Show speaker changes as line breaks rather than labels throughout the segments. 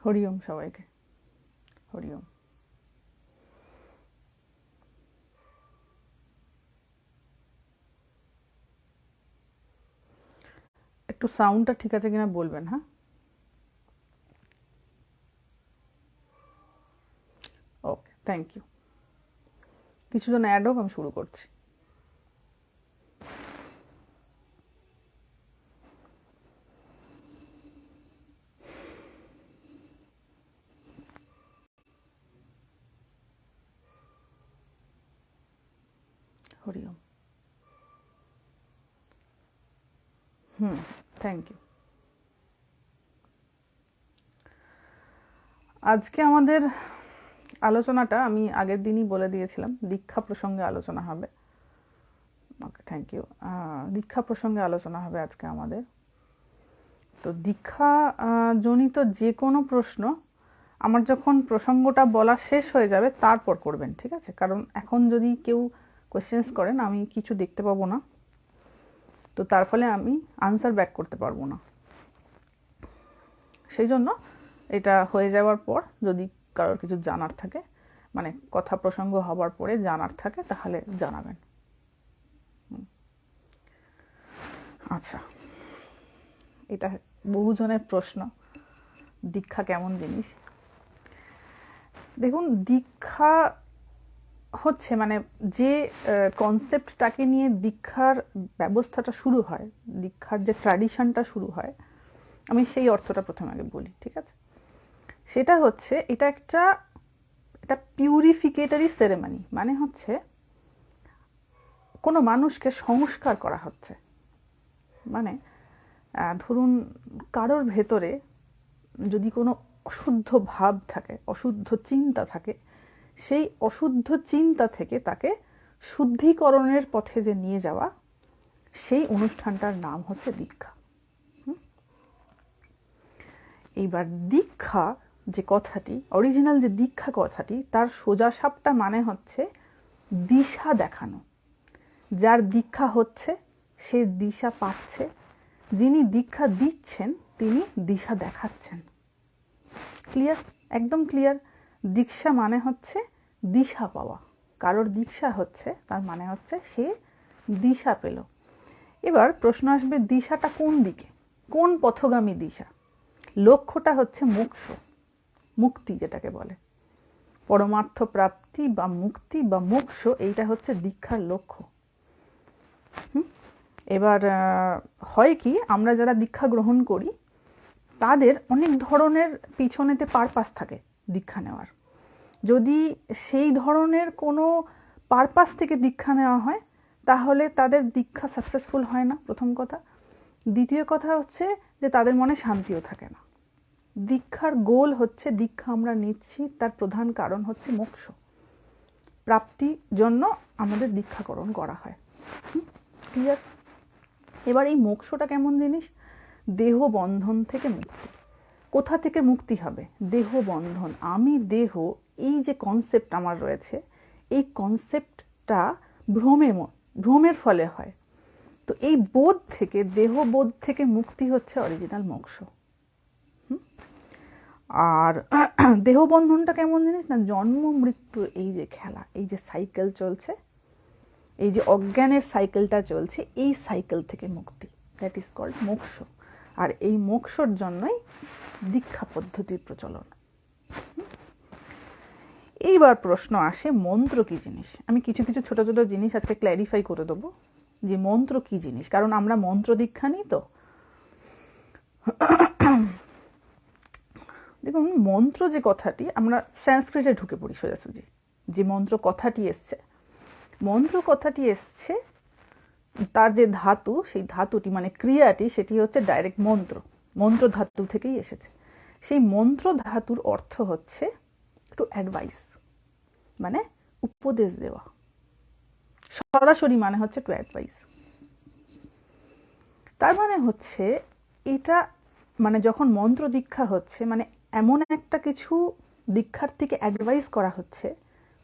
হরি ওম সবাইকে, হরি ওম। একটু সাউন্ডটা ঠিক আছে কিনা বলবেন, হ্যাঁ? Okay, thank you. কিছুজন অ্যাড হোক, আমি শুরু করছি। হরি ওম। Thank you. আজকে আমাদের আলোচনাটা আমি আগের দিনই বলে দিয়েছিলাম, দীক্ষা প্রসঙ্গে আলোচনা হবে। ওকে, থ্যাংক ইউ। দীক্ষা প্রসঙ্গে আলোচনা হবে আজকে আমাদের। তো দীক্ষা জনিত যে কোনো প্রশ্ন আমার যখন প্রসঙ্গটা বলা শেষ হয়ে যাবে তারপর করবেন, ঠিক আছে? কারণ এখন যদি কেউ কোয়েশ্চেন্স করেন, আমি কিছু দেখতে পাবো না, তো তার ফলে আমি আনসার ব্যাক করতে পারবো না। সেই জন্য এটা হয়ে যাওয়ার পর যদি কারোর কিছু জানার থাকে, মানে কথা প্রসঙ্গ হবার পরে জানার থাকে, তাহলে জানাবেন। আচ্ছা, এটা বহুজনের প্রশ্ন, দীক্ষা কেমন জিনিস। দেখুন, দীক্ষা হচ্ছে মানে যে কনসেপ্টটাকে নিয়ে দীক্ষার ব্যবস্থাটা শুরু হয়, দীক্ষার যে ট্র্যাডিশনটা শুরু হয়, আমি সেই অর্থটা প্রথমে আগে বলি, ঠিক আছে? সেটা হচ্ছে এটা একটা পিউরিফিকেটরি সেরেমনি, মানে হচ্ছে কোনো মানুষকে সংস্কার করা হচ্ছে। মানে ধরুন কারোর ভেতরে যদি কোনো অশুদ্ধ ভাব থাকে, অশুদ্ধ চিন্তা থাকে, সেই অশুদ্ধ চিন্তা থেকে তাকে শুদ্ধিকরণের পথে যে নিয়ে যাওয়া, সেই অনুষ্ঠানটার নাম হচ্ছে দীক্ষা। এইবার দীক্ষা যে কথাটি, অরিজিনাল যে দীক্ষা কথাটি, তার সোজাসাপটা মানে হচ্ছে দিশা দেখানো। যার দীক্ষা হচ্ছে সে দিশা পাচ্ছে, যিনি দীক্ষা দিচ্ছেন তিনি দিশা দেখাচ্ছেন। ক্লিয়ার? একদম ক্লিয়ার। দীক্ষা মানে হচ্ছে দিশা পাওয়া। কারোর দীক্ষা হচ্ছে তার মানে হচ্ছে সে দিশা পেল। এবার প্রশ্ন আসবে, দিশাটা কোন দিকে, কোন পথগামী দিশা? লক্ষ্যটা হচ্ছে মোক্ষ, মুক্তি যেটাকে বলে, পরমার্থ প্রাপ্তি বা মুক্তি বা মোক্ষ, এইটা হচ্ছে দীক্ষার লক্ষ্য। এবার হয় কি, আমরা যারা দীক্ষা গ্রহণ করি তাদের অনেক ধরনের পিছনেতে পারপাস থাকে দীক্ষা নেওয়ার। যদি সেই ধরনের কোনো পারপাস থেকে দীক্ষা নেওয়া হয় তাহলে তাদের দীক্ষা সাকসেসফুল হয় না, প্রথম কথা। দ্বিতীয় কথা হচ্ছে যে তাদের মনে শান্তিও থাকে না। দীক্ষার গোল হচ্ছে, দীক্ষা আমরা নিচ্ছি তার প্রধান কারণ হচ্ছে মোক্ষ প্রাপ্তির জন্য আমাদের দীক্ষাকরণ করা হয়। ক্লিয়ার? এবার এই মোক্ষটা কেমন জিনিস? দেহ বন্ধন থেকে মুক্তি। কোথা থেকে মুক্তি হবে? দেহ বন্ধন, আমি দেহ, এই যে কনসেপ্ট আমার রয়েছে, এই কনসেপ্টটা ভ্রমের ফলে হয়। তো এই বোধ থেকে, দেহ বোধ থেকে মুক্তি হচ্ছে অরিজিনাল মোক্ষ। আর দেহ বন্ধনটা কেমন জিনিস না, জন্ম মৃত্যু এই যে খেলা, এই যে সাইকেল চলছে, এই যে অজ্ঞানের সাইকেলটা চলছে, এই সাইকেল থেকে মুক্তি, দ্যাট ইজ কল্ড মোক্ষ। আর এই মোক্ষর জন্যই দীক্ষা পদ্ধতির প্রচলন। এইবার প্রশ্ন আসে, মন্ত্র কি জিনিস? আমি কিছু কিছু ছোট ছোট জিনিস আজকে ক্ল্যারিফাই করে দেবো যে মন্ত্র কি জিনিস, কারণ আমরা মন্ত্র দীক্ষা নিই। তো দেখুন, মন্ত্র যে কথাটি, আমরা সংস্কৃতে ঢুকে পড়ি সোজাসুজি। যে মন্ত্র কথাটি এসছে, মন্ত্র কথাটি এসছে, তার যে ধাতু, সেই ধাতুটি মানে ক্রিয়াটি, সেটি হচ্ছে ডাইরেক্ট মন্ত্র, মন্ত্র ধাতু থেকেই এসেছে। সেই মন্ত্র ধাতুর অর্থ হচ্ছে একটু অ্যাডভাইস, মানে উপদেশ দেওয়া। সরাসরি মানে হচ্ছে টু অ্যাডভাইস। তার মানে হচ্ছে এটা, মানে যখন মন্ত্র দীক্ষা হচ্ছে, মানে এমন একটা কিছু দীক্ষার্থীকে অ্যাডভাইস করা হচ্ছে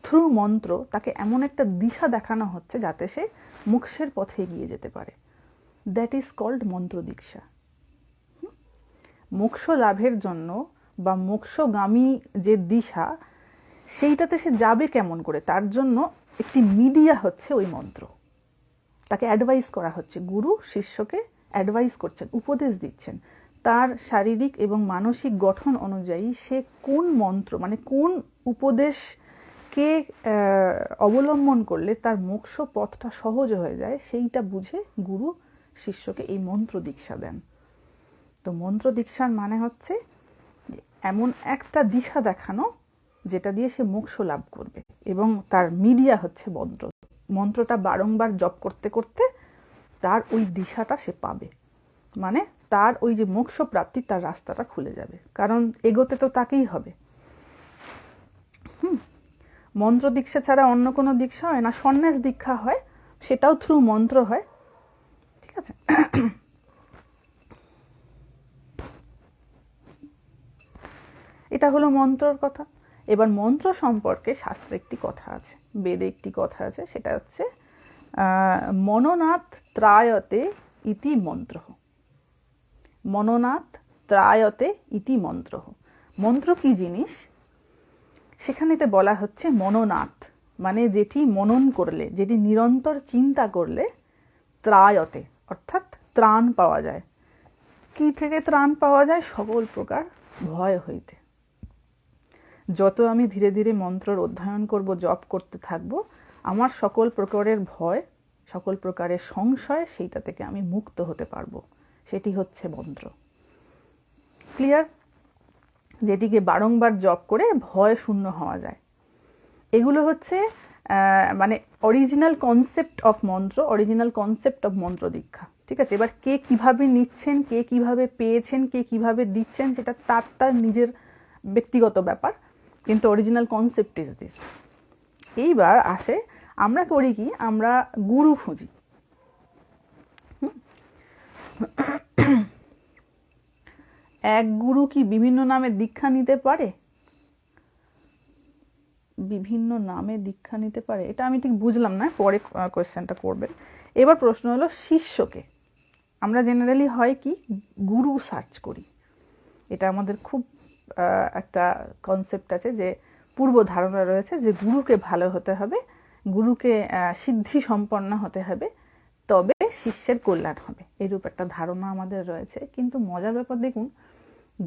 থ্রু মন্ত্র, তাকে এমন একটা দিশা দেখানো হচ্ছে যাতে সে মোক্ষের পথে এগিয়ে যেতে পারে। দ্যাট ইজ কল্ড মন্ত্র দীক্ষা। মোক্ষ লাভের জন্য বা মোক্ষগামী যে দিশা, সেইটাতে সে যাবে কেমন করে, তার জন্য একটি মিডিয়া হচ্ছে ওই মন্ত্র। তাকে অ্যাডভাইস করা হচ্ছে, গুরু শিষ্যকে অ্যাডভাইস করছেন, উপদেশ দিচ্ছেন তার শারীরিক এবং মানসিক গঠন অনুযায়ী সে কোন মন্ত্র মানে কোন উপদেশকে অবলম্বন করলে তার মোক্ষ পথটা সহজ হয়ে যায়, সেইটা বুঝে গুরু শিষ্যকে এই মন্ত্র দীক্ষা দেন। তো মন্ত্র দীক্ষার মানে হচ্ছে এমন একটা দিশা দেখানো যেটা দিয়ে সে মোক্ষ লাভ করবে, এবং তার মিডিয়া হচ্ছে মন্ত্র। মন্ত্রটা বারংবার জপ করতে করতে তার ওই দিশাটা সে পাবে, মানে তার ওই যে মোক্ষ প্রাপ্তি, তার রাস্তাটা খুলে যাবে, কারণ এগোতে তো তাকেই হবে। মন্ত্র দীক্ষা ছাড়া অন্য কোনো দীক্ষা হয় না। সন্ন্যাস দীক্ষা হয়, সেটাও থ্রু মন্ত্র হয়, ঠিক আছে। এটা হলো মন্ত্রর কথা। এবার মন্ত্র সম্পর্কে শাস্ত্রে একটি কথা আছে, বেদে একটি কথা আছে, সেটা হচ্ছে মনোনাথ ত্রায়তে ইতি মন্ত্র। মনোনাথ ত্রায়তে ইতি মন্ত্র। মন্ত্র কি জিনিস সেখানেতে বলা হচ্ছে মনোনাথ, মানে যেটি মনন করলে, যেটি নিরন্তর চিন্তা করলে ত্রায়তে অর্থাৎ ত্রাণ পাওয়া যায়। কি থেকে ত্রাণ পাওয়া যায়? সকল প্রকার ভয় হইতে। যত আমি ধীরে ধীরে মন্ত্রর অধ্যয়ন করব, জপ করতে থাকব, আমার সকল প্রকারের ভয়, সকল প্রকারের সংশয়, সেইটা থেকে আমি মুক্ত হতে পারবো। সেটি হচ্ছে মন্ত্র। ক্লিয়ার? যেটিকে বারংবার জপ করে ভয় শূন্য হওয়া যায়। এগুলো হচ্ছে মানে অরিজিনাল কনসেপ্ট অফ মন্ত্র, অরিজিনাল কনসেপ্ট অফ মন্ত্র দীক্ষা, ঠিক আছে। এবার কে কিভাবে নিচ্ছেন, কে কিভাবে পেয়েছেন, কে কিভাবে দিচ্ছেন, সেটা তার নিজের ব্যক্তিগত ব্যাপার, কিন্তু অরিজিনাল কনসেপ্ট ইজ দিস। এইবার আসে, আমরা করি কি, আমরা গুরু খুঁজি। এক গুরু কি বিভিন্ন নামে দীক্ষা নিতে পারে? বিভিন্ন নামে দীক্ষা নিতে পারে, এটা আমি ঠিক বুঝলাম না, পরে কোয়েশ্চেনটা করবেন। এবার প্রশ্ন হলো শিষ্যকে। আমরা জেনারেলি হয় কি, গুরু সার্চ করি। এটা আমাদের খুব একটা কনসেপ্ট আছে, যে পূর্ব ধারণা রয়েছে যে গুরুকে ভালো হতে হবে, গুরুকে সিদ্ধি সম্পন্ন হতে হবে, তবে শিষ্যের কল্যাণ হবে, এরূপ একটা ধারণা আমাদের রয়েছে। কিন্তু মজার ব্যাপার দেখুন,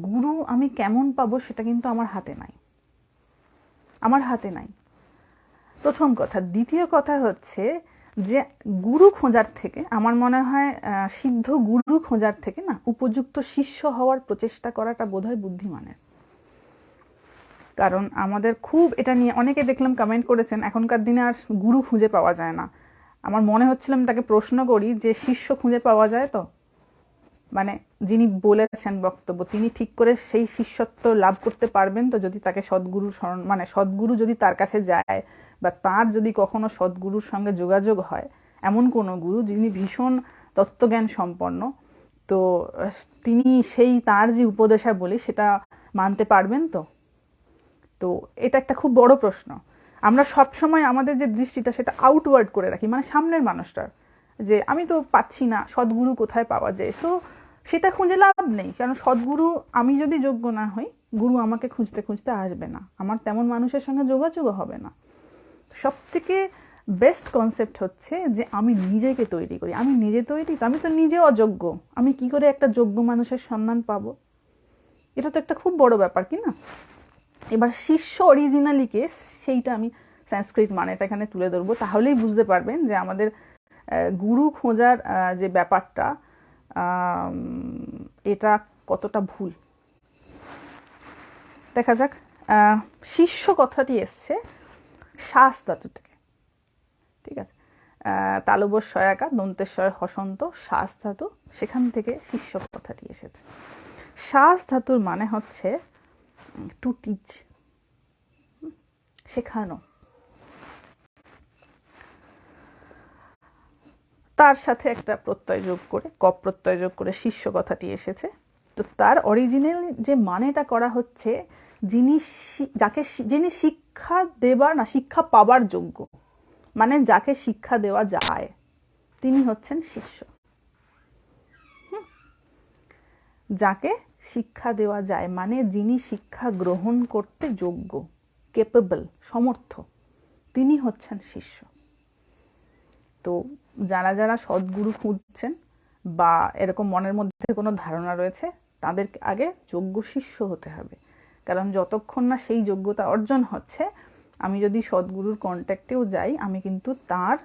গুরু আমি কেমন পাবো সেটা কিন্তু আমার হাতে নাই, আমার হাতে নাই, প্রথম কথা। দ্বিতীয় কথা হচ্ছে যে গুরু খোঁজার থেকে, আমার মনে হয় সিদ্ধ গুরু খোঁজার থেকে না, উপযুক্ত শিষ্য হওয়ার প্রচেষ্টা করাটা বোধহয় বুদ্ধিমানের। কারণ আমাদের খুব এটা নিয়ে অনেকে দেখলাম কমেন্ট করেছেন, এখনকার দিনে আর গুরু খুঁজে পাওয়া যায় না। আমার মনে হচ্ছিলাম তাকে প্রশ্ন করি যে শিষ্য খুঁজে পাওয়া যায় তো, মানে যিনি বলেছেন বক্তব্য, তিনি ঠিক করে সেই শিষ্যত্ব লাভ করতে পারবেন তো, যদি তাকে সদ্গুরু স্মরণ, মানে সদ্গুরু যদি তার কাছে যায়, বা তার যদি কখনো সদ্গুরুর সঙ্গে যোগাযোগ হয়, এমন কোনো গুরু যিনি ভীষণ তত্ত্বজ্ঞান সম্পন্ন, তো তিনি সেই তার যে উপদেশাবলী সেটা মানতে পারবেন তো? তো এটা একটা খুব বড় প্রশ্ন। আমরা সবসময় আমাদের যে দৃষ্টিটা সেটা আউটওয়ার্ড করে রাখি, মানে সামনের মানুষটার, যে আমি তো পাচ্ছি না, সদ্গুরু কোথায় পাওয়া যায়, সো সেটা খুঁজে লাভ নেই। কারণ সদ্গুরু, আমি যদি যোগ্য না হই, গুরু আমাকে খুঁজতে খুঁজতে আসবে না, আমার তেমন মানুষের সঙ্গে যোগাযোগও হবে না। সব থেকে বেস্ট কনসেপ্ট হচ্ছে যে আমি নিজেকে তৈরি করি। আমি নিজে তৈরি তো, আমি তো নিজে অযোগ্য, আমি কি করে একটা যোগ্য মানুষের সন্ধান পাবো? এটা তো একটা খুব বড় ব্যাপার, কি না? এবার শিষ্য অরিজিনালিকে, সেইটা আমি সংস্কৃত মানেটা এখানে তুলে ধরবো, তাহলেই বুঝতে পারবেন যে আমাদের গুরু খোঁজার যে ব্যাপারটা, এটা কতটা ভুল। দেখা যাক, শিষ্য কথাটি এসছে শ্বাস ধাতু থেকে, ঠিক আছে। তালব্যস্বয়াকা দন্তেশ্বয় হসন্ত, শ্বাস ধাতু, সেখান থেকে শিষ্য কথাটি এসেছে। শ্বাস ধাতুর মানে হচ্ছে টু টিচ, শেখানো। তার সাথে একটা প্রত্যয় যোগ করে, কপ প্রত্যয় যোগ করে শিষ্য কথাটি এসেছে। তো তার অরিজিনাল যে মানেটা করা হচ্ছে, যিনি শিক্ষা দেবার না, শিক্ষা পাবার যোগ্য, মানে যাকে শিক্ষা দেওয়া যায়, তিনি হচ্ছেন শিষ্য। যাকে শিক্ষা দেওয়া যায়, মানে যিনি শিক্ষা গ্রহণ করতে যোগ্য, কেপেবল, সমর্থ, তিনি হচ্ছেন শিষ্য। তো যারা যারা সদ্গুরু খুঁজছেন বা এরকম মনের মধ্যে কোনো ধারণা রয়েছে, তাদের আগে যোগ্য শিষ্য হতে হবে। কারণ যতক্ষণ না সেই যোগ্যতা অর্জন হচ্ছে, আমি যদি সদ্গুরুর কন্ট্যাক্টেও যাই, আমি কিন্তু তার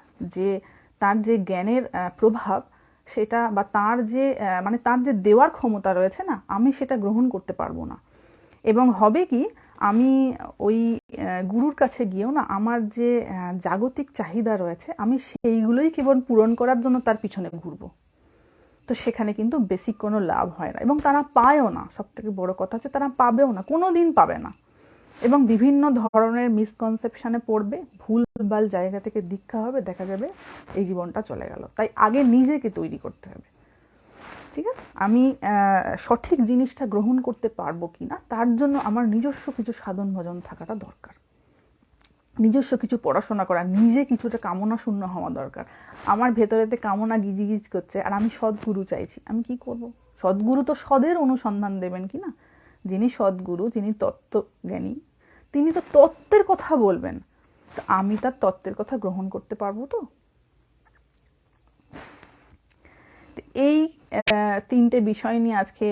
যে জ্ঞানের প্রভাব সেটা, বা তার যে মানে তার যে দেওয়ার ক্ষমতা রয়েছে না, আমি সেটা গ্রহণ করতে পারবো না। এবং হবে কি, আমি ওই গুরুর কাছে গিয়েও না আমার যে জাগতিক চাহিদা রয়েছে, আমি সেইগুলোই কেবল পূরণ করার জন্য তার পিছনে ঘুরবো। তো সেখানে কিন্তু বেসিক কোনো লাভ হয় না, এবং তারা পায়ও না। সব থেকে বড় কথা হচ্ছে তারা পাবেও না, কোনো দিন পাবে না, এবং বিভিন্ন ধরনের মিসকনসেপশনে পড়বে, ভুলভাল জায়গা থেকে দীক্ষা হবে, দেখা যাবে এই জীবনটা চলে গেল। তাই আগে নিজেকে তৈরি করতে হবে। ঠিক আছে, আমি সঠিক জিনিসটা গ্রহণ করতে পারবো কিনা, তার জন্য আমার নিজস্ব কিছু সাধন ভজন থাকাটা দরকার, নিজস্ব কিছু পড়াশোনা করা, নিজে কিছুটা কামনা শূন্য হওয়া দরকার। আমার ভেতরেতে কামনা গিজিগিজ করছে আর আমি সদ্গুরু চাইছি, আমি কি করব? সদ্গুরু তো সদের অনুসন্ধান দেবেন কি না? যিনি সদ্গুরু, যিনি তত্ত্বজ্ঞানী, তিনি তো তত্ত্বের কথা বলবেন। তো আমি তার তত্ত্বের কথা গ্রহণ করতে পারবো তো? এই তিনটে বিষয় নিয়ে আজকে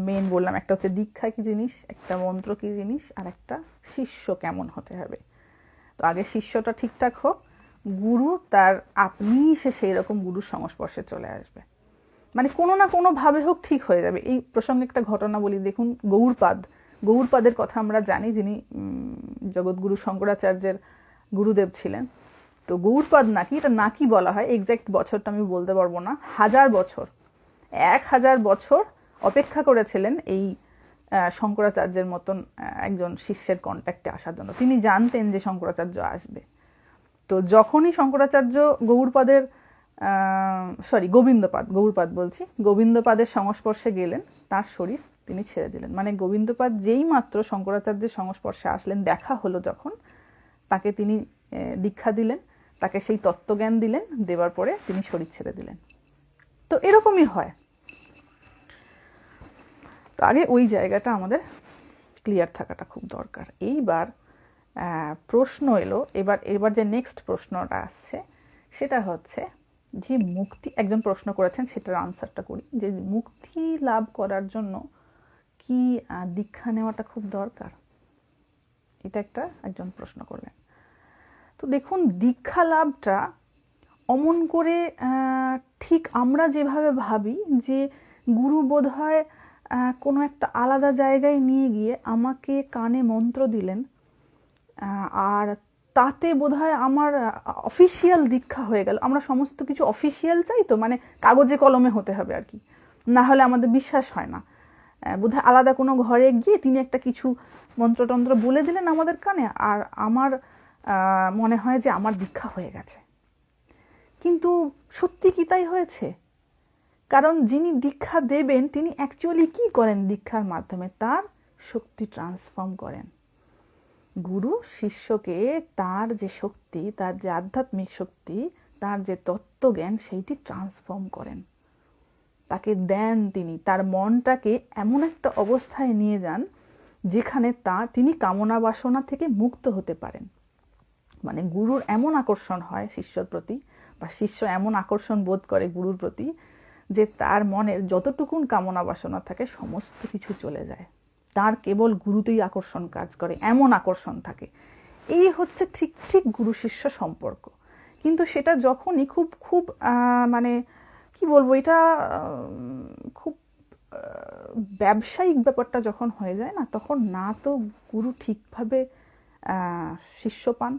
মেন বললাম। একটা হচ্ছে দীক্ষা কি জিনিস, একটা মন্ত্র কি জিনিস, আর একটা শিষ্য কেমন হতে হবে। তো আগে শিষ্যটা ঠিকঠাক হোক, গুরু তার আপনিই সেই রকম গুরুর সংস্পর্শে চলে আসবে, মানে কোনো না কোনো ভাবে হোক ঠিক হয়ে যাবে। এই প্রসঙ্গে একটা ঘটনা বলি। দেখুন, গৌড়পাদের কথা আমরা জানি, যিনি জগৎগুরু শঙ্করাচার্যের গুরুদেব ছিলেন। তো গৌড়পাদ নাকি, এটা নাকি বলা হয়, এক্স্যাক্ট বছরটা আমি বলতে পারবো না, 1000 বছর, 1000 বছর অপেক্ষা করেছিলেন এই শঙ্করাচার্যের মতন একজন শিষ্যের কন্ট্যাক্টে আসার জন্য। তিনি জানতেন যে শঙ্করাচার্য আসবে। তো যখনই শঙ্করাচার্য গোবিন্দপাদের সংস্পর্শে গেলেন, তার শরীর তিনি ছেড়ে দিলেন। মানে গোবিন্দপাদ যেই মাত্র শঙ্করাচার্যের সংস্পর্শে আসলেন, দেখা হলো যখন, তাকে তিনি দীক্ষা দিলেন, তাকে সেই তত্ত্বজ্ঞান দিলেন, দেওয়ার পরে তিনি শরীর ছেড়ে দিলেন। তো এরকমই হয়। তো আগে ওই জায়গাটা আমাদের ক্লিয়ার থাকাটা খুব দরকার। এইবার প্রশ্ন এলো, এবার যে নেক্সট প্রশ্নটা আসছে সেটা হচ্ছে যে মুক্তি, একজন প্রশ্ন করেছেন, সেটার আনসারটা করি। যে মুক্তি লাভ করার জন্য কি দীক্ষা নেওয়াটা খুব দরকার? এটা একজন প্রশ্ন করলেন। তো দেখুন, দীক্ষা লাভটা অমন করে ঠিক আমরা যেভাবে ভাবি যে গুরু বোধহয় কোনো একটা আলাদা জায়গায় নিয়ে গিয়ে আমাকে কানে মন্ত্র দিলেন, আর তাতে বোধহয় আমার অফিসিয়াল দীক্ষা হয়ে গেল। আমরা সমস্ত কিছু অফিসিয়াল চাই, তো মানে কাগজে কলমে হতে হবে আর কি, না হলে আমাদের বিশ্বাস হয় না। বোধহয় আলাদা কোনো ঘরে গিয়ে তিনি একটা কিছু মন্ত্রতন্ত্র বলে দিলেন আমাদের কানে, আর আমার মনে হয় যে আমার দীক্ষা হয়ে গেছে। কিন্তু সত্যি কি তাই হয়েছে? কারণ যিনি দীক্ষা দেবেন তিনি অ্যাকচুয়ালি কি করেন? দীক্ষার মাধ্যমে তার শক্তি ট্রান্সফর্ম করেন। গুরু শিষ্যকে তার যে শক্তি, তার যে আধ্যাত্মিক শক্তি, তার যে তত্ত্বজ্ঞান, সেইটি ট্রান্সফর্ম করেন, তাকে দেন। তিনি তার মনটাকে এমন একটা অবস্থায় নিয়ে যান যেখানে তিনি কামনা বাসনা থেকে মুক্ত হতে পারেন। মানে গুরুর এমন আকর্ষণ হয় শিষ্যর প্রতি, বা শিষ্য এমন আকর্ষণ বোধ করে গুরুর প্রতি, যে তার মনের যতটুকুন কামনা বাসনা থাকে সমস্ত কিছু চলে যায়। তার কেবল গুরুতেই আকর্ষণ কাজ করে, এমন আকর্ষণ থাকে। এই হচ্ছে ঠিক ঠিক গুরু শিষ্য সম্পর্ক। কিন্তু সেটা যখনই খুব খুব মানে কি বলবো, এটা খুব ব্যবসায়িক ব্যাপারটা যখন হয়ে যায় না, তখন না তো গুরু ঠিকভাবে শিষ্য পান,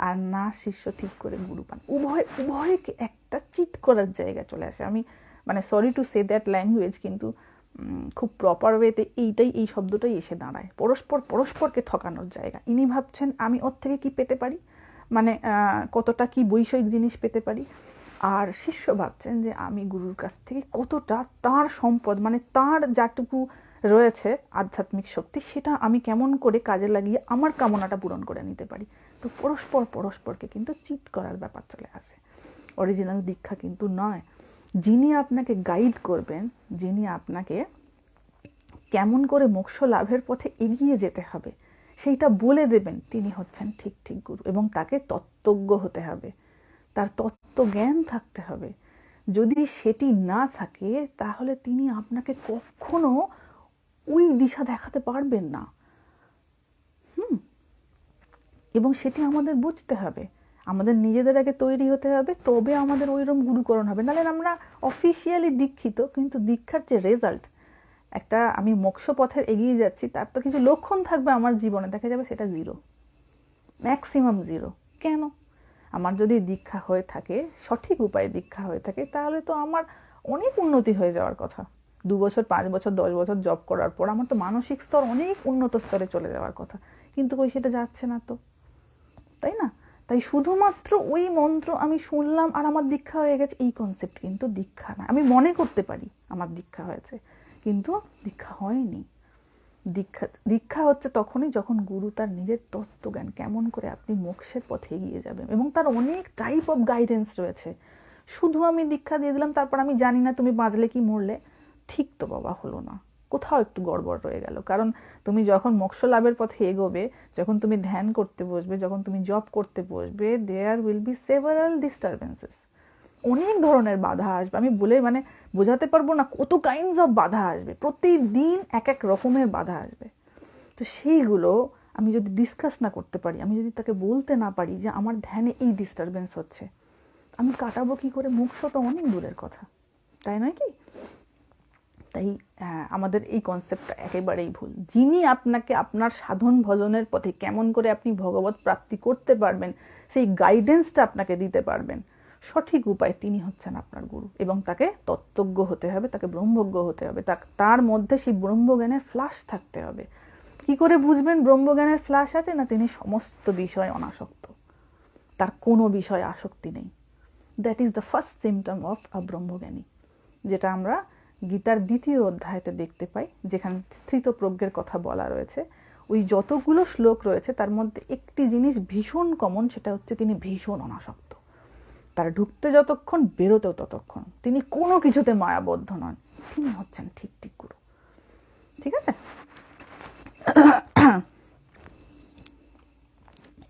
আর না শিষ্য ঠিক করে গুরু পান। উভয়কে একটা চিট করার জায়গা চলে আসে। আমি মানে sorry to say that language, কিন্তু খুব প্রপার ওয়েতে এই শব্দটাই এসে দাঁড়ায়। পরস্পরকে ঠকানোর জায়গা। ইনি ভাবছেন আমি ওর থেকে কি পেতে পারি, মানে কতটা কি বৈষয়িক জিনিস পেতে পারি, আর শিষ্য ভাবছেন যে আমি গুরুর কাছ থেকে কতটা তার সম্পদ, মানে তার যাটুকু রয়েছে আধ্যাত্মিক শক্তি, সেটা আমি কেমন করে কাজে লাগিয়ে আমার কামনাটা পূরণ করে নিতে পারি। তো পরস্পরকে কিন্তু চিট করার ব্যাপার চলে আসে। অরিজিনাল দীক্ষা কিন্তু নয়। যিনি আপনাকে গাইড করবেন, যিনি আপনাকে কেমন করে মোক্ষ লাভের পথে এগিয়ে যেতে হবে সেইটা বলে দেবেন, তিনি হচ্ছেন ঠিক ঠিক গুরু। এবং তাকে তত্ত্বজ্ঞ হতে হবে, তার তত্ত্বজ্ঞান থাকতে হবে। যদি সেটি না থাকে তাহলে তিনি আপনাকে কখনো ওই দিশা দেখাতে পারবেন না। এবং সেটি আমাদের বুঝতে হবে, আমাদের নিজেদের আগে তৈরি হতে হবে, তবে আমাদের ওইরকম গুরুকরণ হবে। নাহলে আমরা অফিসিয়ালি দীক্ষিত, কিন্তু দীক্ষার যে রেজাল্ট, একটা আমি মোক্ষ পথে এগিয়ে যাচ্ছি, তার তো কিছু লক্ষণ থাকবে আমার জীবনে, দেখা যাবে সেটা জিরো, ম্যাক্সিমাম জিরো। কেন? আমার যদি দীক্ষা হয়ে থাকে, সঠিক উপায়ে দীক্ষা হয়ে থাকে, তাহলে তো আমার অনেক উন্নতি হয়ে যাওয়ার কথা। 2 বছর, 5 বছর, 10 বছর জব করার পর আমার তো মানসিক স্তর অনেক উন্নত স্তরে চলে যাওয়ার কথা, কিন্তু কই সেটা যাচ্ছে না তো, তাই না? তাই শুধুমাত্র ওই মন্ত্র আমি শুনলাম আর আমার দীক্ষা হয়ে গেছে, এই কনসেপ্ট কিন্তু দীক্ষা না। আমি মনে করতে পারি আমার দীক্ষা হয়েছে, কিন্তু দীক্ষা হয়নি। দীক্ষা হচ্ছে তখনই যখন গুরু তার নিজের তত্ত্বজ্ঞান, কেমন করে আপনি মোক্ষের পথে এগিয়ে যাবেন, এবং তার অনেক টাইপ অফ গাইডেন্স রয়েছে। শুধু আমি দীক্ষা দিয়ে দিলাম, তারপর আমি জানি না তুমি বাঁচলে কি মরলে, ঠিক তো বাবা হলো না, কোথাও একটু গড়বড় রয়ে গেল। কারণ তুমি যখন মোক্ষ লাভের পথে এগোবে, যখন তুমি ধ্যান করতে বসবে, যখন তুমি জব করতে বসবে, there will be several disturbances, অনেক ধরনের বাধা আসবে। আমি বলে বোঝাতে পারবো না, কত কাইন্ডস অফ বাধা আসবে, প্রতিদিন এক এক রকমের বাধা আসবে। তো সেইগুলো আমি যদি ডিসকাস না করতে পারি, আমি যদি তাকে বলতে না পারি যে আমার ধ্যানে এই ডিস্টারবেন্স হচ্ছে, আমি কাটাবো কি করে? মোক্ষ তো অনেক দূরের কথা, তাই নয় কি? তাই আমাদের এই কনসেপ্টটা একেবারেই ভুল। যিনি আপনাকে আপনার সাধন ভজনের পথে কেমন করে আপনি ভগবত প্রাপ্তি করতে পারবেন, সেই গাইডেন্সটা আপনাকে দিতে পারবেন সঠিক উপায়, তিনি হচ্ছেন আপনার গুরু। এবং তাকে তত্ত্বজ্ঞ হতে হবে, তাকে ব্রহ্মজ্ঞ হতে হবে, তার মধ্যে সেই ব্রহ্মজ্ঞানের ফ্লাশ থাকতে হবে। কি করে বুঝবেন ব্রহ্মজ্ঞানের ফ্লাশ আছে? না, তিনি সমস্ত বিষয় অনাসক্ত, তার কোনো বিষয়ে আসক্তি নেই। That is the first symptom of a brahmajnani, যেটা আমরা গীতার 2য় অধ্যায়তে দেখতে পাই, যেখানে স্থিতপ্রজ্ঞের কথা বলা রয়েছে। ওই যতগুলো শ্লোক রয়েছে তার মধ্যে একটি জিনিস ভীষণ কমন, সেটা হচ্ছে তিনি ভীষণ অনাসক্ত। তার ঢুকতে যতক্ষণ, বেরোতেও ততক্ষণ, তিনি কোনো কিছুতে মায়াবদ্ধ নন। তিনি হচ্ছেন ঠিক ঠিক গুরু। ঠিক আছে,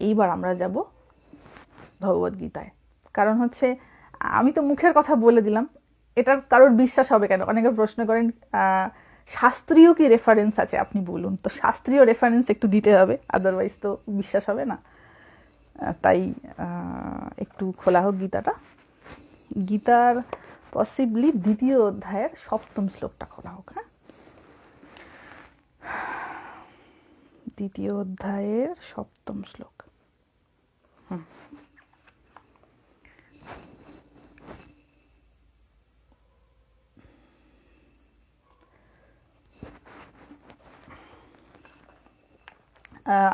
এইবার আমরা যাব ভগবদ্গীতায়। কারণ হচ্ছে আমি তো মুখের কথা বলে দিলাম, এটার কারোর বিশ্বাস হবে কেন? অনেকে প্রশ্ন করেন শাস্ত্রীয় কি রেফারেন্স আছে আপনি বলুন। তো শাস্ত্রীয় রেফারেন্স একটু দিতে হবে, আদারওয়াইজ তো বিশ্বাস হবে না। তাই একটু খোলা হোক গীতাটা। গীতার পসিবলি 2য় অধ্যায়ের 7ম শ্লোকটা খোলা হোক। হ্যাঁ, 2য় অধ্যায়ের 7ম শ্লোক।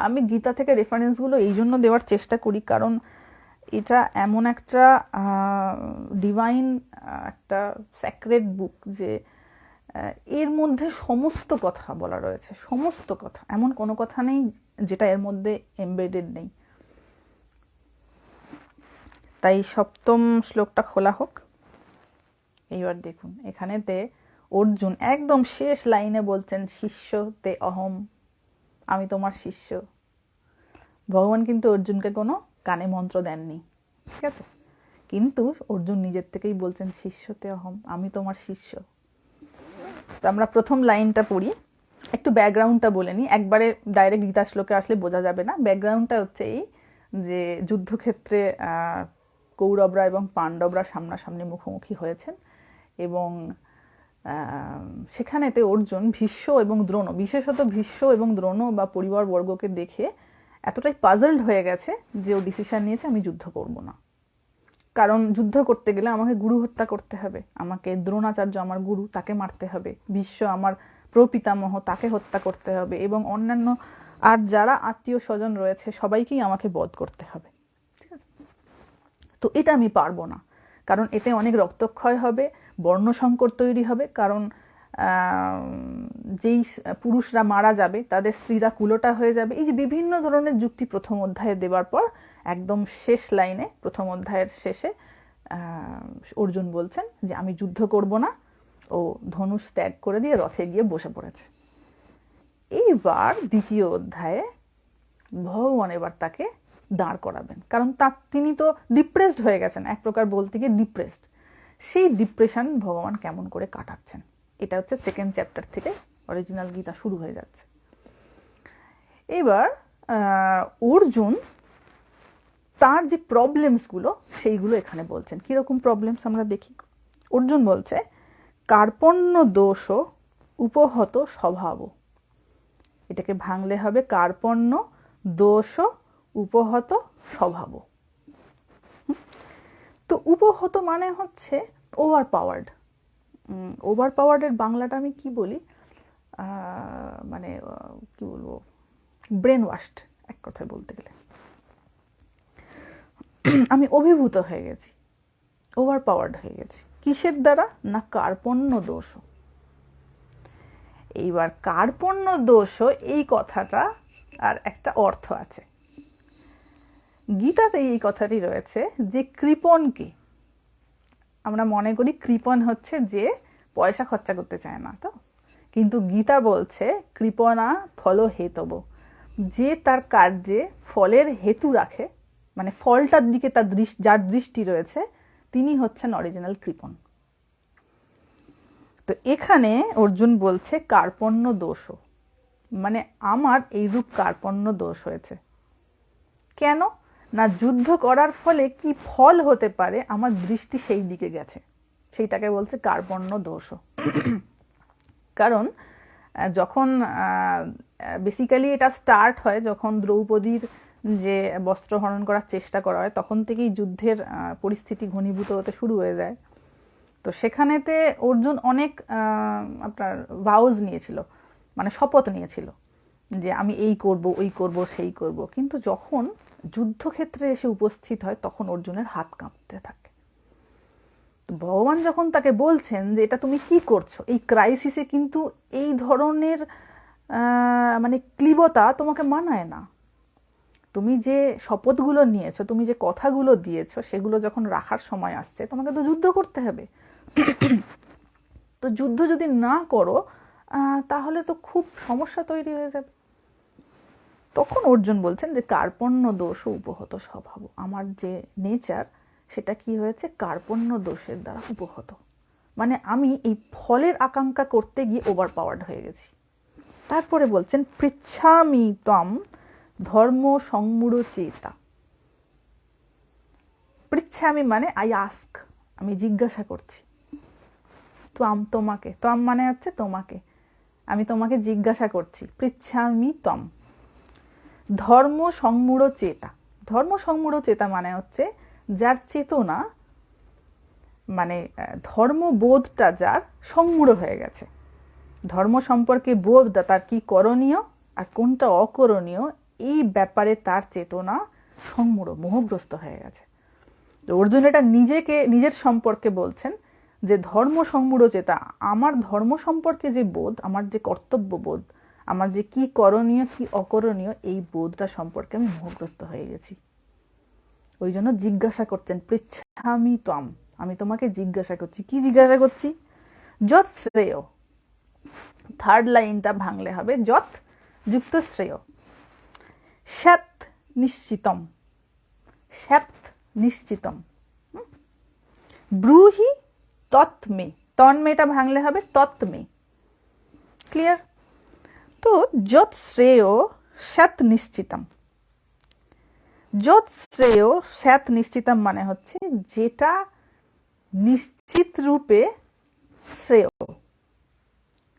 আমি গীতা থেকে রেফারেন্সগুলো এই জন্য দেওয়ার চেষ্টা করি, কারণ এটা এমন একটা ডিভাইন, একটা স্যাক্রেড বুক, যে এর মধ্যে সমস্ত কথা বলা রয়েছে, সমস্ত কথা, এমন কোনো কথা নেই যেটা এর মধ্যে এমবেডেড নেই। তাই 7ম শ্লোকটা খোলা হোক। এইবার দেখুন, এখানেতে অর্জুন একদম শেষ লাইনে বলছেন, শিষ্য তে অহম, আমি তোমার শিষ্য। ভগবান কিন্তু অর্জুনকে কোনো কানে মন্ত্র দেননি, ঠিক আছে? কিন্তু অর্জুন নিজের থেকেই বলছেন, শিষ্যতে অহম, আমি তোমার শিষ্য। তো আমরা প্রথম লাইনটা পড়ি, একটু ব্যাকগ্রাউন্ডটা বলে নিই, একবারে ডাইরেক্ট গীতা শ্লোকে আসলে বোঝা যাবে না। ব্যাকগ্রাউন্ডটা হচ্ছে এই যে যুদ্ধক্ষেত্রে কৌরবরা এবং পাণ্ডবরা সামনাসামনি মুখোমুখি হয়েছেন, এবং সেখানেতে অর্জুন ভীষ্ম এবং দ্রোণ, বিশেষত ভীষ্ম এবং দ্রোণ বা পরিবারবর্গকে দেখে এতটাই পাজলড হয়ে গেছে যে ও ডিসিশন নিয়েছে, আমি যুদ্ধ করব না। কারণ যুদ্ধ করতে গেলে আমাকে গুরু হত্যা করতে হবে, আমাকে দ্রোণাচার্য আমার গুরু, তাকে মারতে হবে, ভীষ্ম আমার প্রপিতামহ, তাকে হত্যা করতে হবে, এবং অন্যান্য আর যারা আত্মীয় স্বজন রয়েছে সবাইকেই আমাকে বধ করতে হবে। ঠিক আছে, তো এটা আমি পারবো না, কারণ এতে অনেক রক্তক্ষয় হবে, বর্ণসংকর তৈরি হবে। কারণ যেই পুরুষরা মারা যাবে তাদের স্ত্রীরা কুলোটা হয়ে যাবে। এই যে বিভিন্ন ধরনের যুক্তি প্রথম অধ্যায়ে দেওয়ার পর একদম শেষ লাইনে, প্রথম অধ্যায়ের শেষে অর্জুন বলছেন যে আমি যুদ্ধ করব না। ও ধনুষ ত্যাগ করে দিয়ে রথে গিয়ে বসে পড়েছে। এইবার দ্বিতীয় অধ্যায়ে ভগবান এবার তাকে দাঁড় করাবেন, কারণ তিনি তো ডিপ্রেসড হয়ে গেছেন, এক প্রকার বলতে গিয়ে ডিপ্রেসড। সেই ডিপ্রেশন ভগবান কেমন করে কাটাচ্ছেন, এটা হচ্ছে সেকেন্ড চ্যাপ্টার থেকে অরিজিনাল গীতা শুরু হয়ে যাচ্ছে। এবার অর্জুন তার যে প্রবলেমসগুলো সেইগুলো এখানে বলছেন। কীরকম প্রবলেমস আমরা দেখি। অর্জুন বলছে, কার্পণ্য দোষ উপহত স্বভাব। এটাকে ভাঙলে হবে কার্পণ্য দোষ উপহত স্বভাব। তো উপহত মানে হচ্ছে ওভার পাওয়ার্ড। ওভার পাওয়ার্ডের বাংলাটা আমি কি বলি, মানে কি বলবো, ব্রেন ওয়াশড এক কথায় বলতে গেলে। আমি অভিভূত হয়ে গেছি, ওভার পাওয়ার্ড হয়ে গেছি। কিসের দ্বারা? না কার্পণ্য দোষ। এইবার কার্পণ্য দোষ এই কথাটা আর একটা অর্থ আছে। গীতাতে এই কথাটি রয়েছে যে কৃপণকে আমরা মনে করি কৃপণ হচ্ছে যে পয়সা খরচা করতে চায় না, তো কিন্তু গীতা বলছে কৃপণা ফল হেতব, যে তার কার্যে ফলের হেতু রাখে, মানে ফলটার দিকে তার যার দৃষ্টি রয়েছে তিনি হচ্ছেন অরিজিনাল কৃপণ। তো এখানে অর্জুন বলছে কার্পণ্য দোষ, মানে আমার এইরূপ কার্পণ্য দোষ হয়েছে। কেন না যুদ্ধ করার ফলে কি ফল হতে পারে আমার দৃষ্টি সেই দিকে গেছে, সেইটাকে বলছে কার্পণ্য দোষ। কারণ যখন বেসিক্যালি এটা স্টার্ট হয় যখন দ্রৌপদীর যে বস্ত্রহরণ করার চেষ্টা করা হয়, তখন থেকেই যুদ্ধের পরিস্থিতি ঘনীভূত হতে শুরু হয়ে যায়। তো সেখানেতে অর্জুন অনেক আপনার ভাউজ নিয়েছিল, মানে শপথ নিয়েছিল যে আমি এই করব, ওই করব, সেই করব। কিন্তু যখন যুদ্ধক্ষেত্রে এসে উপস্থিত হয় তখন অর্জুনের হাত কাঁপতে থাকে। ভগবান যখন তাকে বলছেন যে এটা তুমি কি করছো, এই ক্রাইসিসে কিন্তু এই ধরনের মানে ক্লিবতা তোমাকে মানায় না। তুমি যে শপথগুলো নিয়েছো, তুমি যে কথাগুলো দিয়েছো, সেগুলো যখন রাখার সময় আসছে তোমাকে তো যুদ্ধ করতে হবে। তো যুদ্ধ যদি না করো তাহলে তো খুব সমস্যা তৈরি হয়ে যাবে। তখন অর্জুন বলছেন যে কার্পণ্য দোষ উপহত স্বভাব, আমার যে নেচার সেটা কি হয়েছে কার্পণ্য দোষের দ্বারা উপহত, মানে আমি এই ফলের আকাঙ্ক্ষা করতে গিয়ে ওভার পাওয়ার্ড হয়ে গেছি। তারপরে বলছেন পৃচ্ছামি ত্বম ধর্ম সংমূঢ় চেতা। পৃচ্ছামি মানে আই আস্ক, আমি জিজ্ঞাসা করছি। ত্বম তোমাকে, ত্বম মানে হচ্ছে তোমাকে, আমি তোমাকে জিজ্ঞাসা করছি। পৃচ্ছামি ত্বম ধর্ম সংমূঢ় চেতা। ধর্ম সংমূঢ় চেতা মানে হচ্ছে যার চেতনা, মানে ধর্মবোধটা যার সংমূঢ় হয়ে গেছে, ধর্ম সম্পর্কে বোধটা, তার কি করণীয় আর কোনটা অকরণীয় এই ব্যাপারে তার চেতনা সংমূঢ়, মোহগ্রস্ত হয়ে গেছে। অর্জুন এটা নিজের সম্পর্কে বলছেন যে ধর্ম সংমূঢ় চেতা, আমার ধর্ম সম্পর্কে যে বোধ, আমার যে কর্তব্য বোধ, আমার যে কি করণীয় কি অকরণীয় এই বোধটা সম্পর্কে আমি মোহগ্রস্ত হয়ে গেছি। ওই জন্য জিজ্ঞাসা করছেন পৃচ্ছামি ত্বম, আমি তোমাকে জিজ্ঞাসা করছি। কি জিজ্ঞাসা করছি? যৎ শ্রেয়। থার্ড লাইনটা ভাঙলে হবে যৎ যুক্ত শ্রেয়, স্যাৎ নিশ্চিতম, স্যাৎ নিশ্চিতম, ব্রূহি তৎমে, তন্মেটা ভাঙলে হবে তৎমে। ক্লিয়ার? তো যৎ শ্রেয় স্যাৎ নিশ্চিতম, যৎ শ্রেয় স্যাৎ নিশ্চিতম মানে হচ্ছে যেটা নিশ্চিত রূপে শ্রেয়,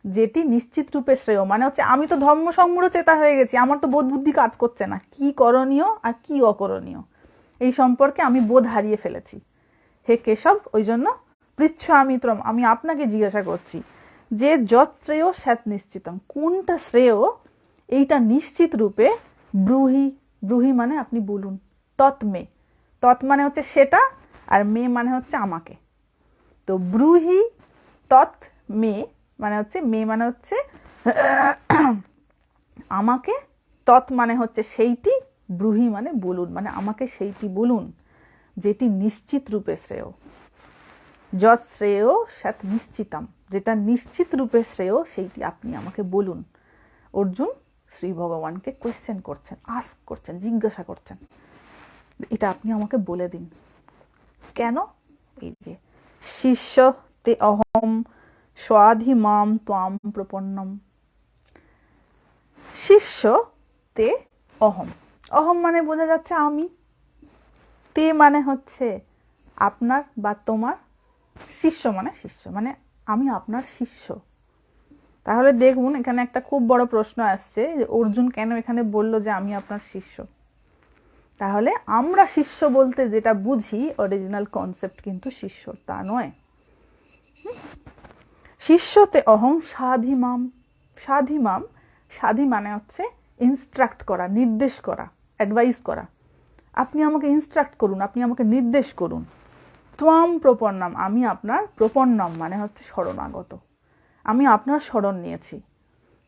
যেটি নিশ্চিত রূপে শ্রেয় মানে হচ্ছে আমি তো ধর্ম সংমূঢ় চেতা হয়ে গেছি, আমার তো বোধ বুদ্ধি কাজ করছে না, কি করণীয় আর কি অকরণীয় এই সম্পর্কে আমি বোধ হারিয়ে ফেলেছি। হে কেশব, ওই জন্য পৃচ্ছামি ত্বম, আমি আপনাকে জিজ্ঞাসা করছি যে যৎ শ্রেয় স্যাৎ নিশ্চিতম, কোনটা শ্রেয় এইটা নিশ্চিত রূপে ব্রূহি, ব্রূহি মানে আপনি বলুন, তৎমে, তৎ মানে হচ্ছে সেটা আর মে মানে হচ্ছে আমাকে। তো ব্রূহি তৎ মে মানে হচ্ছে, মে মানে হচ্ছে আমাকে, তৎ মানে হচ্ছে সেইটি, ব্রূহি মানে বলুন, মানে আমাকে সেইটি বলুন যেটি নিশ্চিত রূপে শ্রেয়। যৎ শ্রেয় স্যাৎ নিশ্চিতম, যেটা নিশ্চিত রূপে শ্রেয় সেইটি আপনি আমাকে বলুন। অর্জুন শ্রী ভগবানকে কোয়েশ্চেন করছেন, আস্ক করছেন, জিজ্ঞাসা করছেন, এটা আপনি আমাকে বলে দিন কেন? এই যে শিষ্য তে অহম স্বাধিমাম ত্বাম প্রপন্নম। শিষ্য তে অহম, অহম মানে বোঝা যাচ্ছে আমি, তে মানে হচ্ছে আপনার বা তোমার, শিষ্য মানে শিষ্য মানে আমি আপনার শিষ্য। তাহলে দেখুন এখানে একটা খুব বড় প্রশ্ন আসছে যে অর্জুন কেন এখানে বলল যে আমি আপনার শিষ্য। তাহলে আমরা শিষ্য বলতে যেটা বুঝি অরিজিনাল কনসেপ্ট কিন্তু শিষ্য তা নয়। শিষ্যতে অহম সাধিমাম, সাধিমাম, সাধি মানে হচ্ছে ইনস্ট্রাক্ট করা, নির্দেশ করা, অ্যাডভাইস করা। আপনি আমাকে ইনস্ট্রাক্ট করুন, আপনি আমাকে নির্দেশ করুন। ত্বাম প্রপন্নম, আমি আপনার, প্রপন্নম মানে হচ্ছে শরণাগত, আমি আপনার শরণ নিয়েছি,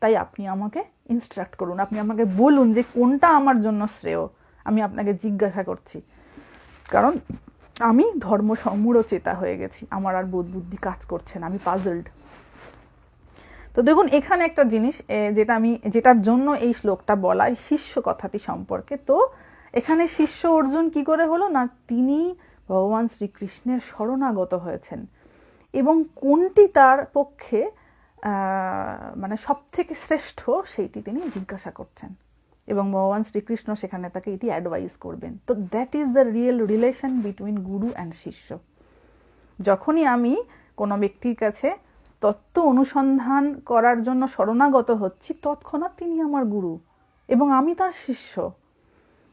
তাই আপনি আমাকে ইনস্ট্রাক্ট করুন, আপনি আমাকে বলুন যে কোনটা আমার জন্য শ্রেয়। আমি আপনাকে জিজ্ঞাসা করছি কারণ আমি ধর্ম সম্মূঢ়চেতা হয়ে গেছি, আমার আর বোধ বুদ্ধি কাজ করছে না, আমি পাজলড। তো দেখুন এখানে একটা জিনিস যেটার জন্য এই শ্লোকটা বলা, শিষ্য কথাটি সম্পর্কে। তো এখানে শিষ্য অর্জুন কি করে হলো না, তিনি ভগবান শ্রীকৃষ্ণের শরণাগত হয়েছেন এবং কোনটি তার পক্ষে মানে সব থেকে শ্রেষ্ঠ সেইটি তিনি জিজ্ঞাসা করছেন এবং ভগবান শ্রীকৃষ্ণ সেখানে তাকে এটি অ্যাডভাইস করবেন। তো that is the real relation between Guru and শিষ্য। যখনই আমি কোনো ব্যক্তির কাছে তত্ত্ব অনুসন্ধান করার জন্য শরণাগত হচ্ছি, তৎক্ষণাৎ তিনি আমার গুরু এবং আমি তার শিষ্য।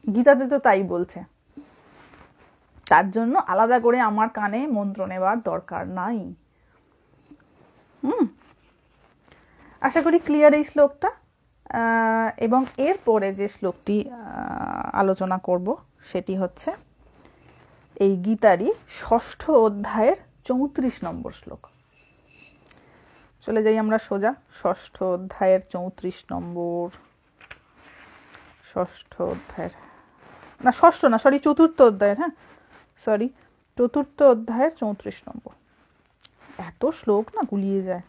গীতাতে তো তাই বলছে। তার জন্য আলাদা করে আমার কানে মন্ত্র নেবার দরকার নাই। আশা করি ক্লিয়ার এই শ্লোকটা। এবং এরপরে যে শ্লোকটি আলোচনা করব সেটি হচ্ছে এই গীতারই 6ষ্ঠ অধ্যায়ের 34 নম্বর শ্লোক। চলে যাই আমরা সোজা 6ষ্ঠ অধ্যায়ের 34 নম্বর, 6ষ্ঠ অধ্যায়ের না, 6ষ্ঠ না, সরি 4র্থ অধ্যায়ের, হ্যাঁ সরি 4র্থ অধ্যায়ের 34 নম্বর। এত শ্লোক না গুলিয়ে যায়,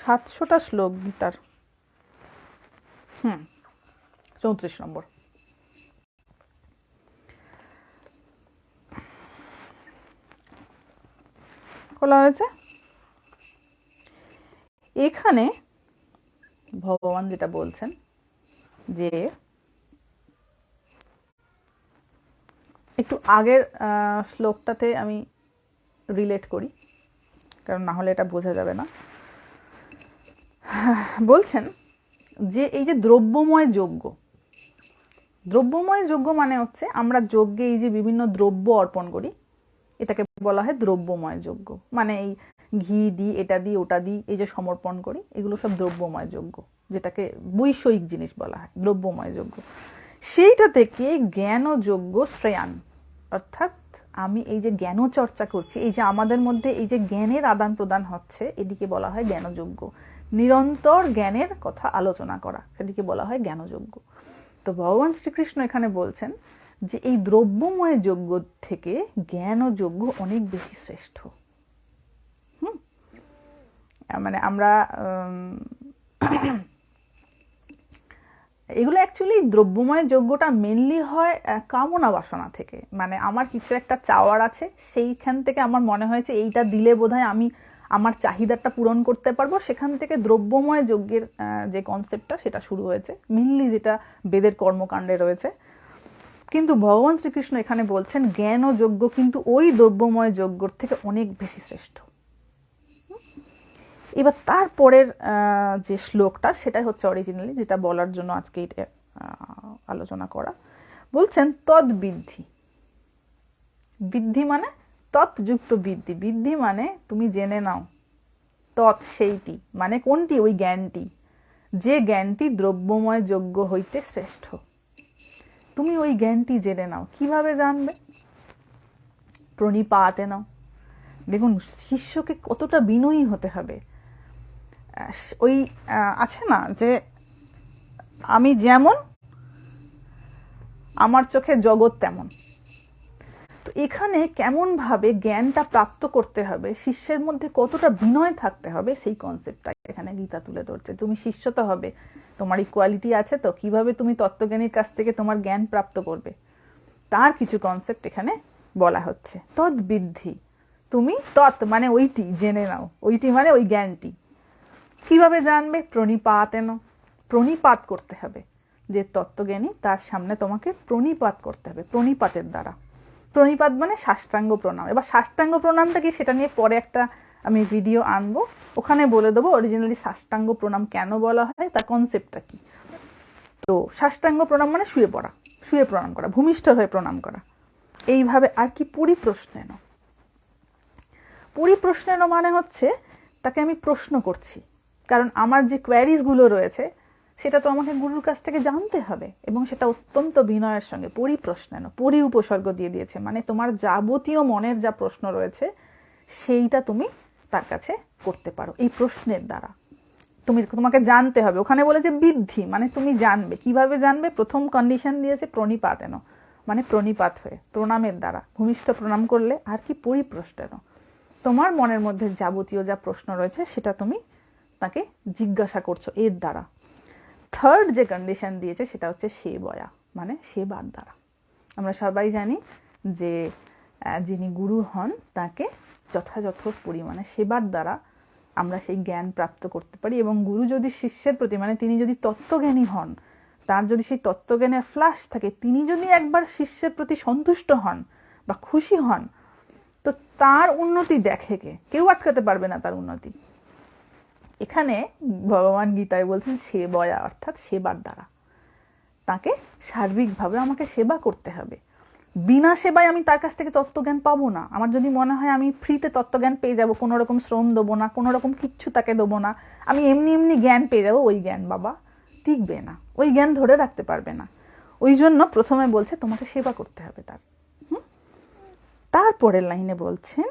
700টা শ্লোক গীতার। 34 নম্বর। খোলা হয়েছে। এখানে ভগবান যেটা বলছেন যে একটু আগের শ্লোকটাতে আমি রিলেট করি, কারণ না হলে এটা বোঝা যাবে না। বলছেন যে এই যে দ্রব্যময় যজ্ঞ, দ্রব্যময় যজ্ঞ মানে হচ্ছে আমরা যজ্ঞে এই যে বিভিন্ন দ্রব্য অর্পণ করি, এটাকে বলা হয় দ্রব্যময় যজ্ঞ। মানে এই ঘি দিই, এটা দিই, ওটা দিই, এই যে সমর্পণ করি, এগুলো সব দ্রব্যময় যজ্ঞ, যেটাকে বৈষয়িক জিনিস বলা হয়, দ্রব্যময় যজ্ঞ। সেইটা থেকে জ্ঞান যজ্ঞ শ্রেয়ান, অর্থাৎ আমি এই যে জ্ঞান চর্চা করছি, এই যে আমাদের মধ্যে এই যে জ্ঞানের আদান প্রদান হচ্ছে, এদিকে বলা হয় জ্ঞানযজ্ঞ। নিরন্তর জ্ঞানের কথা আলোচনা করা, সেটিকে বলা হয় জ্ঞানযজ্ঞ। তো ভগবান শ্রীকৃষ্ণ এখানে বলছেন যে এই দ্রব্যময় যজ্ঞ থেকে জ্ঞানযজ্ঞ অনেক বেশি শ্রেষ্ঠ। মানে আমরা এগুলো অ্যাকচুয়ালি দ্রব্যময় যজ্ঞটা মেনলি হয় কামনা বাসনা থেকে। মানে আমার কিছু একটা চাওয়ার আছে, সেইখান থেকে আমার মনে হয়েছে এইটা দিলে বোধহয় আমি আমার চাহিদাটা পূরণ করতে পারবো, সেখান থেকে দ্রব্যময় যজ্ঞের যে কনসেপ্টটা সেটা শুরু হয়েছে, মেনলি যেটা বেদের কর্মকাণ্ডে রয়েছে। কিন্তু ভগবান শ্রীকৃষ্ণ এখানে বলছেন জ্ঞান যজ্ঞ কিন্তু ওই দ্রব্যময় যজ্ঞর থেকে অনেক বেশি শ্রেষ্ঠ। এবার তারপরের যে শ্লোকটা সেটাই হচ্ছে অরিজিনালি যেটা বলার জন্য আজকে আলোচনা করা। বলছেন তদ বিদ্ধি, বিদ্ধি মানে তৎযুক্ত বিদ্ধি, বিদ্ধি মানে তুমি জেনে নাও, তৎ সেইটি মানে কোনটি, ওই জ্ঞানটি, যে জ্ঞানটি দ্রব্যময় যজ্ঞ হইতে শ্রেষ্ঠ। তুমি ওই জ্ঞানটি জেনে নাও। কিভাবে জানবে? প্রণিপাতে নাও। দেখুন শিষ্যকে কতটা বিনয়ী হতে হবে। ওই আছে না যে আমি যেমন আমার চোখে জগৎ তেমন। তো এখানে কেমন ভাবে জ্ঞানটা প্রাপ্ত করতে হবে, শিষ্যের মধ্যে কতটা বিনয় থাকতে হবে, সেই কনসেপ্টটাই এখানে গীতা তুলে ধরছে। তুমি শিষ্য তো হবে, তোমার ইকুয়ালিটি আছে তো, কিভাবে তুমি তত্ত্বজ্ঞানীর কাছ থেকে তোমার জ্ঞান প্রাপ্ত করবে, তার কিছু কনসেপ্ট এখানে বলা হচ্ছে। তদ্বিদ্ধি, তুমি তৎ মানে ওইটি জেনে নাও, ওইটি মানে ওই জ্ঞানটি। কিভাবে জানবে? প্রণিপাতেন, প্রণিপাত করতে হবে। যে তত্ত্বজ্ঞানী তার সামনে তোমাকে প্রণিপাত করতে হবে, প্রণিপাতের দ্বারা। প্রণিপাত মানে সাষ্টাঙ্গ প্রণাম। এবার সাষ্টাঙ্গ প্রণামটা কি সেটা নিয়ে পরে একটা আমি ভিডিও আনবো, ওখানে বলে দেবো অরিজিনালি সাষ্টাঙ্গ প্রণাম কেন বলা হয়, তার কনসেপ্টটা কি। তো সাষ্টাঙ্গ প্রণাম মানে শুয়ে পড়া, শুয়ে প্রণাম করা, ভূমিষ্ঠ হয়ে প্রণাম করা। এইভাবে। আর কি পরিপ্রশ্নেন, পরিপ্রশ্নেন মানে হচ্ছে তাকে আমি প্রশ্ন করছি, কারণ আমার যে কোয়ারিজগুলো রয়েছে সেটা তো আমাকে গুরুর কাছ থেকে জানতে হবে, এবং সেটা অত্যন্ত বিনয়ের সঙ্গে। পরিপ্রশ্নেন, পরি উপসর্গ দিয়ে দিয়েছে, মানে তোমার যাবতীয় মনের যা প্রশ্ন রয়েছে সেইটা তুমি তার কাছে করতে পারো এই প্রশ্নের দ্বারা। তোমাকে জানতে হবে। ওখানে বলেছে বিদ্ধি মানে তুমি জানবে। কিভাবে জানবে? প্রথম কন্ডিশন দিয়েছে প্রণিপাতেন, মানে প্রণিপাত হয়ে, প্রণামের দ্বারা। ভূমিষ্ঠ প্রণাম করলে। আর কি পরিপ্রশ্নেন, তোমার মনের মধ্যে যাবতীয় যা প্রশ্ন রয়েছে সেটা তুমি তাকে জিজ্ঞাসা করছো এর দ্বারা। থার্ড যে কন্ডিশন দিয়েছে সেটা হচ্ছে সেবয়া, মানে সেবার দ্বারা। আমরা সবাই জানি যে যিনি গুরু হন তাকে যথাযথ পরিমাণে সেবার দ্বারা আমরা সেই জ্ঞান প্রাপ্ত করতে পারি। এবং গুরু যদি শিষ্যের প্রতি, মানে তিনি যদি তত্ত্বজ্ঞানী হন, তার যদি সেই তত্ত্বজ্ঞানের ফ্লাশ থাকে, তিনি যদি একবার শিষ্যের প্রতি সন্তুষ্ট হন বা খুশি হন, তো তার উন্নতি দেখে কে? কেউ আটকাতে পারবে না তার উন্নতি। এখানে ভগবান গীতায় বলছেন সেবয়া, অর্থাৎ সেবার দ্বারা। তাকে সার্বিকভাবে আমাকে সেবা করতে হবে। বিনা সেবায় আমি তার কাছ থেকে তত্ত্বজ্ঞান পাবো না। আমার যদি মনে হয় আমি ফ্রিতে তত্ত্বজ্ঞান পেয়ে যাবো, কোনো রকম শ্রম দেবো না, কোনো রকম কিচ্ছু তাকে দেবো না, আমি এমনি এমনি জ্ঞান পেয়ে যাবো, ওই জ্ঞান বাবা টিকবে না, ওই জ্ঞান ধরে রাখতে পারবে না। ওই জন্য প্রথমে বলছে তোমাকে সেবা করতে হবে তার। তারপরের লাইনে বলছেন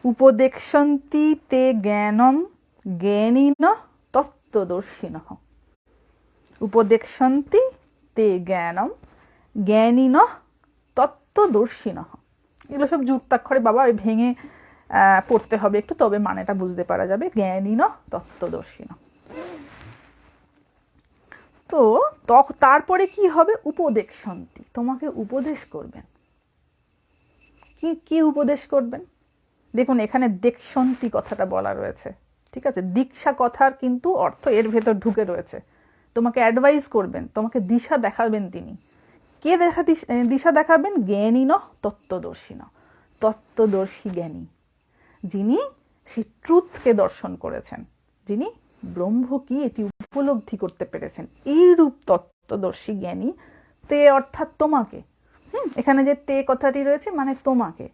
উপদেক্ষন্তি তে জ্ঞানম জ্ঞানীন তত্ত্বদর্শিন। উপদেক্ষন্তি তে জ্ঞানম জ্ঞানীন তত্ত্বদর্শিন। এগুলো সব যুক্তাক্ষরে বাবা ভেঙে পড়তে হবে একটু, তবে মানেটা বুঝতে পারা যাবে। জ্ঞানীন তত্ত্বদর্শিন। তো তারপরে কি হবে? উপদেক্ষন্তি, তোমাকে উপদেশ করবেন। কি কি উপদেশ করবেন? দেখুন এখানে দেক্ষন্তি কথাটা বলা রয়েছে, ঠিক আছে? দীক্ষা কথার কিন্তু অর্থ এর ভেতর ঢুকে রয়েছে। তোমাকে অ্যাডভাইস করবেন, তোমাকে দিশা দেখাবেন তিনি। কে দিশা দেখাবেন? জ্ঞানী ন তত্ত্বদর্শী ন, তত্ত্বদর্শী জ্ঞানী, যিনি সেই ট্রুথকে দর্শন করেছেন, যিনি ব্রহ্ম কি এটি উপলব্ধি করতে পেরেছেন, এই রূপ তত্ত্বদর্শী জ্ঞানী। তে অর্থাৎ তোমাকে, এখানে যে তে কথাটি রয়েছে মানে তোমাকে,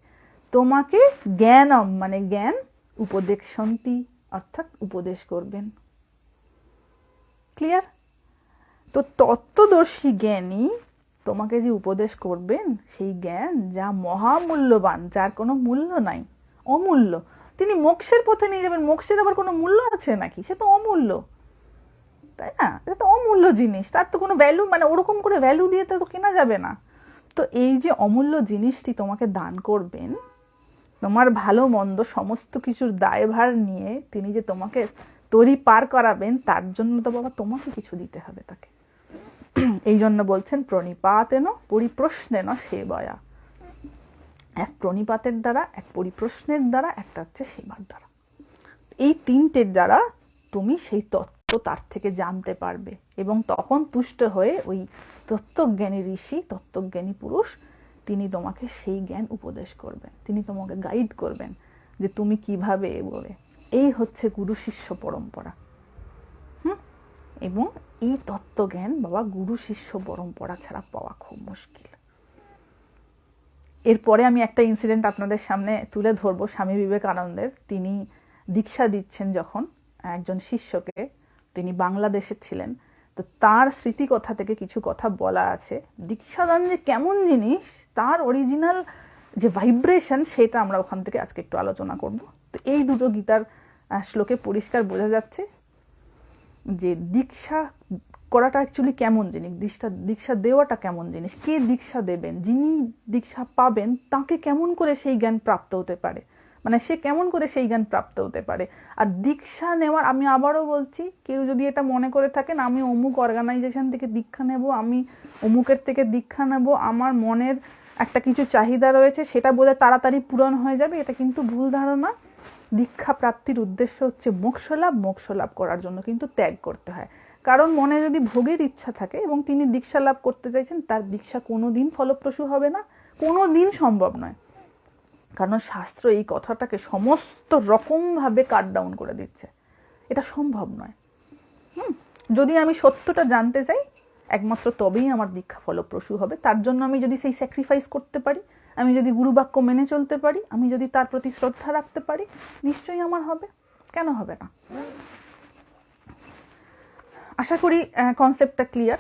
তোমাকে জ্ঞানম মানে জ্ঞান, উপদেক্ষন্তি অর্থাৎ উপদেশ করবেন। ক্লিয়ার? তো তত্ত্বদর্শী জ্ঞানী তোমাকে যে উপদেশ করবেন, সেই জ্ঞান যা মহামূল্যবান, যার কোনো মূল্য নাই, অমূল্য, তিনি মোক্ষের পথে নিয়ে যাবেন। মোক্ষের আবার কোনো মূল্য আছে নাকি? সে তো অমূল্য, তাই না? এটা তো অমূল্য জিনিস, তার তো কোনো ভ্যালু, মানে ওরকম করে ভ্যালু দিয়ে তো কেনা যাবে না। তো এই যে অমূল্য জিনিসটি তোমাকে দান করবেন, তোমার ভালো মন্দ সমস্ত কিছুর দায়ভার নিয়ে তিনি যে তোমাকে তরি পার করাবেন, তার জন্য তো বাবা তোমাকে কিছু দিতে হবে তাকে। এই জন্য বলছেন প্রণিপাতেন পরিপ্রশ্নেন সেবয়া। এক প্রণিপাতের দ্বারা, এক পরিপ্রশ্নের দ্বারা, একটা হচ্ছে সেবার দ্বারা। এই তিনটের দ্বারা তুমি সেই তত্ত্ব তার থেকে জানতে পারবে, এবং তখন তুষ্ট হয়ে ওই তত্ত্বজ্ঞানী ঋষি, তত্ত্বজ্ঞানী পুরুষ, তিনি তোমাকে সেই জ্ঞান উপদেশ করবেন, তিনি তোমাকে গাইড করবেন যে তুমি কিভাবে এগোবে। এই হচ্ছে গুরু শিষ্য পরম্পরা। এবং এই তত্ত্বজ্ঞান বাবা গুরু শিষ্য পরম্পরা ছাড়া পাওয়া খুব মুশকিল। এরপরে আমি একটা ইনসিডেন্ট আপনাদের সামনে তুলে ধরবো স্বামী বিবেকানন্দের। তিনি দীক্ষা দিচ্ছেন যখন একজন শিষ্যকে, তিনি বাংলাদেশে ছিলেন, তো তার স্মৃতিকথা থেকে কিছু কথা বলা আছে। দীক্ষাদান যে কেমন জিনিস, তার অরিজিনাল যে ভাইব্রেশন, সেটা আমরা ওখান থেকে আজকে একটু আলোচনা করব। তো এই দুটো গীতার শ্লোকে পরিষ্কার বোঝা যাচ্ছে যে দীক্ষা করাটা অ্যাকচুয়ালি কেমন জিনিস, দীক্ষা দেওয়াটা কেমন জিনিস, কে দীক্ষা দেবেন, যিনি দীক্ষা পাবেন তাকে কেমন করে সেই জ্ঞান প্রাপ্ত হতে পারে। মানে সে কেমন করে সেই জ্ঞান প্রাপ্ত হতে পারে। আর দীক্ষা নেওয়ার, আমি আবারও বলছি, কেউ যদি এটা মনে করে থাকেন আমি অমুক অর্গানাইজেশন থেকে দীক্ষা নেব, আমি অমুকের থেকে দীক্ষা নেব, আমার মনের একটা কিছু চাহিদা রয়েছে সেটা বোধহয় তাড়াতাড়ি পূরণ হয়ে যাবে, এটা কিন্তু ভুল ধারণা। দীক্ষা প্রাপ্তির উদ্দেশ্য হচ্ছে মোক্ষ লাভ। মোক্ষ লাভ করার জন্য কিন্তু ত্যাগ করতে হয়। কারণ মনে যদি ভোগের ইচ্ছা থাকে এবং তিনি দীক্ষা লাভ করতে চাইছেন, তার দীক্ষা কোনো দিন ফলপ্রসূ হবে না, কোনো দিন সম্ভব নয়। কারণ শাস্ত্র এই কথাটাকে সমস্ত রকমভাবে কাট ডাউন করে দিচ্ছে, এটা সম্ভব নয়। যদি আমি সত্যটা জানতে চাই, একমাত্র তবেই আমার দীক্ষা ফলপ্রসূ হবে। তার জন্য আমি যদি সেই স্যাক্রিফাইস করতে পারি, আমি যদি গুরুবাক্য মেনে চলতে পারি, আমি যদি তার প্রতি শ্রদ্ধা রাখতে পারি, নিশ্চয়ই আমার হবে, কেন হবে না। আশা করি কনসেপ্টটা ক্লিয়ার।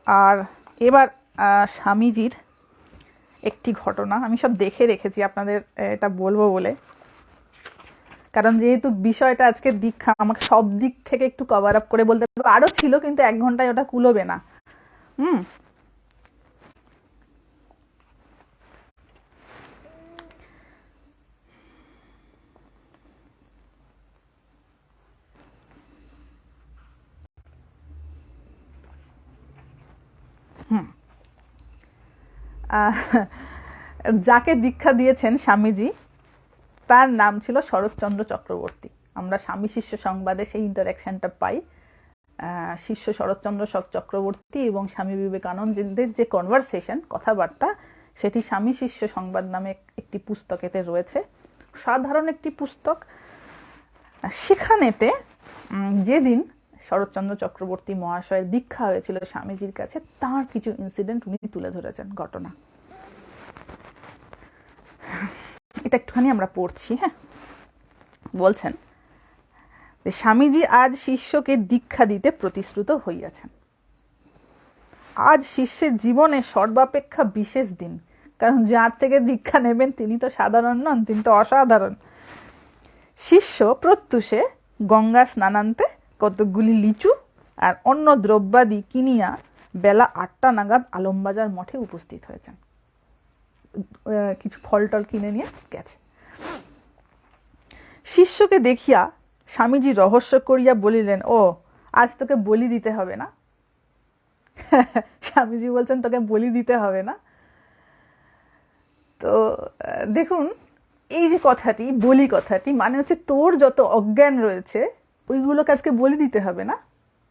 আর এবার স্বামীজির একটি ঘটনা আমি সব দেখে রেখেছি আপনাদের এটা বলবো বলে, কারণ যেহেতু বিষয়টা আজকে দীক্ষা, আমাকে সব দিক থেকে একটু কভার আপ করে বলতে হবে। আরও ছিল কিন্তু 1 ঘন্টায় ওটা কুলোবে না। যাকে দীক্ষা দিয়েছেন স্বামীজি, তার নাম ছিল শরৎচন্দ্র চক্রবর্তী। আমরা স্বামী শিষ্য সংবাদে সেই ইন্টারাকশনটা পাই। শিষ্য শরৎচন্দ্র চক্রবর্তী এবং স্বামী বিবেকানন্দের যে কনভারসেশন, কথাবার্তা, সেটি স্বামী শিষ্য সংবাদ নামে একটি পুস্তকেতে রয়েছে। সাধারণ একটি পুস্তক। সেখানেতে যেদিন শরৎচন্দ্র চক্রবর্তী মহাশয়ের দীক্ষা হয়েছিল স্বামীজির কাছে, তার কিছু ইনসিডেন্ট উনি তুলে ধরেছেন, ঘটনা। এটা একটুখানি আমরা পড়ছি। হ্যাঁ, বলছেন যে স্বামীজি আজ শিষ্যকে দীক্ষা দিতে প্রতিশ্রুত হইয়াছেন। আজ শিষ্যের জীবনে সর্বাপেক্ষা বিশেষ দিন, কারণ যার থেকে দীক্ষা নেবেন তিনি তো সাধারণ নন, তিনি তো অসাধারণ। শিষ্য প্রত্যুষে গঙ্গা স্নানান্তে কতকগুলি লিচু আর অন্য দ্রব্যাদি কিনিয়া বেলা 8টা নাগাদ আলমবাজার মঠে উপস্থিত হয়েছেন। কিছু ফল টল কিনে নিয়ে গেছে। শিষ্যকে দেখিয়া স্বামীজি রহস্য করিয়া বলিলেন, ও আজ তোকে বলি দিতে হবে না। স্বামীজি বলছেন তোকে বলি দিতে হবে না। তো দেখুন, এই যে কথাটি, বলি কথাটি মানে হচ্ছে তোর যত অজ্ঞান রয়েছে ওইগুলোকে আজকে বলি দিতে হবে না,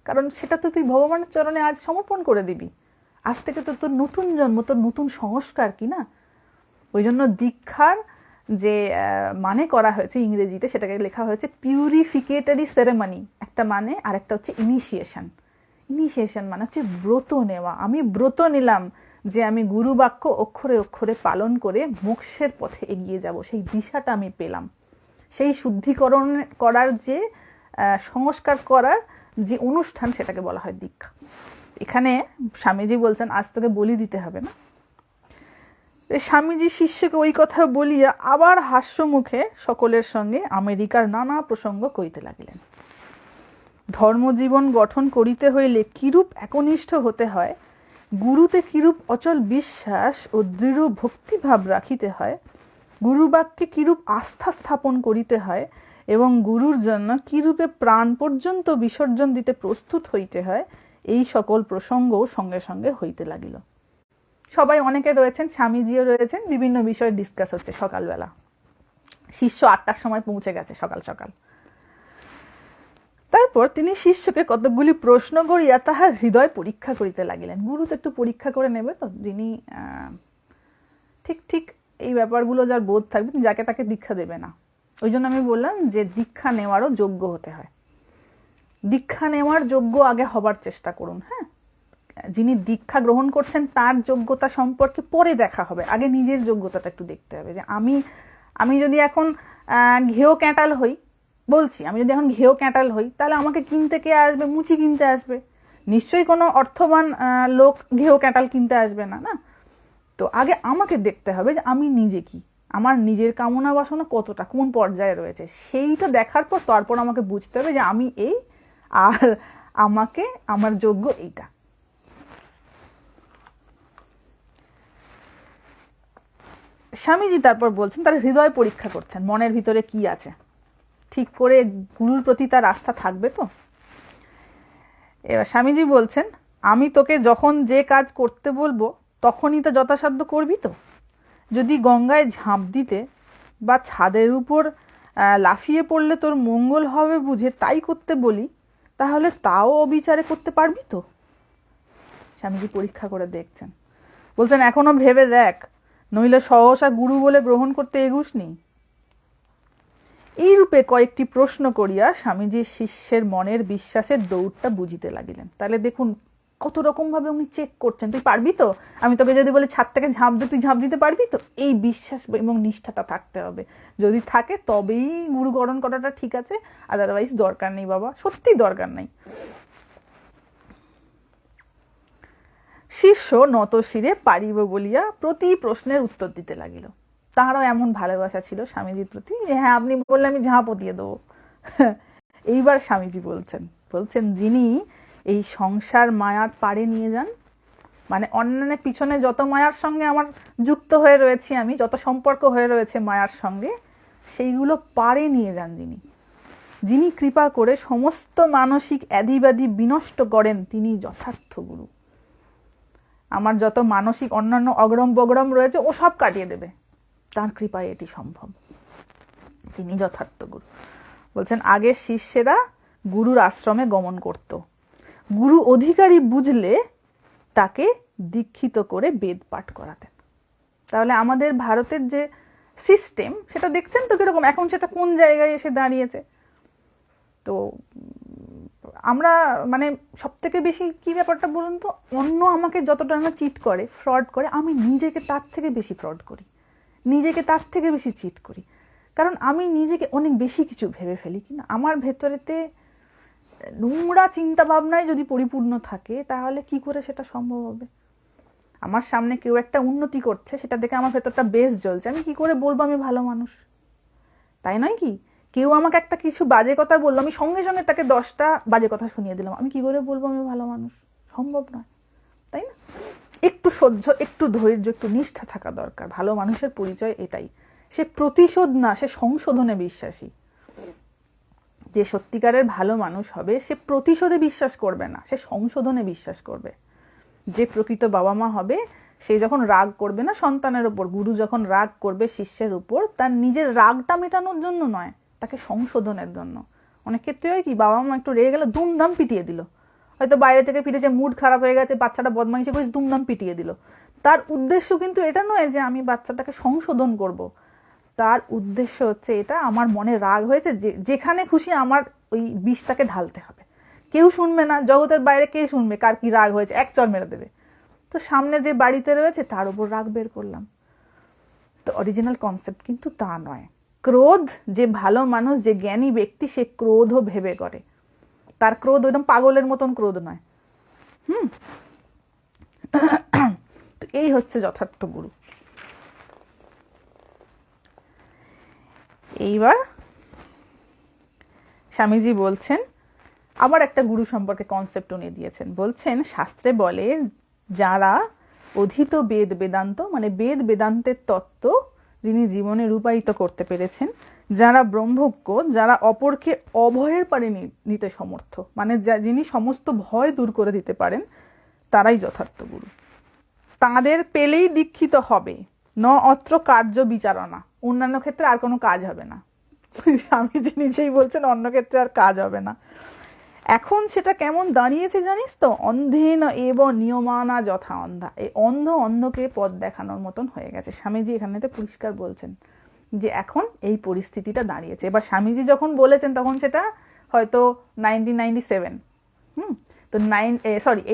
কারণ সেটা তো তুই ভগবানের চরণে আজ সমর্পণ করে দিবি। আজ থেকে তো তোর নতুন জন্ম, তোর নতুন সংস্কার, কি না? ওই জন্য দীক্ষার যে মানে করা হয়েছে ইংরেজিতে, সেটাকে লেখা হয়েছে পিউরিফিকেটরি সেরেমনি একটা মানে, আর একটা হচ্ছে ইনিশিয়েশন। ইনিশিয়েশন মানে হচ্ছে ব্রত নেওয়া। আমি ব্রত নিলাম যে আমি গুরু বাক্য অক্ষরে অক্ষরে পালন করে মোক্ষের পথে এগিয়ে যাব, সেই দিশাটা আমি পেলাম। সেই শুদ্ধিকরণ করার যে সংস্কার করার যে অনুষ্ঠান, সেটাকে বলা হয় দীক্ষা। এখানে স্বামীজি বলছেন আজ তোকে বলি দিতে হবে না। স্বামীজি শিষ্যকে ওই কথা বলিয়া আবার হাস্যমুখে সকলের সঙ্গে আমেরিকার নানা প্রসঙ্গ কইতে লাগিলেন। ধর্মজীবন গঠন করিতে হইলে কিরূপ একনিষ্ঠ হতে হয়, গুরুতে কিরূপ অচল বিশ্বাস ও দৃঢ় ভক্তিভাব রাখিতে হয়, গুরুবাক্যে কিরূপ আস্থা স্থাপন করিতে হয় এবং গুরুর জন্য কিরূপে প্রাণ পর্যন্ত বিসর্জন দিতে প্রস্তুত হইতে হয়, এই সকল প্রসঙ্গও সঙ্গে সঙ্গে হইতে লাগিল। সবাই অনেকে রয়েছেন, স্বামীজিও রয়েছেন, বিভিন্ন বিষয়ে ডিসকাস হচ্ছে সকালবেলা। শিষ্য 8টার সময় পৌঁছে গেছে, সকাল সকাল। তারপর তিনি শিষ্যকে কতকগুলি প্রশ্ন করিয়া তাহার হৃদয় পরীক্ষা করিতে লাগিলেন। গুরু তো একটু পরীক্ষা করে নেবে, তো যিনি ঠিক ঠিক এই ব্যাপারগুলো যার বোধ থাকবে, যাকে তাকে দীক্ষা দেবে না। ওই জন্য আমি বললাম যে দীক্ষা নেওয়ারও যোগ্য হতে হয়। দীক্ষা নেওয়ার যোগ্য আগে হবার চেষ্টা করুন। হ্যাঁ, যিনি দীক্ষা গ্রহণ করছেন তার যোগ্যতা সম্পর্কে পরে দেখা হবে, আগে নিজের যোগ্যতাটা একটু দেখতে হবে। যে আমি যদি এখন ঘেও ক্যাঁটাল হই, বলছি, আমি যদি এখন ঘেও ক্যাঁটাল হই, তাহলে আমাকে কিনতে কে আসবে? মুচি কিনতে আসবে, নিশ্চয়ই কোনো অর্থবান লোক ঘেও ক্যাঁটাল কিনতে আসবে না। না, তো আগে আমাকে দেখতে হবে যে আমি নিজে কি, আমার নিজের কামনা বাসনা কতটা, কোন পর্যায়ে রয়েছে, সেইটা দেখার পর তারপর আমাকে বুঝতে হবে যে আমি এই, আর আমাকে আমার যোগ্য এইটা। স্বামীজি তারপর বলছেন, তার হৃদয় পরীক্ষা করছেন, মনের ভিতরে কি আছে, ঠিক করে গুরুর প্রতি তার আস্থা থাকবে তো। এবার স্বামীজি বলছেন, আমি তোকে যখন যে কাজ করতে বলবো তখনই তো যথাসাধ্য করবি তো। যদি গঙ্গায় ঝাঁপ দিতে বা ছাদের উপর লাফিয়ে পড়লে তোর মঙ্গল হবে বুঝে তাই করতে বলি, তাহলে তাও অবিচারে করতে পারবি তো। স্বামীজি পরীক্ষা করে দেখছেন, বলছেন এখনো ভেবে দেখ, নইলে সহসা গুরু বলে গ্রহণ করতে এগুসনি। এইরূপে কয়েকটি প্রশ্ন করিয়া স্বামীজি শিষ্যের মনের বিশ্বাসের দৌড়টা বুঝিতে লাগিলেন। তাহলে দেখুন কত রকম ভাবে উনি চেক করছেন, তুই পারবি তো, আমি তোকে যদি বলি ছাদ থেকে ঝাঁপ দে তুই ঝাঁপ দিতে পারবি তো। এই বিশ্বাস এবং নিষ্ঠাটা থাকতে হবে, যদি থাকে তবেই গুরুকরণ করাটা ঠিক আছে, আদারওয়াইজ দরকার নেই বাবা, সত্যি দরকার নেই। শিষ্য নত শিরে পারিব বলিয়া প্রতি প্রশ্নের উত্তর দিতে লাগিল। তাঁরও এমন ভালোবাসা ছিল স্বামীজির প্রতি যে হ্যাঁ আপনি বললে আমি ঝাঁপও দিয়ে দেবো। এইবার স্বামীজি বলছেন যিনি এই সংসার মায়ার পারে নিয়ে যান, মানে অন্যান্য পিছনে যত মায়ার সঙ্গে আমার যুক্ত হয়ে রয়েছি, আমি যত সম্পর্ক হয়ে রয়েছে মায়ার সঙ্গে, সেইগুলো পারে নিয়ে যান যিনি কৃপা করে সমস্ত মানসিক অ্যাধিব্যাধি বিনষ্ট করেন, তিনি যথার্থ গুরু। আমার যত মানসিক অন্যান্য অগরম বগরম রয়েছে ও সব কাটিয়ে দেবে, তার কৃপায় এটি সম্ভব, তিনি যথার্থ গুরু। বলছেন আগে শিষ্যেরা গুরুর আশ্রমে গমন করত, গুরু অধিকারী বুঝলে তাকে দীক্ষিত করে বেদ পাঠ করাতেন। তাহলে আমাদের ভারতের যে সিস্টেম সেটা দেখছেন তো কিরকম, এখন সেটা কোন জায়গায় এসে দাঁড়িয়েছে। তো আমরা মানে সব থেকে বেশি কি ব্যাপারটা বলুন তো, অন্য আমাকে যতটা না চিট করে ফ্রড করে, আমি নিজেকে তার থেকে বেশি ফ্রড করি, নিজেকে তার থেকে বেশি চিট করি, কারণ আমি নিজেকে অনেক বেশি কিছু ভেবে ফেলি কিনা। আমার ভেতরেতে নোংরা চিন্তা ভাবনায় যদি পরিপূর্ণ থাকে তাহলে কি করে সেটা সম্ভব হবে। আমার সামনে কেউ একটা উন্নতি করছে, সেটা দেখে আমার ভেতরটা বেশ জ্বলছে, আমি কি করে বলবো আমি ভালো মানুষ, তাই নয় কি? কেউ আমাকে একটা কিছু বাজে কথা বললো, আমি সঙ্গে সঙ্গে তাকে 10টা বাজে কথা শুনিয়ে দিলাম, আমি কি করে বলবো আমি ভালো মানুষ? সম্ভব নয়, তাই না? একটু সহ্য, একটু ধৈর্য, একটু নিষ্ঠা থাকা দরকার। ভালো মানুষের পরিচয় এটাই, সে প্রতিশোধ না, সে সংশোধনে বিশ্বাসী। যে সত্যিকারের ভালো মানুষ হবে সে প্রতিশোধে বিশ্বাস করবে না, সে সংশোধনে বিশ্বাস করবে। যে প্রকৃত বাবা মা হবে সে যখন রাগ করবে না সন্তানের উপর, গুরু যখন রাগ করবে শিষ্যের উপর, তার নিজের রাগটা মেটানোর জন্য নয়, তাকে সংশোধনের জন্য। অনেক ক্ষেত্রে হয় কি, বাবা মা একটু রেগে গেলে দুমদাম পিটিয়ে দিল, হয়তো বাইরে থেকে ফিরেছে, মুড খারাপ হয়ে গেছে, বাচ্চাটা বদমাইশি করে দুমদাম পিটিয়ে দিল। তার উদ্দেশ্য কিন্তু এটা নয় যে আমি বাচ্চাটাকে সংশোধন করব, তার উদ্দেশ্য হচ্ছে এটা, আমার মনে রাগ হয়েছে, যেখানে খুশি আমার ওই বিষটাকে ঢালতে হবে। কেউ শুনবে না, জগতের বাইরে কে শুনবে কার কি রাগ হয়েছে, এক চড় মেরে দেবে। তো সামনে যে বাড়িতে রয়েছে তার উপর রাগ বের করলাম। তো অরিজিনাল কনসেপ্ট কিন্তু তা নয়। ক্রোধ, যে ভালো মানুষ, যে জ্ঞানী ব্যক্তি, সে ক্রোধও ভেবে করে, তার ক্রোধ ওইরকম পাগলের মতন ক্রোধ নয়। তো এই হচ্ছে যথার্থ গুরু। এইবার স্বামীজি বলছেন আবার একটা গুরু সম্পর্কে কনসেপ্ট উনি দিয়েছেন। বলছেন শাস্ত্রে বলে যারা অধীত বেদ বেদান্ত, মানে বেদ বেদান্তের তত্ত্ব যিনি জীবনে রূপায়িত করতে পেরেছেন, যারা ব্রহ্মজ্ঞ, যারা অপরকে অভয়ের পারে নিতে সমর্থ, মানে যিনি সমস্ত ভয় দূর করে দিতে পারেন, তারাই যথার্থ গুরু। তাঁদের পেলেই দীক্ষিত হবে, ন অত্র কার্য বিচারণা, অন্যান্য ক্ষেত্রে আর কোনো কাজ হবে না। স্বামীজি নিজেই বলছেন অন্য ক্ষেত্রে আর কাজ হবে না। এখন সেটা কেমন দাঁড়িয়েছে জানিস তো, অন্ধেন এব নিয়মানা যথা অন্ধা, এই অন্ধ অন্ধকে পথ দেখানোর মতন হয়ে গেছে। স্বামীজি এখানেতে পরিষ্কার বলছেন যে এখন এই পরিস্থিতিটা দাঁড়িয়েছে। এবার স্বামীজি যখন বলেছেন তখন সেটা হয়তো 1997, তো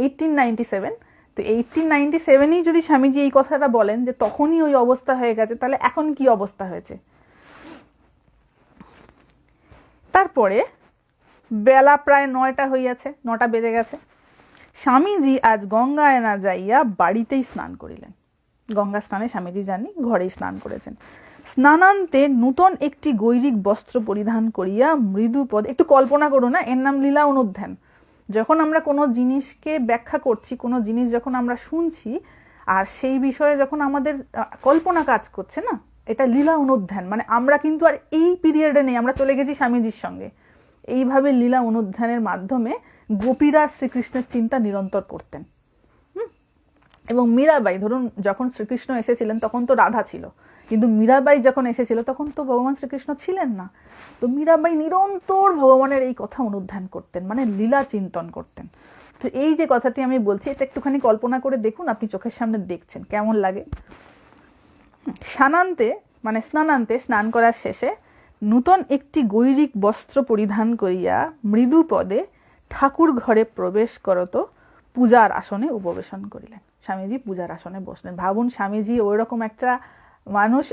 1897, তো 1897এই যদি স্বামীজি এই কথাটা বলেন যে তখনই ওই অবস্থা হয়ে গেছে, তাহলে এখন কি অবস্থা হয়েছে। তারপরে বেলা প্রায় 9টা হইয়াছে, 9টা বেজে গেছে। স্বামীজি আজ গঙ্গায় না যাইয়া বাড়িতেই স্নান করিলেন। গঙ্গা স্নানে স্বামীজি যাননি, ঘরেই স্নান করেছেন। স্নানান্তে নূতন একটি গৈরিক বস্ত্র পরিধান করিয়া মৃদুপদ, একটু কল্পনা করুন না, এর নাম লীলা অনুধ্যান। যখন আমরা কোনো জিনিসকে ব্যাখ্যা করছি, কোনো জিনিস যখন আমরা শুনছি, আর সেই বিষয়ে যখন আমাদের কল্পনা কাজ করছে না, এটা লীলা অনুধ্যান, মানে আমরা কিন্তু আর এই পিরিয়ডে নেই, আমরা চলে গেছি স্বামীজির সঙ্গে। এইভাবে লীলা অনুধ্যানের মাধ্যমে গোপীরা শ্রীকৃষ্ণের চিন্তা নিরন্তর করতেন। এবং মীরাবাই, ধরুন যখন শ্রীকৃষ্ণ এসেছিলেন তখন তো রাধা ছিল, কিন্তু মীরাবাই যখন এসেছিল তখন তো ভগবান শ্রীকৃষ্ণ ছিলেন না। তো মীরাবাই নিরন্তর ভগবানের এই কথা অনুধ্যান করতেন, মানে লীলা চিন্তন করতেন। তো এই যে কথাটি আমি বলছি, এটা একটুখানি কল্পনা করে দেখুন, আপনি চোখের সামনে দেখছেন, কেমন লাগে। স্নানান্তে মানে স্নানান্তে, স্নান করার শেষে নূতন একটি গৈরিক বস্ত্র পরিধান করিয়া মৃদু পদে ঠাকুর ঘরে প্রবেশ করত পূজার আসনে উপবেশন করিলেন। স্বামীজি পূজার আসনে বসলেন। ভাবুন, স্বামীজি ওই রকম একটা মানুষ,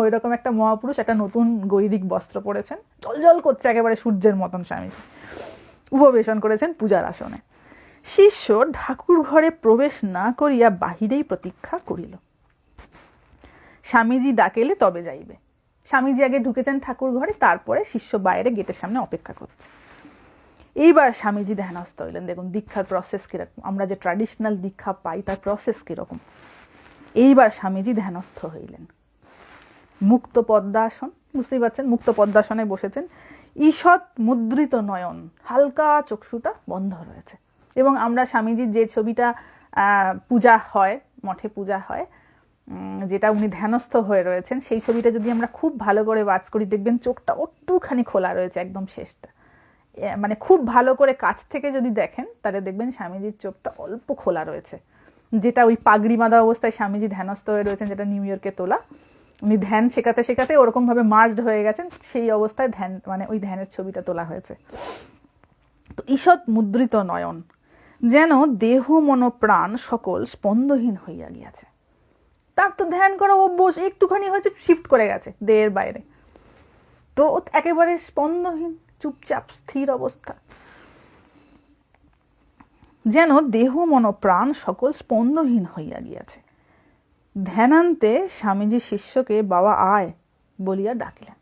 ওই রকম একটা মহাপুরুষ, একটা নতুন গৈরিক বস্ত্র পরেছেন, জল করছে একেবারে সূর্যের মতন, স্বামীজি উপবেশন করেছেন পূজার আসনে। শিষ্য ঠাকুর ঘরে প্রবেশ না করিয়া বাহিরেই প্রতীক্ষা করিল। স্বামীজি ডাকেলে তবে যাইবে। স্বামীজি আগে ঢুকেছেন ঠাকুর ঘরে, তারপরে শিষ্য বাইরে গেটের সামনে অপেক্ষা করছে। এইবার স্বামীজি ধ্যানস্থ হইলেন। দেখুন দীক্ষার প্রসেস কিরকম, আমরা যে ট্র্যাডিশনাল দীক্ষা পাই তার প্রসেস কিরকম। এইবার স্বামীজি ধ্যানস্থ হইলেন। মুক্ত পদ্মাসন, বুঝতেই পারছেন, মুক্ত পদ্মাসনে বসেছেন। ঈষৎ মুদ্রিত নয়ন, হালকা চক্ষুটা বন্ধ রয়েছে। এবং আমরা স্বামীজির যে ছবিটা পূজা হয়, মঠে পূজা হয়, যেটা উনি ধ্যানস্থ হয়ে রয়েছেন, সেই ছবিটা যদি আমরা খুব ভালো করে ওয়াচ করি, দেখবেন চোখটা একটুখানি খোলা রয়েছে, একদম শেষটা, মানে খুব ভালো করে কাছ থেকে যদি দেখেন তাহলে দেখবেন স্বামীজির চোখটা অল্প খোলা রয়েছে, যেটা ওই পাগড়ি বাঁধা অবস্থায় স্বামীজি ধ্যানস্থ হয়ে রয়েছেন, যেটা নিউ ইয়র্কে তোলা। উনি ধ্যান শেখাতে শেখাতে ওরকম ভাবে মার্জড হয়ে গেছেন, সেই অবস্থায় ধ্যান, মানে ওই ধ্যানের ছবিটা তোলা হয়েছে। তো ঈষৎ মুদ্রিত নয়ন, যেন দেহ মন প্রাণ সকল স্পন্দহীন হইয়া গিয়াছে। তার তো ধ্যান করা অভ্যাস, একটুখানি হয়তো শিফট করে গেছে দেহের বাইরে, তো একেবারে স্পন্দহীন, চুপচাপ স্থির অবস্থা। যেন দেহ মন প্রাণ সকল স্পন্দহীন হইয়া গিয়াছে। ধ্যানান্তে স্বামীজি শিষ্যকে বাবা আয় বলিয়া ডাকিলেন।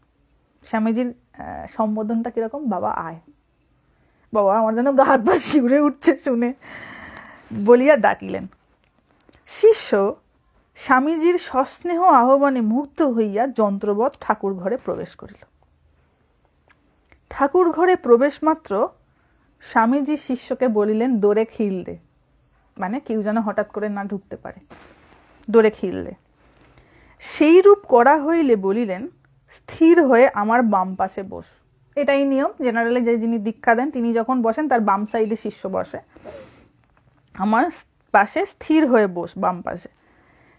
স্বামীজির সম্বোধনটা কিরকম, বাবা আয়। বাবা, আমার যেন গা হাত পা শিউরে উঠছে শুনে, বলিয়া ডাকিলেন। শিষ্য স্বামীজির সস্নেহ আহ্বানে মুগ্ধ হইয়া যন্ত্রবৎ ঠাকুর ঘরে প্রবেশ করিল। ঠাকুর ঘরে প্রবেশ মাত্র স্বামীজি শিষ্যকে বলিলেন, দোরে খিল দে, মানে কেউ যেন হঠাৎ করে না ঢুকতে পারে, দোরে খিল দে। সেই রূপ করা হইলে বলিলেন, স্থির হয়ে আমার বাম পাশে বস। এটাই নিয়ম, জেনারেলি যে যিনি দীক্ষা দেন তিনি যখন বসেন তার বাম সাইডে শিষ্য বসে। আমার পাশে স্থির হয়ে বস, বাম পাশে।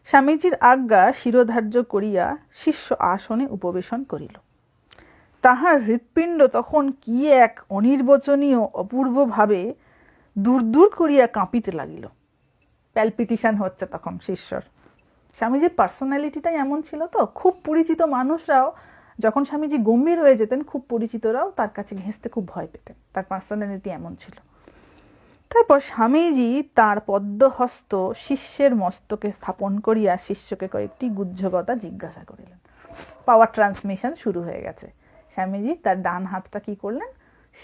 স্বামীজির আজ্ঞা শিরোধার্য করিয়া শিষ্য আসনে উপবেশন করিল। তাহার হৃৎপিণ্ড তখন কি এক অনির্বচনীয় অপূর্বভাবে দূর দূর করিয়া কাঁপিতে লাগিল। প্যালপিটিশন হচ্ছে তখন শিষ্যর। স্বামীজির পার্সোনালিটিটাই এমন ছিল, তো খুব পরিচিত মানুষরাও যখন স্বামীজি গম্ভীর হয়ে যেতেন, খুব পরিচিতরাও তার কাছে ঘেঁষতে খুব ভয় পেতেন, তার পার্সোনালিটি এমন ছিল। তারপর স্বামীজি তার পদ্মহস্ত শিষ্যের মস্তকে স্থাপন করিয়া শিষ্যকে কয়েকটি গুহ্য কথা জিজ্ঞাসা করিলেন। পাওয়ার ট্রান্সমিশন শুরু হয়ে গেছে। স্বামীজি তার ডান হাতটা কি করলেন,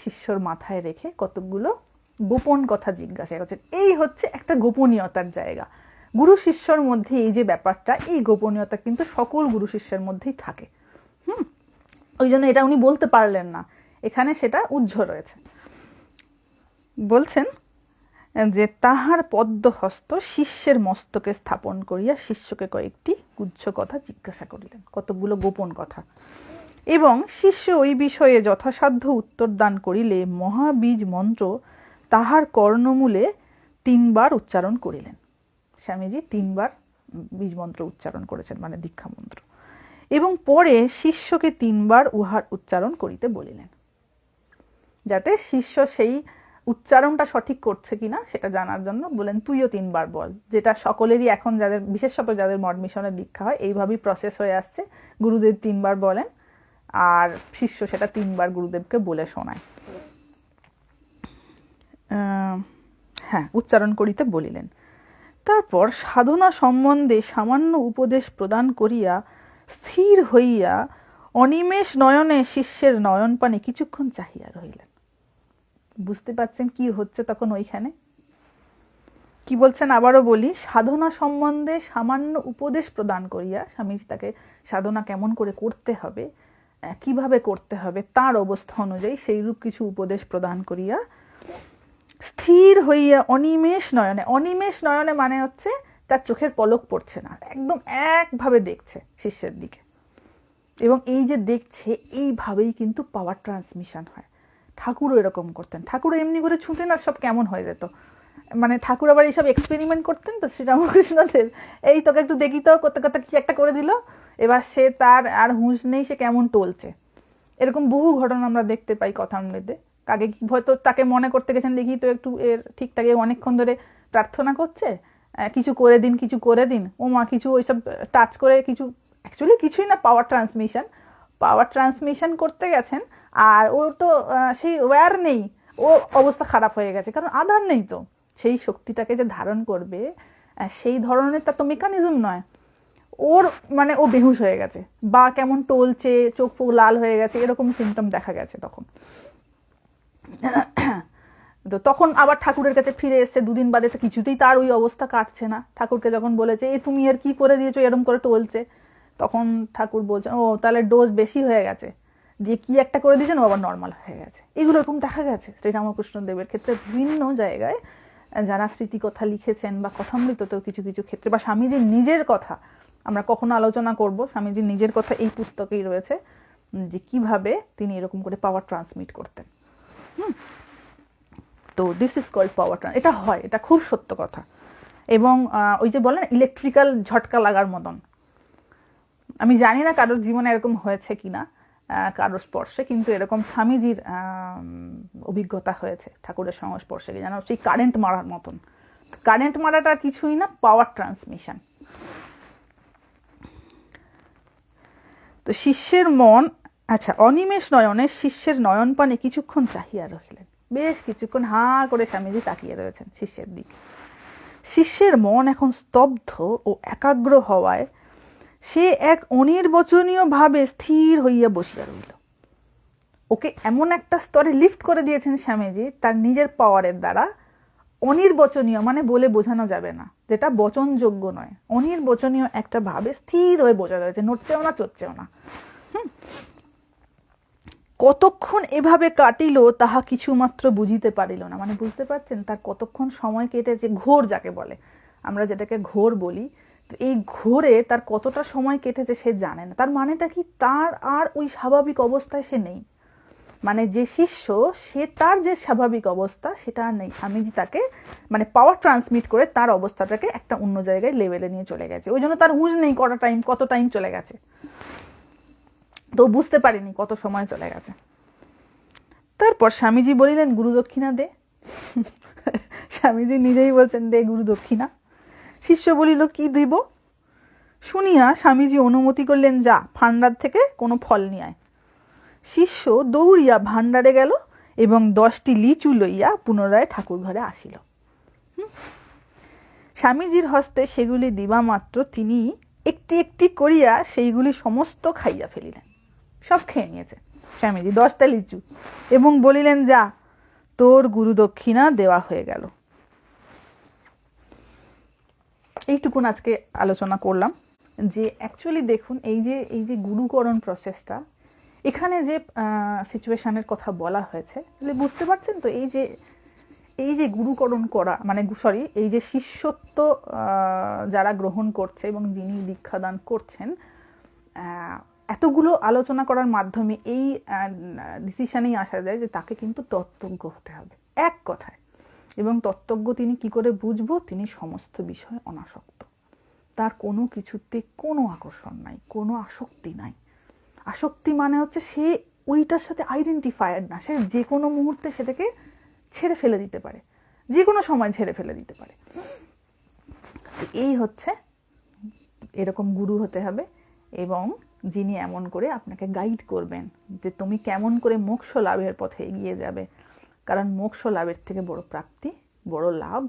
শিষ্যর মাথায় রেখে কতকগুলো গোপন কথা জিজ্ঞাসা করছেন। এই হচ্ছে একটা গোপনীয়তার জায়গা। গুরু শিষ্যর মধ্যে এই যে ব্যাপারটা, এই গোপনীয়তা কিন্তু সকল গুরু শিষ্যের মধ্যেই থাকে। ওই জন্য এটা উনি বলতে পারলেন না, এখানে সেটা উজ্জ্ব রয়েছে। বলছেন যে তাহার পদ্মহস্ত শিষ্যের মস্তকে স্থাপন করিয়া শিষ্যকে কয়েকটি গুহ্য কথা জিজ্ঞাসা করিলেন, কতগুলো গোপন কথা। এবং শিষ্য ওই বিষয়ে যথাসাধ্য উত্তর দান করিলে মহাবীজ মন্ত্র তাহার কর্ণমূলে 3 বার উচ্চারণ করিলেন। স্বামীজি 3 বার বীজ মন্ত্র উচ্চারণ করেছেন, মানে দীক্ষা মন্ত্র। এবং পরে শিষ্যকে 3 বার উহার উচ্চারণ করিতে বলিলেন, যাতে শিষ্য সেই উচ্চারণটা সঠিক করছে কিনা সেটা জানার জন্য বলেন, তুইও 3 বার বল। যেটা সকলেরই এখন, যাদের বিশেষত যাদের মঠ মিশনের দীক্ষা হয়, এইভাবেই প্রসেস হয়ে আসছে। গুরুদেব 3 বার বলেন আর শিষ্য সেটা 3 বার গুরুদেবকে বলে শোনায়। হ্যাঁ, উচ্চারণ করিতে বলিলেন। তারপর সাধনা সম্বন্ধে সামান্য উপদেশ প্রদান করিয়া স্থির হইয়া অনিমেষ নয়নে শিষ্যের নয়ন পানে কিছুক্ষণ চাহিয়া রহিলেন। বুঝতে পারছেন কি হচ্ছে তখন ওইখানে? কি বলছেন আবারও বলি, সাধনা সম্বন্ধে সামান্য উপদেশ প্রদান করিয়া, স্বামীজি তাকে সাধনা কেমন করে করতে হবে, কিভাবে করতে হবে, তার অবস্থা অনুযায়ী সেইরূপ কিছু উপদেশ প্রদান করিয়া স্থির হইয়া অনিমেষ নয়নে, অনিমেষ নয়নে মানে হচ্ছে তার চোখের পলক পড়ছে না, একদম একভাবে দেখছে শিষ্যের দিকে, এবং এই যে দেখছে এইভাবেই কিন্তু পাওয়ার ট্রান্সমিশন হয়। ঠাকুরও এরকম করতেন, ঠাকুর এমনি করে ছুঁতেন আর সব কেমন হয়ে যেত, মানে ঠাকুর আবার এইসব এক্সপেরিমেন্ট করতেন তো শ্রীরামকৃষ্ণদেব, এই তোকে একটু দেখি তো, করতে করতে কি একটা করে দিল, এবার সে তার আর হুঁশ নেই, সে কেমন টলছে। এরকম বহু ঘটনা আমরা দেখতে পাই কথামৃতে। কাকে হয়তো তাকে মনে করতে গেছেন, দেখি তো একটু এর ঠিকঠাক, অনেকক্ষণ ধরে প্রার্থনা করছে, কিছু করে দিন, কিছু করে দিন, ও মা কিছু ওইসব টাচ করে কিছু, অ্যাকচুয়ালি কিছুই না, পাওয়ার ট্রান্সমিশন করতে গেছেন, আর ওর তো সেই ওয়্যার নেই, ও অবস্থা খারাপ হয়ে গেছে, কারণ আধার নেই তো। সেই শক্তিটাকে যে ধারণ করবে সেই ধরনের তার তো মেকানিজম নয়, ওর মানে ও বেহুশ হয়ে গেছে, বা কেমন টলছে, চোখ ফোক লাল হয়ে গেছে, এরকম সিমটম দেখা গেছে তখন। তো তখন আবার ঠাকুরের কাছে ফিরে এসছে দুদিন বাদে, তো কিছুতেই তার ওই অবস্থা কাটছে না। ঠাকুরকে যখন বলেছে এ তুমি এর কি করে দিয়েছো, এরকম করে টলছে, তখন ঠাকুর বলছেন ও তাহলে ডোজ বেশি হয়ে গেছে, দিয়ে কি একটা করে দিয়েছেন, ও আবার নর্মাল হয়ে গেছে। এগুলো এরকম দেখা গেছে শ্রীরামকৃষ্ণ দেবের ক্ষেত্রে বিভিন্ন জায়গায়, যারা স্মৃতিকথা লিখেছেন বা কথামৃততেও কিছু কিছু ক্ষেত্রে, বা স্বামীজির নিজের কথা আমরা কখনো আলোচনা করব, স্বামীজির নিজের কথা এই পুস্তকেই রয়েছে, যে কিভাবে তিনি এরকম করে পাওয়ার ট্রান্সমিট করতেন। তো this is called power trans, এটা হয়, এটা খুব সত্য কথা। এবং ওই যে বলেন ইলেকট্রিক্যাল ঝটকা লাগার মতন, আমি জানি না কারোর জীবনে এরকম হয়েছে কিনা, কারোর স্পর্শে, কিন্তু এরকম স্বামীজির অভিজ্ঞতা হয়েছে ঠাকুরের সংস্পর্শে, যেন সেই কারেন্ট মারার মতন। কারেন্ট মারাটা কিছুই না, পাওয়ার ট্রান্সমিশন। তো শিষ্যের মন, আচ্ছা, অনিমেষ নয়নে শিষ্যের নয়ন পানে কিছুক্ষণ চাহিয়া রহিলেন, বেশ কিছুক্ষণ হাঁ করে স্বামীজি তাকিয়ে রয়েছেন শিষ্যের দিকে। শিষ্যের মন এখন স্তব্ধ ও একাগ্র হওয়ায় সে এক অনির্বচনীয় ভাবে স্থির হইয়া বসিয়া রইল। ওকে এমন একটা স্তরে লিফট করে দিয়েছেন স্বামীজি তার নিজের পাওয়ারের দ্বারা, অনির্বচনীয় মানে বলে বোঝানো যাবে না, যেটা বচনযোগ্য নয়, অনির্বচনীয় একটা ভাবে স্থির হয়ে বসে রয়েছে, নড়ছেও না, চড়ছেও না। কতক্ষণ এভাবে কাটিল তাহা কিছুমাত্র বুঝিতে পারিল না, মানে বুঝতে পারছেন তার কতক্ষণ সময় কেটেছে, ঘোর যাকে বলে, আমরা যেটাকে ঘোর বলি, তো এই ঘোরে তার কতটা সময় কেটেছে সে জানে না। তার মানেটা কি, তার আর ওই স্বাভাবিক অবস্থায় সে নেই, মানে যে শিষ্য সে তার যে স্বাভাবিক অবস্থা সেটা আর নেই। স্বামীজি তাকে মানে পাওয়ার ট্রান্সমিট করে তার অবস্থাটাকে একটা অন্য জায়গায় লেভেলে নিয়ে চলে গেছে, ওই জন্য তার হুঁশ নেই কত টাইম চলে গেছে, তো বুঝতে পারিনি কত সময় চলে গেছে। তারপর স্বামীজি বলিলেন গুরু দক্ষিণা দে। স্বামীজি নিজেই বলছেন দে গুরু দক্ষিণা। শিষ্য বলিল কি দিব? শুনিয়া স্বামীজি অনুমতি করলেন, যা ভাণ্ডার থেকে কোনো ফল নিয়ে আয়। শিষ্য দৌড়িয়া ভাণ্ডারে গেল এবং 10টি লিচু লইয়া পুনরায় ঠাকুর ঘরে আসিল। স্বামীজির হস্তে সেগুলি দিবা মাত্র তিনি একটি একটি করিয়া সেইগুলি সমস্ত খাইয়া ফেলিলেন, সব খেয়ে নিয়েছে স্বামীজি 10টা লিচু, এবং বলিলেন, যা তোর গুরু দক্ষিণা দেওয়া হয়ে গেল। এইটুকুন আজকে আলোচনা করলাম যে অ্যাকচুয়ালি দেখুন এই যে গুরুকরণ প্রসেসটা, এখানে যে সিচুয়েশনের কথা বলা হয়েছে, বুঝতে পারছেন তো, এই যে গুরুকরণ করা মানে এই যে শিষ্যত্ব যারা গ্রহণ করছে এবং যিনি দীক্ষাদান করছেন, এতগুলো আলোচনা করার মাধ্যমে এই ডিসিশনেই আসা যায় যে তাকে কিন্তু তত্ত্বজ্ঞ হতে হবে এক কথায়। এবং তত্ত্বজ্ঞ তিনি কি করে বুঝবো? তিনি সমস্ত বিষয়ে অনাসক্ত, তার কোনো কিছুতে কোনো আকর্ষণ নাই, কোনো আসক্তি নাই। আসক্তি মানে হচ্ছে সে ওইটার সাথে আইডেন্টিফায়ার না, সে যে কোনো মুহূর্তে সেটাকে ছেড়ে ফেলে দিতে পারে, যে কোনো সময় ছেড়ে ফেলে দিতে পারে। এই হচ্ছে, এরকম গুরু হতে হবে, এবং যিনি এমন করে আপনাকে গাইড করবেন যে তুমি কেমন করে মোক্ষ লাভের পথে এগিয়ে যাবে, কারণ মোক্ষ লাভের থেকে বড় প্রাপ্তি, বড় লাভ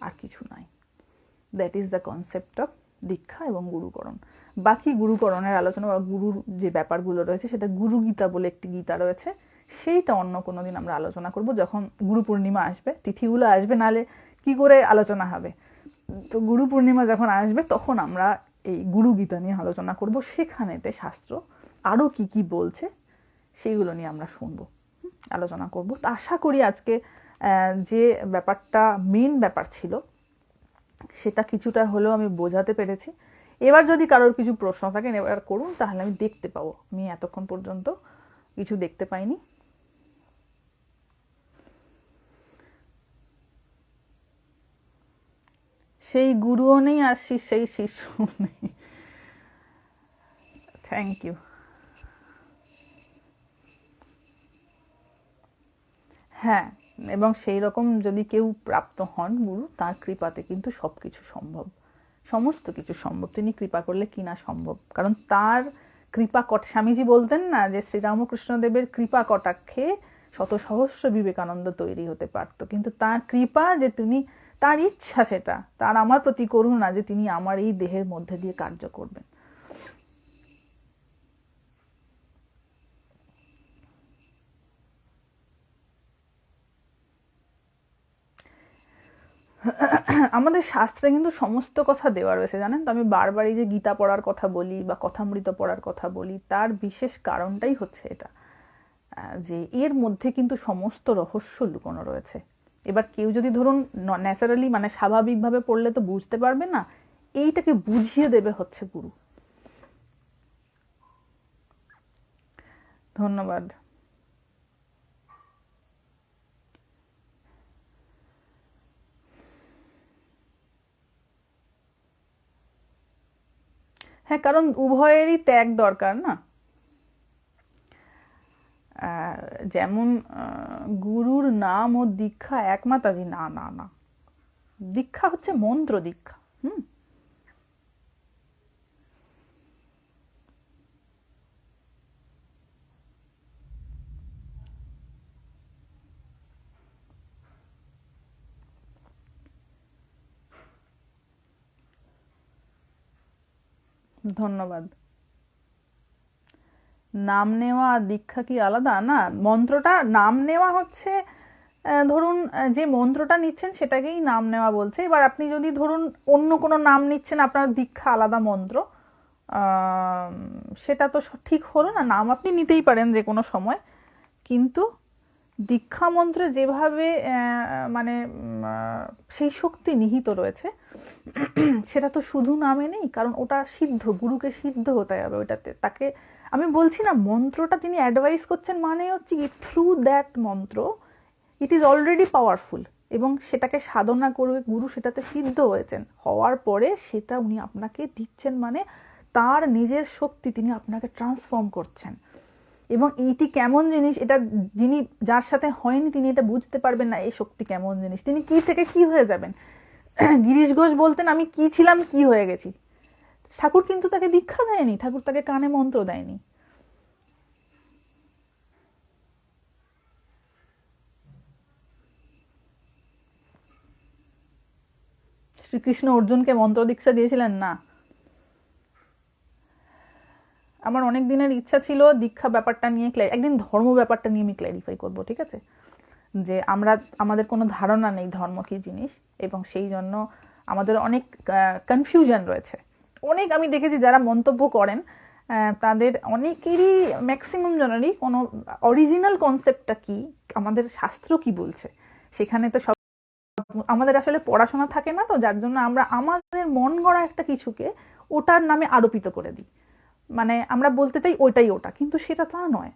আর কিছু নাই। That is the concept of দীক্ষা এবং গুরুকরণ। বাকি গুরুকরণের আলোচনা বা গুরুর যে ব্যাপারগুলো রয়েছে, সেটা গুরু গীতা বলে একটি গীতা রয়েছে, সেইটা অন্য কোনো দিন আমরা আলোচনা করব, যখন গুরু পূর্ণিমা আসবে, তিথিগুলো আসবে, নাহলে কি করে আলোচনা হবে? তো গুরু পূর্ণিমা যখন আসবে তখন আমরা এই গুরু গীতা নিয়ে আলোচনা করব। সেখানেতে শাস্ত্র আরও কি কি বলছে সেইগুলো নিয়ে আমরা শুনবো, আলোচনা করব। তো আশা করি আজকে যে ব্যাপারটা মেন ব্যাপার ছিল সেটা কিছুটা হলেও আমি বোঝাতে পেরেছি। এবার যদি কারোর কিছু প্রশ্ন থাকে এবার করুন, তাহলে আমি দেখতে পাবো। আমি এতক্ষণ পর্যন্ত কিছু দেখতে পাইনি। সেই গুরুও নেই আর সেই শিষ্য নেই। Thank you. হ্যাঁ, এবং সেই রকম যদি কেউ প্রাপ্ত হন গুরু, তার কৃপাতে কিন্তু সব কিছু সম্ভব, সমস্ত কিছু সম্ভব। তিনি কৃপা করলে কি না সম্ভব, কারণ তার কৃপা স্বামীজি বলতেন না যে শ্রীরামকৃষ্ণদেবের কৃপা কটাক্ষে শত সহস্র বিবেকানন্দ তৈরি হতে পারত, কিন্তু তার কৃপা যে তিনি, তার ইচ্ছা, সেটা তার আমার প্রতি করুণা যে তিনি আমার এই দেহের মধ্যে দিয়ে কার্য করবেন। আমাদের শাস্ত্রে কিন্তু সমস্ত কথা দেওয়া রয়েছে, জানেন তো। আমি বারবার এই যে গীতা পড়ার কথা বলি বা কথামৃত পড়ার কথা বলি, তার বিশেষ কারণটাই হচ্ছে এটা, যে এর মধ্যে কিন্তু সমস্ত রহস্য লুকোনো রয়েছে। এবার কেউ যদি ধরুন ন্যাচারালি মানে স্বাভাবিকভাবে পড়লে তো বুঝতে পারবে না, এইটাকে বুঝিয়ে দেবে হচ্ছে গুরু। ধন্যবাদ। হ্যাঁ, কারণ উভয়েরই ত্যাগ দরকার না। যেমন গুরুর নাম ও দীক্ষা এক মাতাজি, না না না, দীক্ষা হচ্ছে মন্ত্র দীক্ষা। ধন্যবাদ। নাম নেওয়া আর দীক্ষা কি আলাদা? না, মন্ত্রটা নাম নেওয়া হচ্ছে, ধরুন যে মন্ত্রটা নিচ্ছেন সেটাকেই নাম নেওয়া বলছে। এবার আপনি যদি ধরুন অন্য কোনো নাম নিচ্ছেন, আপনার দীক্ষা আলাদা মন্ত্র, সেটা তো ঠিক হলো না। নাম আপনি নিতেই পারেন যে কোনো সময়, কিন্তু দীক্ষা মন্ত্রে যেভাবে মানে সেই শক্তি নিহিত রয়েছে সেটা তো শুধু নামে নেই, কারণ ওটা সিদ্ধ, গুরুকে সিদ্ধ হতে হবে ওটাতে। তাকে আমি বলছি না, মন্ত্রটা তিনি অ্যাডভাইস করছেন মানে হচ্ছে কি, থ্রু দ্যাট মন্ত্র ইট ইজ অলরেডি পাওয়ারফুল, এবং সেটাকে সাধনা করে গুরু সেটাতে সিদ্ধ হয়েছেন, হওয়ার পরে সেটা উনি আপনাকে দিচ্ছেন, মানে তার নিজের শক্তি তিনি আপনাকে ট্রান্সফর্ম করছেন। এবং এইটি কেমন জিনিস, এটা যিনি, যার সাথে হয়নি, তিনি এটা বুঝতে পারবেন না এই শক্তি কেমন জিনিস। তিনি কি থেকে কি হয়ে যাবেন। গিরিশ ঘোষ বলতেন আমি কি ছিলাম কি হয়ে গেছি। ঠাকুর কিন্তু তাকে দীক্ষা দেয়নি, ঠাকুর তাকে কানে মন্ত্র দেয়নি। শ্রীকৃষ্ণ অর্জুনকে মন্ত্র দীক্ষা দিয়েছিলেন না। আমার অনেক দিনের ইচ্ছা ছিল দীক্ষা ব্যাপারটা নিয়ে, একদিন ধর্ম ব্যাপারটা নিয়ে আমি ক্ল্যারিফাই করব, ঠিক আছে, যে আমাদের কোনো ধারণা নেই ধর্ম কি জিনিস, এবং সেই জন্য আমাদের অনেক কনফিউশন রয়েছে। অনেক আমি দেখেছি যারা মন্তব্য করেন তাদের অনেকেরই, ম্যাক্সিমাম জনেরই কোনো অরিজিনাল কনসেপ্টটা কি, আমাদের শাস্ত্র কি বলছে, সেখানে তো সব আমাদের আসলে পড়াশোনা থাকে না, তো যার জন্য আমরা আমাদের মন গড়া একটা কিছুকে ওটার নামে আরোপিত করে দিই। মানে আমরা বলতে চাই ওইটাই ওটা, কিন্তু সেটা তা নয়।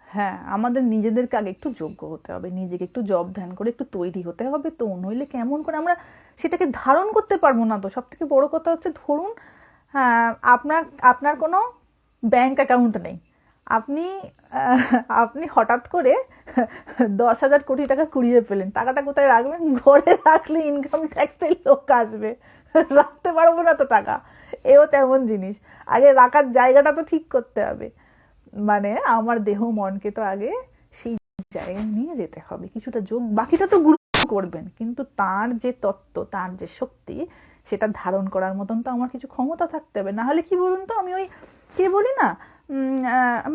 হ্যাঁ, আমাদের নিজেদেরকে আগে একটু যোগ্য হতে হবে, নিজেকে একটু জব ধ্যান করে একটু তৈরি হতে হবে। তো নইলে কেমন করে আমরা সেটাকে ধারণ করতে পারবো না। তো সব থেকে বড় কথা হচ্ছে, ধরুন আপনার আপনার কোনো ব্যাংক অ্যাকাউন্ট নেই, আপনি আপনি হঠাৎ করে 10,000 কোটি টাকা কুড়িয়ে পেলেন, টাকাটা কোথায় রাখবেন? ঘরে রাখলে ইনকাম ট্যাক্সের লোক আসবে, রাখতে পারবো না তো টাকা। এও তেমন জিনিস, আগে রাখার জায়গাটা তো ঠিক করতে হবে। মানে আমার দেহ মনকে তো আগে সেই জায়গায় নিয়ে যেতে হবে, কিছুটা যোগ, বাকিটা তো গুরু করবেন, কিন্তু তার যে তত্ত্ব, তার যে শক্তি, সেটা ধারণ করার মতন তো আমার কিছু ক্ষমতা থাকতে হবে। না হলে কি বলুন তো, আমি ওই কে বলি না,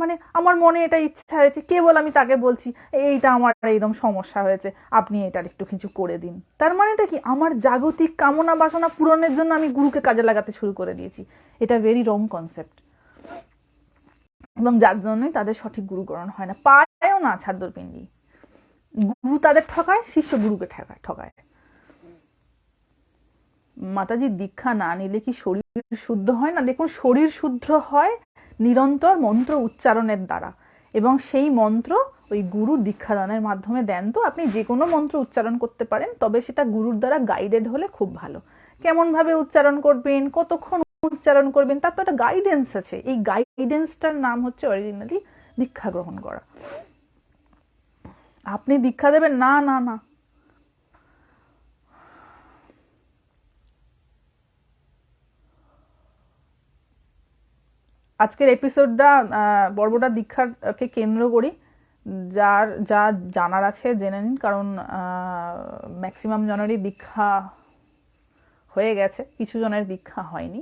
মানে আমার মনে এটা ইচ্ছা হয়েছে, কেবল আমি তাকে বলছি এইটা আমার এইরকম সমস্যা হয়েছে, আপনি এটার একটু কিছু করে দিন। তার মানেটা কি, আমার জাগতিক কামনা বাসনা পূরণের জন্য আমি গুরুকে কাজে লাগাতে শুরু করে দিয়েছি। এটা ভেরি রং কনসেপ্ট, এবং যার জন্যই তাদের সঠিক গুরুকরণ হয় না, পারেও না ছাদ্রপিণ্ডি। গুরু তাদের ঠকায়, শিষ্য গুরুকে ঠকায়। মাতাজি, দীক্ষা না নিলে কি শরীর শুদ্ধ হয় না? দেখুন, শরীর শুদ্ধ হয় নিরন্তর মন্ত্র উচ্চারণের দ্বারা, এবং সেই মন্ত্র ওই গুরু দীক্ষাদানের মাধ্যমে দেন। তো আপনি যে কোনো মন্ত্র উচ্চারণ করতে পারেন, তবে সেটা গুরুর দ্বারা গাইডেড হলে খুব ভালো। কেমন ভাবে উচ্চারণ করবেন, কতক্ষণ উচ্চারণ করবেন, তার তো একটা গাইডেন্স আছে। এই গাইডেন্সটার নাম হচ্ছে অরিজিনালি দীক্ষা গ্রহণ করা। আপনি দীক্ষা দেবেন, না না না, আজকের এপিসোডটা পর্বটা দীক্ষাকে কেন্দ্র করি। যার যা জানার আছে জেনে নিন, কারণ ম্যাক্সিমাম জনেরই দীক্ষা হয়ে গেছে, কিছু জনের দীক্ষা হয়নি।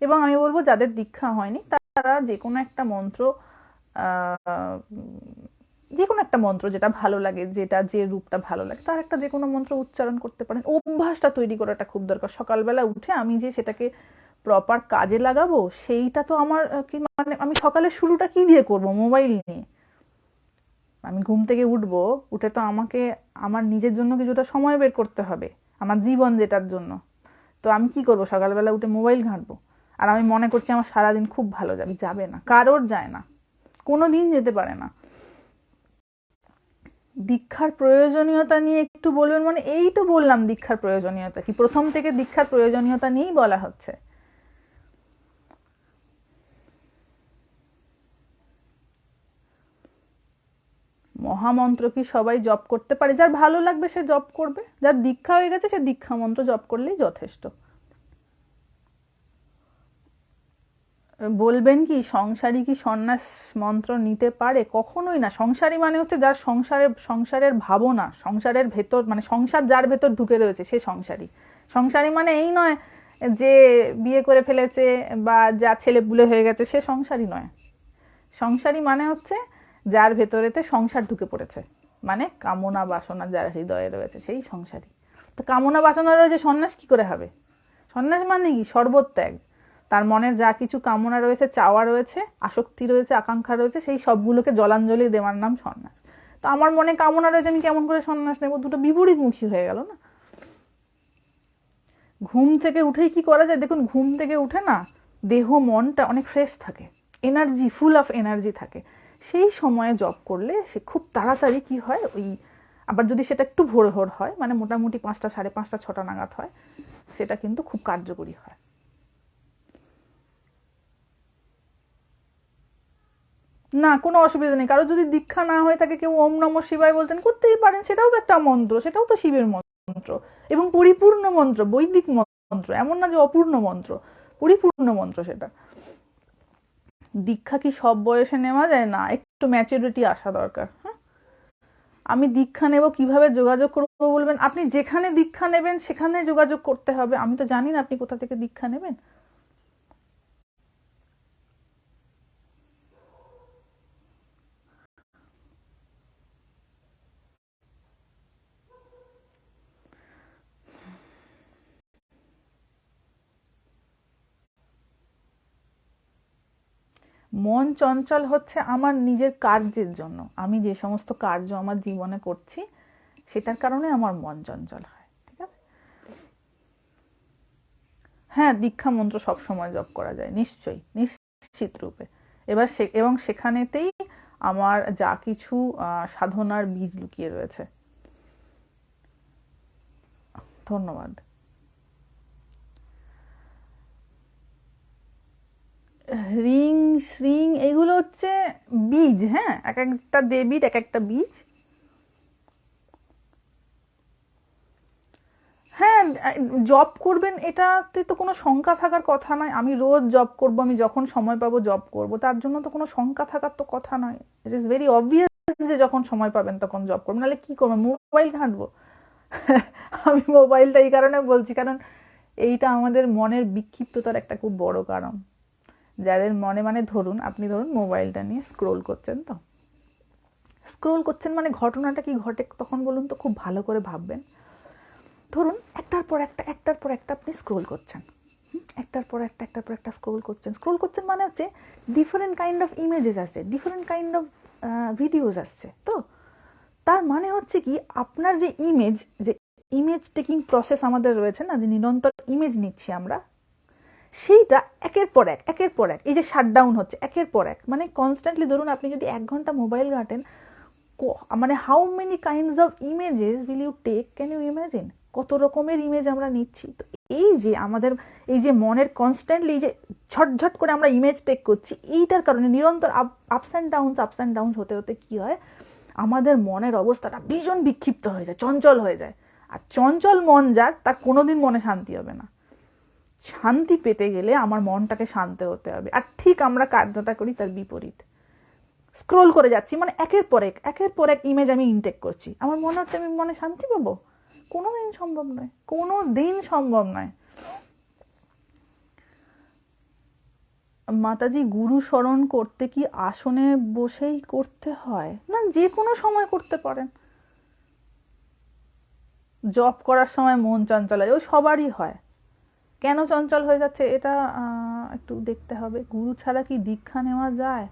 এবং আমি বলবো, যাদের দীক্ষা হয়নি তারা যে কোনো একটা মন্ত্র, যে কোনো একটা মন্ত্র যেটা ভালো লাগে, যেটা যে রূপটা ভালো লাগে, তার একটা যে কোনো মন্ত্র উচ্চারণ করতে পারেন। অভ্যাসটা তৈরি করাটা খুব দরকার। সকালবেলা উঠে আমি যে সেটাকে প্রপার কাজে লাগাবো, সেইটা তো আমার কি, মানে আমি সকালের শুরুটা কি দিয়ে করব? মোবাইল নিয়ে। আমি ঘুম থেকে উঠবো, উঠে তো আমাকে আমার নিজের জন্য কিছুটা সময় বের করতে হবে, আমার জীবন যেটার জন্য। তো আমি কি করব? সকালবেলা উঠে মোবাইল ঘাঁটবো, আর আমি মনে করছি আমার সারাদিন খুব ভালো যাবে? যাবে না, কারোর যায় না, কোনো দিন যেতে পারে না। দীক্ষার প্রয়োজনীয়তা নিয়ে একটু বলবেন, মানে এই তো বললাম দীক্ষার প্রয়োজনীয়তা কি, প্রথম থেকে দীক্ষার প্রয়োজনীয়তা নিয়েই বলা হচ্ছে। মহামন্ত্র কি সবাই জপ করতে পারে? যার ভালো লাগবে সে জপ করবে, যার দীক্ষা হয়ে গেছে সে দীক্ষা মন্ত্র জপ করলেই যথেষ্ট। বলবেন কি সংসারী কি সন্ন্যাস মন্ত্র নিতে পারে? কখনোই না। সংসারী মানে হচ্ছে যার সংসারের ভাবনা, সংসারের ভেতর, মানে সংসার যার ভেতর ঢুকে রয়েছে সে সংসারী। সংসারী মানে এই নয় যে বিয়ে করে ফেলেছে বা যা ছেলে পুলে হয়ে গেছে সে সংসারী নয়। সংসারী মানে হচ্ছে যার ভেতরেতে সংসার ঢুকে পড়েছে, মানে কামনা বাসনা যার হৃদয়ে রয়েছে, সেই সংসারী। তো কামনা বাসনা রয়েছে, সন্ন্যাস কি করে হবে? সন্ন্যাস মানে কি? সর্বত্যাগ। তার মনের যা কিছু কামনা রয়েছে, চাওয়া রয়েছে, আসক্তি রয়েছে, আকাঙ্ক্ষা রয়েছে, সেই সবগুলোকে জলাঞ্জলি দেওয়ার নাম সন্ন্যাস। তো আমার মনে কামনা রয়েছে, আমি কেমন করে সন্ন্যাস নেব? দুটো বিপরীতমুখী হয়ে গেল না? ঘুম থেকে উঠেই কি করা যায়? দেখুন, ঘুম থেকে উঠে না দেহ মনটা অনেক ফ্রেশ থাকে, এনার্জি, ফুল অফ এনার্জি থাকে। সেই সময়ে জব করলে সে খুব তাড়াতাড়ি কি হয়, ওই আবার যদি সেটা একটু ভোর ভোর হয়, মানে মোটামুটি 5টা, 5:30, 6টা নাগাদ হয়, সেটা কিন্তু খুব কার্যকরী হয়। না, কোনো অসুবিধা নেই। কারো যদি দীক্ষা না হয়ে থাকে, কেউ ওম নমঃ শিবায় বলতেন, করতেই পারেন। সেটাও তো একটা মন্ত্র, সেটাও তো শিবের মন্ত্র, এবং পরিপূর্ণ মন্ত্র, বৈদিক মন্ত্র। এমন না যে অপূর্ণ মন্ত্র, পরিপূর্ণ মন্ত্র সেটা। দীক্ষা কি সব বয়সে নেওয়া যায়? না, একটু ম্যাচুরিটি আসা দরকার। হ্যাঁ, আমি দীক্ষা নেব, কিভাবে যোগাযোগ করবো বলবেন? আপনি যেখানে দীক্ষা নেবেন সেখানে যোগাযোগ করতে হবে। আমি তো জানি না আপনি কোথা থেকে দীক্ষা নেবেন। মন চঞ্চল হচ্ছে আমার নিজের কার্যের জন্য। আমি যে সমস্ত কার্য আমার জীবনে করছি সেটার কারণে আমার মন চঞ্চল হয়। ঠিক আছে? হ্যাঁ, দীক্ষা মন্ত্র সবসময় জপ করা যায়, নিশ্চয়ই, নিশ্চিত রূপে। এবং সেখানেতেই আমার যা কিছু সাধনার বীজ লুকিয়ে রয়েছে। ধন্যবাদ। রিং, শ্রিং, এগুলো হচ্ছে বীজ। হ্যাঁ, এক একটা দেবীর এক একটা বীজ। হ্যাঁ, জব করবেন এটাতে তো কোনো শঙ্কা থাকার কথা নয়। আমি রোজ জব করব, আমি যখন সময় পাবো জব করব, তার জন্য তো কোনো শঙ্কা থাকার তো কথা নয়। ইট ইজ ভেরি অবভিয়াস যে যখন সময় পাবেন তখন জব করবেন, নাহলে কি করবেন? মোবাইল ঘাঁটবো? আমি মোবাইলটা এই কারণে বলছি, কারণ এইটা আমাদের মনের বিক্ষিপ্ততার একটা খুব বড় কারণ। যাদের মনে মানে ধরুন আপনি মোবাইলটা নিয়ে স্ক্রোল করছেন, তো স্ক্রোল করছেন মানে ঘটনাটা কি ঘটে তখন বলুন তো, খুব ভালো করে ভাববেন। ধরুন একটার পর একটা আপনি স্ক্রোল করছেন, একটার পর একটা স্ক্রোল করছেন মানে হচ্ছে ডিফারেন্ট কাইন্ড অফ ইমেজেস আসছে, ডিফারেন্ট কাইন্ড অফ ভিডিওস আসছে। তো তার মানে হচ্ছে কি, আপনার যে ইমেজ টেকিং প্রসেস আমাদের রয়েছে না, যে নিরন্তর ইমেজ নিচ্ছি আমরা, সেইটা একের পর এক এই যে শাটডাউন হচ্ছে একের পর এক, মানে কনস্ট্যান্টলি। ধরুন আপনি যদি 1 ঘন্টা মোবাইল ঘাটেন, মানে how many kinds of images will you take, can you imagine? কত রকমের ইমেজ আমরা নিচ্ছি। তো এই যে আমাদের এই যে মনের কনস্ট্যান্টলি যে ঝটঝট করে আমরা ইমেজ টেক করছি, এইটার কারণে নিরন্তর আপস অ্যান্ড ডাউনস হতে হতে কি হয়, আমাদের মনের অবস্থাটা ভীষণ বিক্ষিপ্ত হয়ে যায়, চঞ্চল হয়ে যায়। আর চঞ্চল মন যার, তার কোনোদিন মনে শান্তি হবে না। শান্তি পেতে গেলে আমার মনটাকে শান্ত হতে হবে। আর ঠিক আমরা কার্যটা করি তার বিপরীত, স্ক্রোল করে যাচ্ছি, মানে একের পর এক ইমেজ আমি ইনটেক করছি। আমার মনে হচ্ছে আমি মনে শান্তি পাবো? কোনোদিন সম্ভব নয়, কোনোদিন সম্ভব নয়। মাতাজি, গুরু স্মরণ করতে কি আসনে বসেই করতে হয়? না, যে কোনো সময় করতে পারেন। জব করার সময় মন চঞ্চল হয়, ওই সবারই হয়। কেন চঞ্চল হয়ে যাচ্ছে এটা একটু দেখতে হবে। গুরু ছাড়া কি দীক্ষা নেওয়া যায়?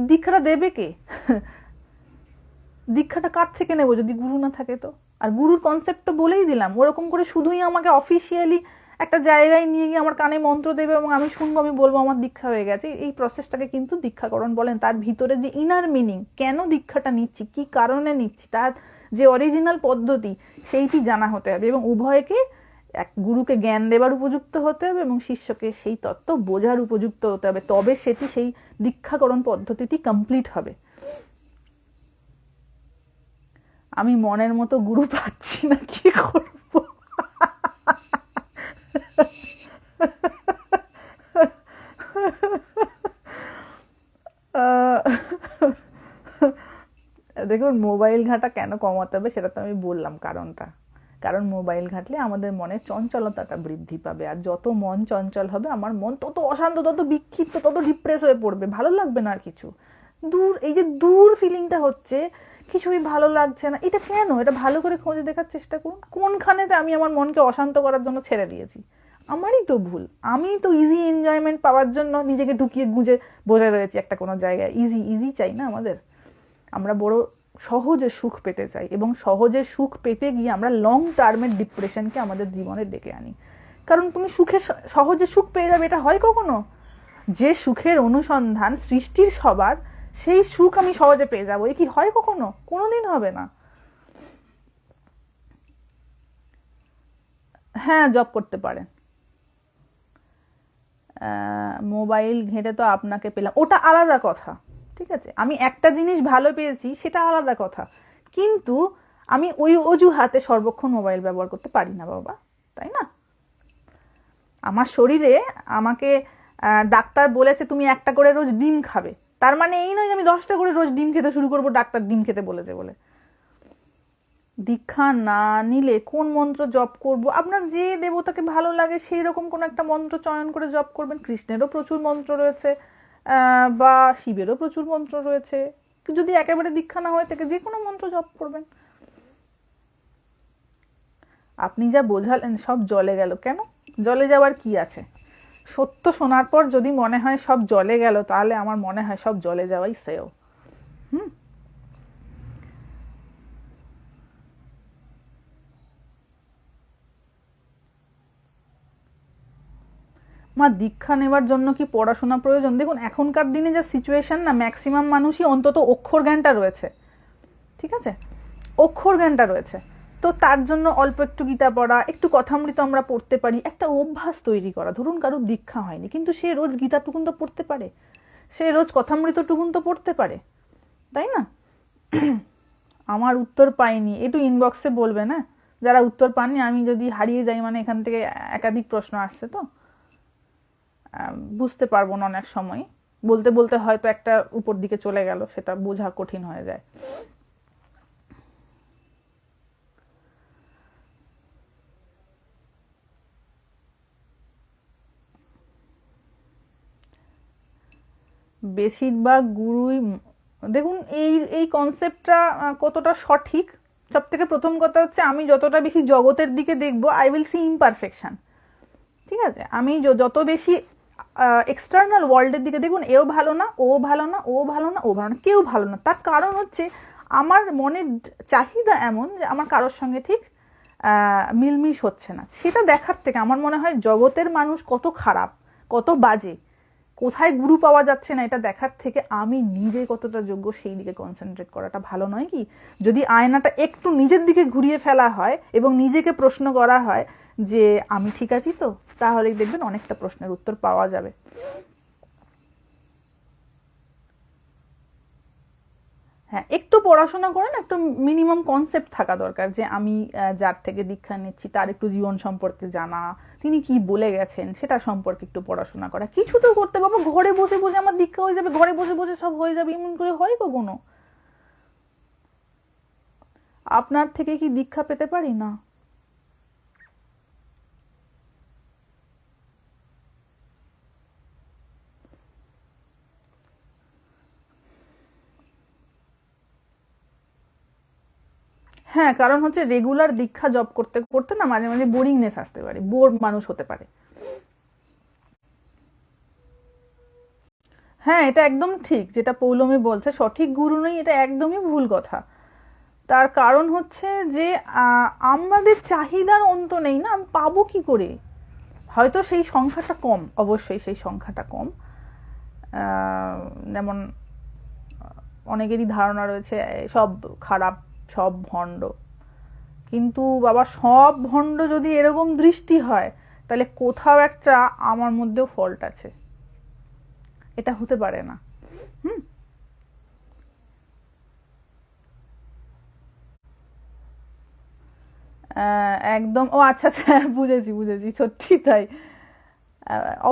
দীক্ষাটা দেবে কে? দীক্ষাটা কার থেকে নেবো যদি গুরু না থাকে? তো আর গুরুর কনসেপ্ট তো বলেই দিলাম, ওরকম করে শুধুই আমাকে অফিসিয়ালি একটা জায়গায় নিয়ে গিয়ে আমার কানে মন্ত্র দেবে এবং আমি শুনবো, আমি বলবো আমার দীক্ষা হয়ে গেছে, এই প্রসেসটাকে কিন্তু দীক্ষাকরণ বলেন। তার ভিতরে যে ইনার মিনিং, কেন দীক্ষাটা নিচ্ছি, কি কারণে নিচ্ছি, তার যে অরিজিনাল পদ্ধতি, সেইটি জানা হতে হবে। এবং উভয়কে, এক গুরুকে জ্ঞান দেবার উপযুক্ত হতে হবে এবং শিষ্যকে সেই তত্ত্ব বোঝার উপযুক্ত হতে হবে, তবে সেটি সেই দীক্ষাকরণ পদ্ধতিটি কমপ্লিট হবে। আমি মনের মতো গুরু পাচ্ছি না, কি করব? দেখুন, মোবাইল ঘাঁটা কেন কমাতে হবে সেটা তো আমি বললাম কারণটা। কারণ মোবাইল ঘাঁটলে আমাদের মনের চঞ্চলতাটা বৃদ্ধি পাবে, আর যত মন চঞ্চল হবে আমার মন তত অশান্ত, তত বিক্ষিপ্ত, তত ডিপ্রেস হয়ে পড়বে, ভালো লাগবে না আর কিছু। এই যে দূর ফিলিংটা হচ্ছে, কিছুই ভালো লাগছে না, এটা কেন? এটা ভালো করে খোঁজে দেখার চেষ্টা করুন, কোনখানেতে আমি আমার মনকে অশান্ত করার জন্য ছেড়ে দিয়েছি। আমারই তো ভুল, আমি তো ইজি এনজয়মেন্ট পাওয়ার জন্য নিজেকে ঢুকিয়ে গুঁজে বসে রয়েছি একটা কোনো জায়গায়। ইজি চাই না আমাদের, আমরা বড় সহজে সুখ পেতে চাই, এবং সহজে সুখ পেতে গিয়ে আমরা লং টার্মের ডিপ্রেশনকে আমাদের জীবনে ডেকে আনি। কারণ তুমি সহজে সুখ পেয়ে যাবে, এটা হয় কখনো? যে সুখের অনুসন্ধান সৃষ্টির সবার, সেই সুখ আমি সহজে পেয়ে যাবো, এ কি হয় কখনো? কোনোদিন হবে না। হ্যাঁ, জব করতে পারেন। মোবাইল ঘেঁটে তো আপনাকে পেলাম, ওটা আলাদা কথা। ঠিক আছে, আমি একটা জিনিস ভালো পেয়েছি, সেটা আলাদা কথা। কিন্তু আমি ওই অজুহাতে সর্বক্ষণ মোবাইল ব্যবহার করতে পারি না বাবা, তাই না? আমার শরীরে আমাকে ডাক্তার বলেছে তুমি একটা করে রোজ ডিম খাবে, তার মানে এই নয় যে আমি 10টা করে রোজ ডিম খেতে শুরু করবো ডাক্তার ডিম খেতে বলেছে বলে। দীক্ষা না নিলে কোন মন্ত্র জপ করব? আপনার যে দেবতাকে ভালো লাগে সেই রকম কোন একটা মন্ত্র চয়ন করে জপ করবেন। কৃষ্ণেরও প্রচুর মন্ত্র রয়েছে, বা শিবেরও প্রচুর মন্ত্র রয়েছে। যদি একেবারে দীক্ষা না হয়ে থাকে, যে কোনো মন্ত্র জপ করবেন। আপনি যা বোঝালেন সব জলে গেল, কেন? জলে যাওয়ার কি আছে? সত্য শোনার পর যদি মনে হয় সব জলে গেল, তাহলে আমার মনে হয় সব জলে যাওয়াই শ্রেয়। হুম। মা, দীক্ষা নেওয়ার জন্য কি পড়াশোনা প্রয়োজন? দেখুন, এখনকার দিনে যা সিচুয়েশন না, ম্যাক্সিমাম মানুষই অন্তত অক্ষর জ্ঞানটা রয়েছে। ঠিক আছে, অক্ষর জ্ঞানটা রয়েছে। তো তার জন্য অল্প একটু গীতা পড়া, একটু কথামৃত আমরা পড়তে পারি, একটা অভ্যাস তৈরি করা। ধরুন কারোর দীক্ষা হয়নি, কিন্তু সে রোজ গীতাটুকুন তো পড়তে পারে, সে রোজ কথামৃতটুকুন তো পড়তে পারে, তাই না? আমার উত্তর পাইনি, একটু ইনবক্সে বলবে না যারা উত্তর পাননি। আমি যদি হারিয়ে যাই, মানে এখান থেকে একাধিক প্রশ্ন আসছে, তো বুঝতে পারবো না অনেক সময়। বলতে বলতে হয়তো একটা উপর দিকে চলে গেল, সেটা বোঝা কঠিন হয়ে যায়। বেশিরভাগ গুরুই দেখুন এই এই কনসেপ্টটা কতটা সঠিক। সব থেকে প্রথম কথা হচ্ছে, আমি যতটা বেশি জগতের দিকে দেখবো, আই উইল সি ইমপারফেকশন। ঠিক আছে, আমি যত বেশি এক্সটার্নাল ওয়ার্ল্ডের দিকে দেখুন, এও ভালো না, ও ভালো না, ও ভালো না, ও ভালো না, কেউ ভালো না, তার কারণ হচ্ছে আমার মনের চাহিদা এমন যে আমার কারোর সঙ্গে ঠিক মিলমিশ হচ্ছে না। সেটা দেখার থেকে আমার মনে হয় জগতের মানুষ কত খারাপ, কত বাজে, কোথায় গুরু পাওয়া যাচ্ছে না, এটা দেখার থেকে আমি নিজে কতটা যোগ্য সেই দিকে কনসেন্ট্রেট করাটা ভালো নয় কি? যদি আয়নাটা একটু নিজের দিকে ঘুরিয়ে ফেলা হয় এবং নিজেকে প্রশ্ন করা হয় যে আমি ঠিক আছি তো, তাহলেই দেখবেন অনেকটা প্রশ্নের উত্তর পাওয়া যাবে। হ্যাঁ, একটু পড়াশোনা করেন, একটু মিনিমাম কনসেপ্ট থাকা দরকার যে আমি যার থেকে দীক্ষা নিচ্ছি তার একটু জীবন সম্পর্কে জানা, তিনি কি বলে গেছেন সেটা সম্পর্কে একটু পড়াশোনা করা। কিছু তো করতে পারবো, ঘরে বসে বসে আমার দীক্ষা হয়ে যাবে, ঘরে বসে বসে সব হয়ে যাবে, এমন করে হয় কখনো? আপনার থেকে কি দীক্ষা পেতে পারি না? হ্যাঁ, কারণ হচ্ছে রেগুলার দীক্ষা জব করতে করতে না মাঝে মাঝে বোরিংনেস আসতে পারে, বোর মানুষ হতে পারে। হ্যাঁ, এটা একদম ঠিক যেটা পৌলমী বলছে, সঠিক গুরু নেই, এটা একদমই ভুল কথা। তার কারণ হচ্ছে যে আমাদের চাহিদার অন্ত নেই না, আমি পাবো কি করে? হয়তো সেই সংখ্যাটা কম, অবশ্যই সেই সংখ্যাটা কম। যেমন অনেকেরই ধারণা রয়েছে সব খারাপ, সব ভণ্ড। কিন্তু বাবা, সব ভণ্ড যদি এরকম দৃষ্টি হয়, তাহলে কোথাও একটা আমার মধ্যেও ফল্ট আছে, এটা হতে পারে না। হুম। একদম, ও আচ্ছা আচ্ছা, বুঝেছি বুঝেছি, সত্যি তাই।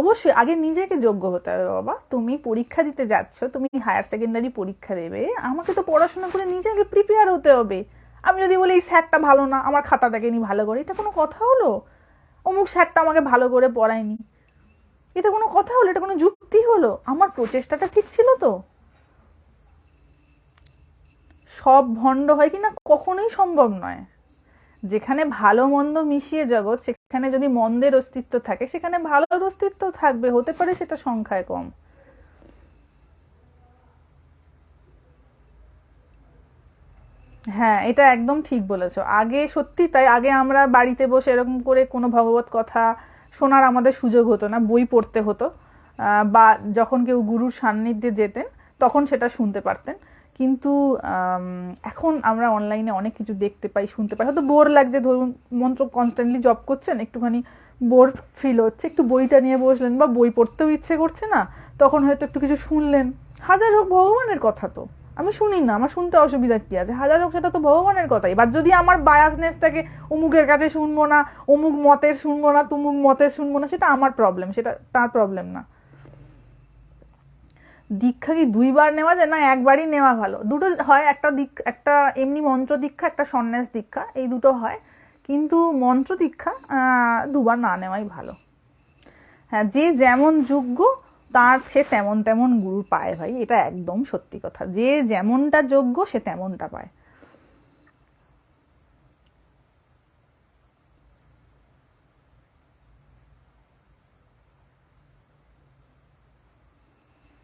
অবশ্যই আগে নিজেকে যোগ্য হতে হবে বাবা। তুমি পরীক্ষা দিতে যাচ্ছ, তুমি হায়ার সেকেন্ডারি পরীক্ষা দেবে, আমাকে তো পড়াশোনা করে নিজেকে প্রিপেয়ার হতে হবে। আমি যদি বলি এই স্যারটা ভালো না, আমার খাতা দেখেনি ভালো করে, এটা কোনো কথা হলো? অমুক স্যারটা আমাকে ভালো করে পড়ায়নি, এটা কোনো কথা হলো? এটা কোনো যুক্তি হলো? আমার প্রচেষ্টাটা ঠিক ছিল তো? সব ভণ্ড হয় কিনা কখনোই সম্ভব নয়। যেখানে ভালো মন্দ মিশিয়ে জগৎ, সেখানে যদি মন্দের অস্তিত্ব থাকে, সেখানে ভালোর অস্তিত্ব থাকবে, হতে পারে সেটা সংখ্যায় কম। হ্যাঁ, এটা একদম ঠিক বলেছো। আগে সত্যি তাই, আগে আমরা বাড়িতে বসে এরকম করে কোনো ভগবত কথা শোনার আমাদের সুযোগ হতো না, বই পড়তে হতো। বা যখন কেউ গুরুর সান্নিধ্যে যেতেন তখন সেটা শুনতে পারতেন। কিন্তু এখন আমরা অনলাইনে অনেক কিছু দেখতে পাই, শুনতে পাই। হয়তো বোর লাগছে, ধরুন মন্ত্র কনস্ট্যান্টলি জপ করছেন, একটুখানি বোর ফিল হচ্ছে, একটু বইটা নিয়ে বসলেন, বা বই পড়তেও ইচ্ছে করছে না, তখন হয়তো একটু কিছু শুনলেন। হাজার হোক ভগবানের কথা তো, আমি শুনি না, আমার শুনতে অসুবিধা কি আছে? হাজার হোক, সেটা তো ভগবানের কথা। এবার যদি আমার বায়াসনেস থাকে, অমুকের কাছে শুনবো না, অমুক মতের শুনবো না, তুমুক মতের শুনবো না, সেটা আমার প্রবলেম, সেটা তার প্রবলেম না। দীক্ষা কি দুইবার নেওয়া যায়? না, একবারই নেওয়া ভালো। দুটো হয়, একটা এমনি মন্ত্র দীক্ষা, একটা সন্ন্যাস দীক্ষা, এই দুটো হয়। কিন্তু মন্ত্র দীক্ষা দুবার না নেওয়াই ভালো। হ্যাঁ, যে যেমন যোগ্য তার সে তেমন তেমন গুরু পায় ভাই, এটা একদম সত্যি কথা। যে যেমনটা যোগ্য সে তেমনটা পায়।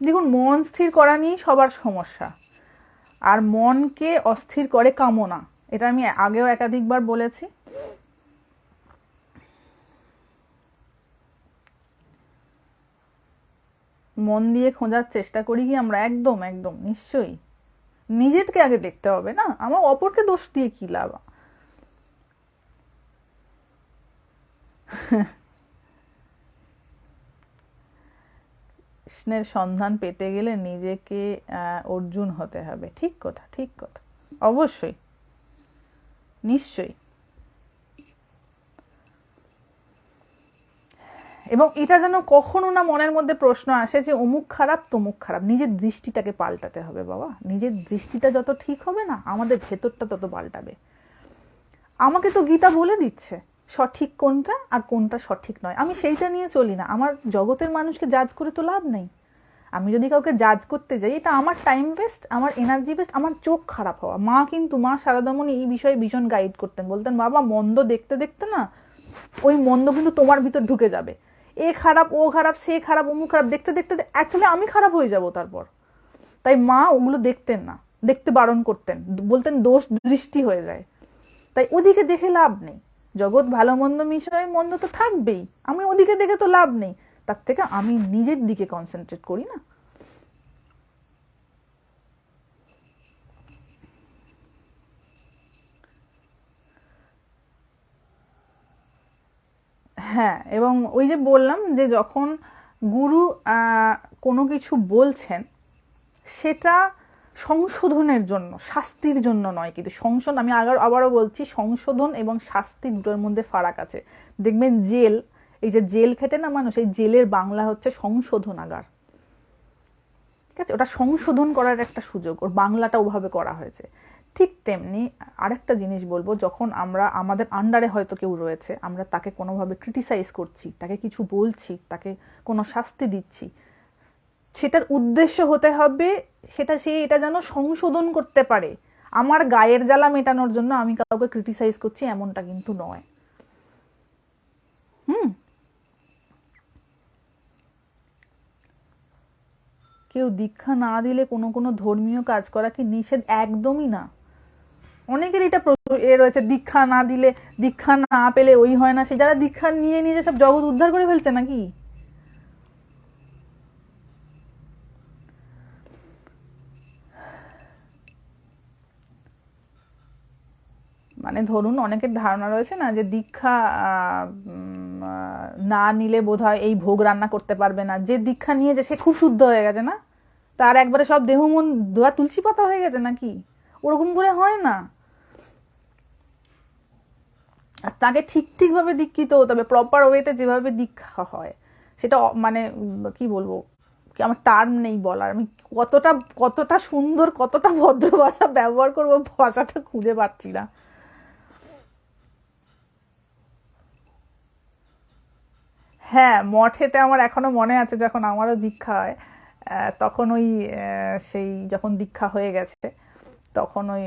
দেখুন, মন স্থির করা নিয়েই সবার সমস্যা। আর মনকে অস্থির করে কামনা, এটা আমি আগেও একাধিকবার বলেছি। মন দিয়ে খোঁজার চেষ্টা করি কি আমরা? একদম একদম, নিশ্চয়ই। নিজেকে আগে দেখতে হবে না, আমার অপরকে দোষ দিয়ে কি লাভ? কৃষ্ণের সন্ধান পেতে গেলে নিজেকে অর্জুন হতে হবে। ঠিক কথা, ঠিক কথা। অবশ্যই, নিশ্চয়ই। এবং এটা যেন কখনো না মনের মধ্যে প্রশ্ন আসে যে অমুক খারাপ তমুক খারাপ। নিজের দৃষ্টিটাকে পাল্টাতে হবে বাবা। নিজের দৃষ্টিটা যত ঠিক হবে না, আমাদের ভেতরটা তত পাল্টাবে। আমাকে তো গীতা বলে দিচ্ছে সঠিক কোনটা আর কোনটা সঠিক নয়, আমি সেইটা নিয়ে চলি না। আমার জগতের মানুষকে জাজ করে তো লাভ নেই। আমি যদি কাউকে জাজ করতে যাই, এটা আমার টাইম ওয়েস্ট, আমার এনার্জি ওয়েস্ট, আমার চোখ খারাপ হওয়া। মা শারদামণি এই বিষয়ে ভীষণ গাইড করতেন, বলতেন বাবা মন্দ দেখতে দেখতে না ওই মন্দ কিন্তু তোমার ভিতর ঢুকে যাবে, এ খারাপ, ও খারাপ, সে খারাপ, অমুক খারাপ, দেখতে দেখতে অ্যাকচুয়ালি আমি খারাপ হয়ে যাব তারপর। তাই মা ওগুলো দেখতেন না, দেখতে বারণ করতেন, বলতেন দোষ দৃষ্টি হয়ে যায়। তাই ওদিকে দেখে লাভ নেই, জগৎ ভালো মন্দ বিষয়ে মন্দ তো থাকবেই, আমি ওদিকে দেখে তো লাভ নেই, তার থেকে আমি নিজের দিকে কনসেন্ট্রেট করি না। হ্যাঁ, এবং ওই যে বললাম যে যখন গুরু কোনো কিছু বলছেন সেটা সংশোধনের জন্য, শাস্তির জন্য নয়, কিন্তু সংশোধন, আমি আবারও বলছি, সংশোধন এবং শাস্তি দুটোর মধ্যে ফারাক আছে। দেখবেন জেল, এই যে জেল খেটে না মানুষ, এই জেলের বাংলা হচ্ছে সংশোধনাগার, ঠিক আছে, ওটা সংশোধন করার একটা সুযোগ, ওর বাংলাটা ওভাবে করা হয়েছে। ঠিক তেমনি আরেকটা জিনিস বলবো, যখন আমরা আমাদের আন্ডারে হয়তো কেউ রয়েছে, আমরা তাকে কোনোভাবে ক্রিটিসাইজ করছি, তাকে কিছু বলছি, তাকে কোনো শাস্তি দিচ্ছি, সেটার উদ্দেশ্য হতে হবে সে এটা যেন সংশোধন করতে পারে। আমার গায়ের জ্বালা মেটানোর জন্য আমি কাউকে ক্রিটিসাইজ করছি এমনটা কিন্তু নয়। কেউ দীক্ষা না দিলে কোনো কোনো ধর্মীয় কাজ করা কি নিষেধ? একদমই না। অনেকের এটা রয়েছে, দীক্ষা না দিলে, দীক্ষা না পেলে ওই হয় না, সে যারা দীক্ষা নিয়ে নিয়ে সব জগৎ উদ্ধার করে ফেলছে নাকি? মানে ধরুন অনেকের ধারণা রয়েছে না যে দীক্ষা না নিলে বোধহয় এই ভোগ রান্না করতে পারবে না, যে দীক্ষা নিয়েছে সে খুব শুদ্ধ হয়ে গেছে না, তার একবারে সব দেহ মন ধোয়া তুলসী পাতা হয়ে গেছে নাকি? ওরকম করে হয় না। আর তাকে ঠিক ভাবে দীক্ষিত হতে হবে, প্রপার ওয়েতে যেভাবে দীক্ষা হয় সেটা মানে কি বলবো, কি আমার টার্ম নেই বলার, আমি কতটা কতটা সুন্দর, কতটা ভদ্র ভাষা ব্যবহার করবো, ভাষাটা খুঁজে পাচ্ছি না। হ্যাঁ, মঠেতে আমার এখনো মনে আছে যখন আমারও দীক্ষা হয়, তখন ওই সেই যখন দীক্ষা হয়ে গেছে তখন ওই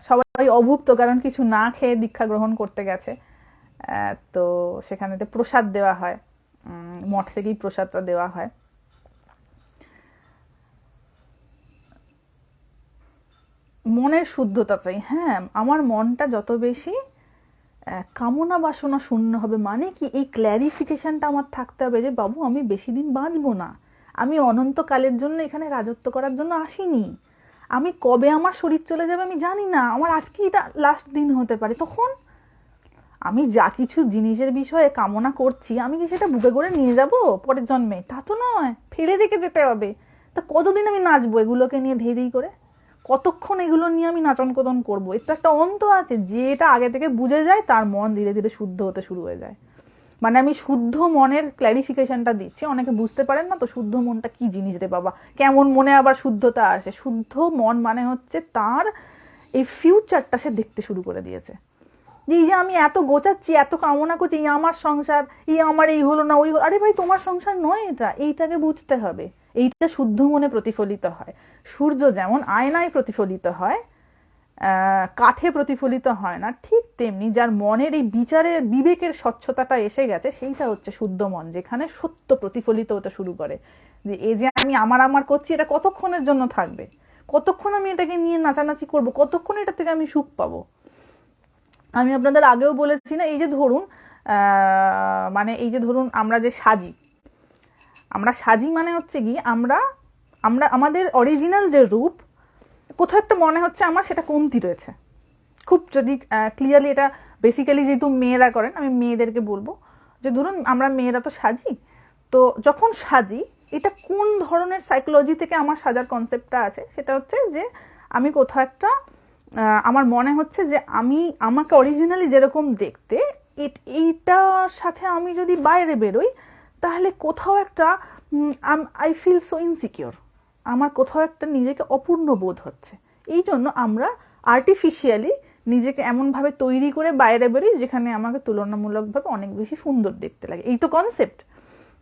সবাই অভুক্ত, কারণ কিছু না খেয়ে দীক্ষা গ্রহণ করতে গেছে। তো সেখানেতে প্রসাদ দেওয়া হয়, মঠ থেকেই প্রসাদটা দেওয়া হয়। মনের শুদ্ধতা চাই, হ্যাঁ, আমার মনটা যত বেশি কামনা বাসনা শূন্য হবে, মানে কি এই ক্ল্যারিফিকেশনটা আমার থাকতে হবে যে বাবু আমি বেশি দিন বাঁচবো না, আমি অনন্তকালের জন্য এখানে রাজত্ব করার জন্য আসিনি, আমি কবে আমার শরীর চলে যাবে আমি জানি না, আমার আজকে এটা লাস্ট দিন হতে পারে, তখন আমি যা কিছু জিনিসের বিষয়ে কামনা করছি আমি কি সেটা বুকে করে নিয়ে যাব পরের জন্মে? তা তো নয়, ফেলে রেখে যেতে হবে। তা কতদিন আমি নাচবো এগুলোকে নিয়ে ধেই ধেই করে? কতক্ষণ এগুলো নিয়ে আমি নাচন কদন করবো? এর তো একটা অন্ত আছে। যেটা আগে থেকে বুঝে যায় তার মন ধীরে ধীরে শুদ্ধ হতে শুরু হয়ে যায়। মানে আমি শুদ্ধ মনের ক্ল্যারিফিকেশনটা দিচ্ছি, অনেকে বুঝতে পারেন না তো শুদ্ধ মনটা কি জিনিস রে বাবা, কেমন মনে আবার শুদ্ধতা আসে। শুদ্ধ মন মানে হচ্ছে তার এই ফিউচারটা সে দেখতে শুরু করে দিয়েছে, যে এই যে আমি এত গোচাচ্ছি, এত কামনা করছি, এই আমার সংসার, এই আমার এই হলো না, ওই হলো, আরে ভাই তোমার সংসার নয় এটা, এইটাকে বুঝতে হবে। এইটা শুদ্ধ মনে প্রতিফলিত হয়। সূর্য যেমন আয়নায় প্রতিফলিত হয়, কাঠে প্রতিফলিত হয় না, ঠিক তেমনি যার মনের এই বিচারের বিবেকের স্বচ্ছতাটা এসে গেছে সেইটা হচ্ছে শুদ্ধ মন, যেখানে সত্য প্রতিফলিত হতে শুরু করে। যে এই যে আমি আমার করছি, এটা কতক্ষণের জন্য থাকবে, কতক্ষণ আমি এটাকে নিয়ে নাচানাচি করব, কতক্ষণ এটা থেকে আমি সুখ পাবো। আমি আপনাদের আগেও বলেছি না, এই যে ধরুন মানে এই যে ধরুন আমরা যে সাজি মানে হচ্ছে কি, আমরা আমরা আমাদের অরিজিনাল যে রূপ, কোথাও একটা মনে হচ্ছে আমার সেটা কমতি রয়েছে। খুব যদি ক্লিয়ারলি, এটা বেসিক্যালি যেহেতু মেয়েরা করেন, আমি মেয়েদেরকে বলবো যে ধরুন আমরা মেয়েরা তো সাজি, তো যখন সাজি এটা কোন ধরনের সাইকোলজি থেকে আমার সাজার কনসেপ্টটা আছে, সেটা হচ্ছে যে আমি কোথাও একটা আমার মনে হচ্ছে যে আমাকে অরিজিনালি যেরকম দেখতে, এইটার সাথে আমি যদি বাইরে বেরোই তাহলে কোথাও একটা আই ফিল সো ইনসিকিওর, আমার কোথাও একটা নিজেকে অপূর্ণ বোধ হচ্ছে। এই জন্য আমরা আর্টিফিশিয়ালি নিজেকে এমনভাবে তৈরি করে বাইরে বেরোই যেখানে আমাকে তুলনামূলকভাবে অনেক বেশি সুন্দর দেখতে লাগে। এই তো কনসেপ্ট।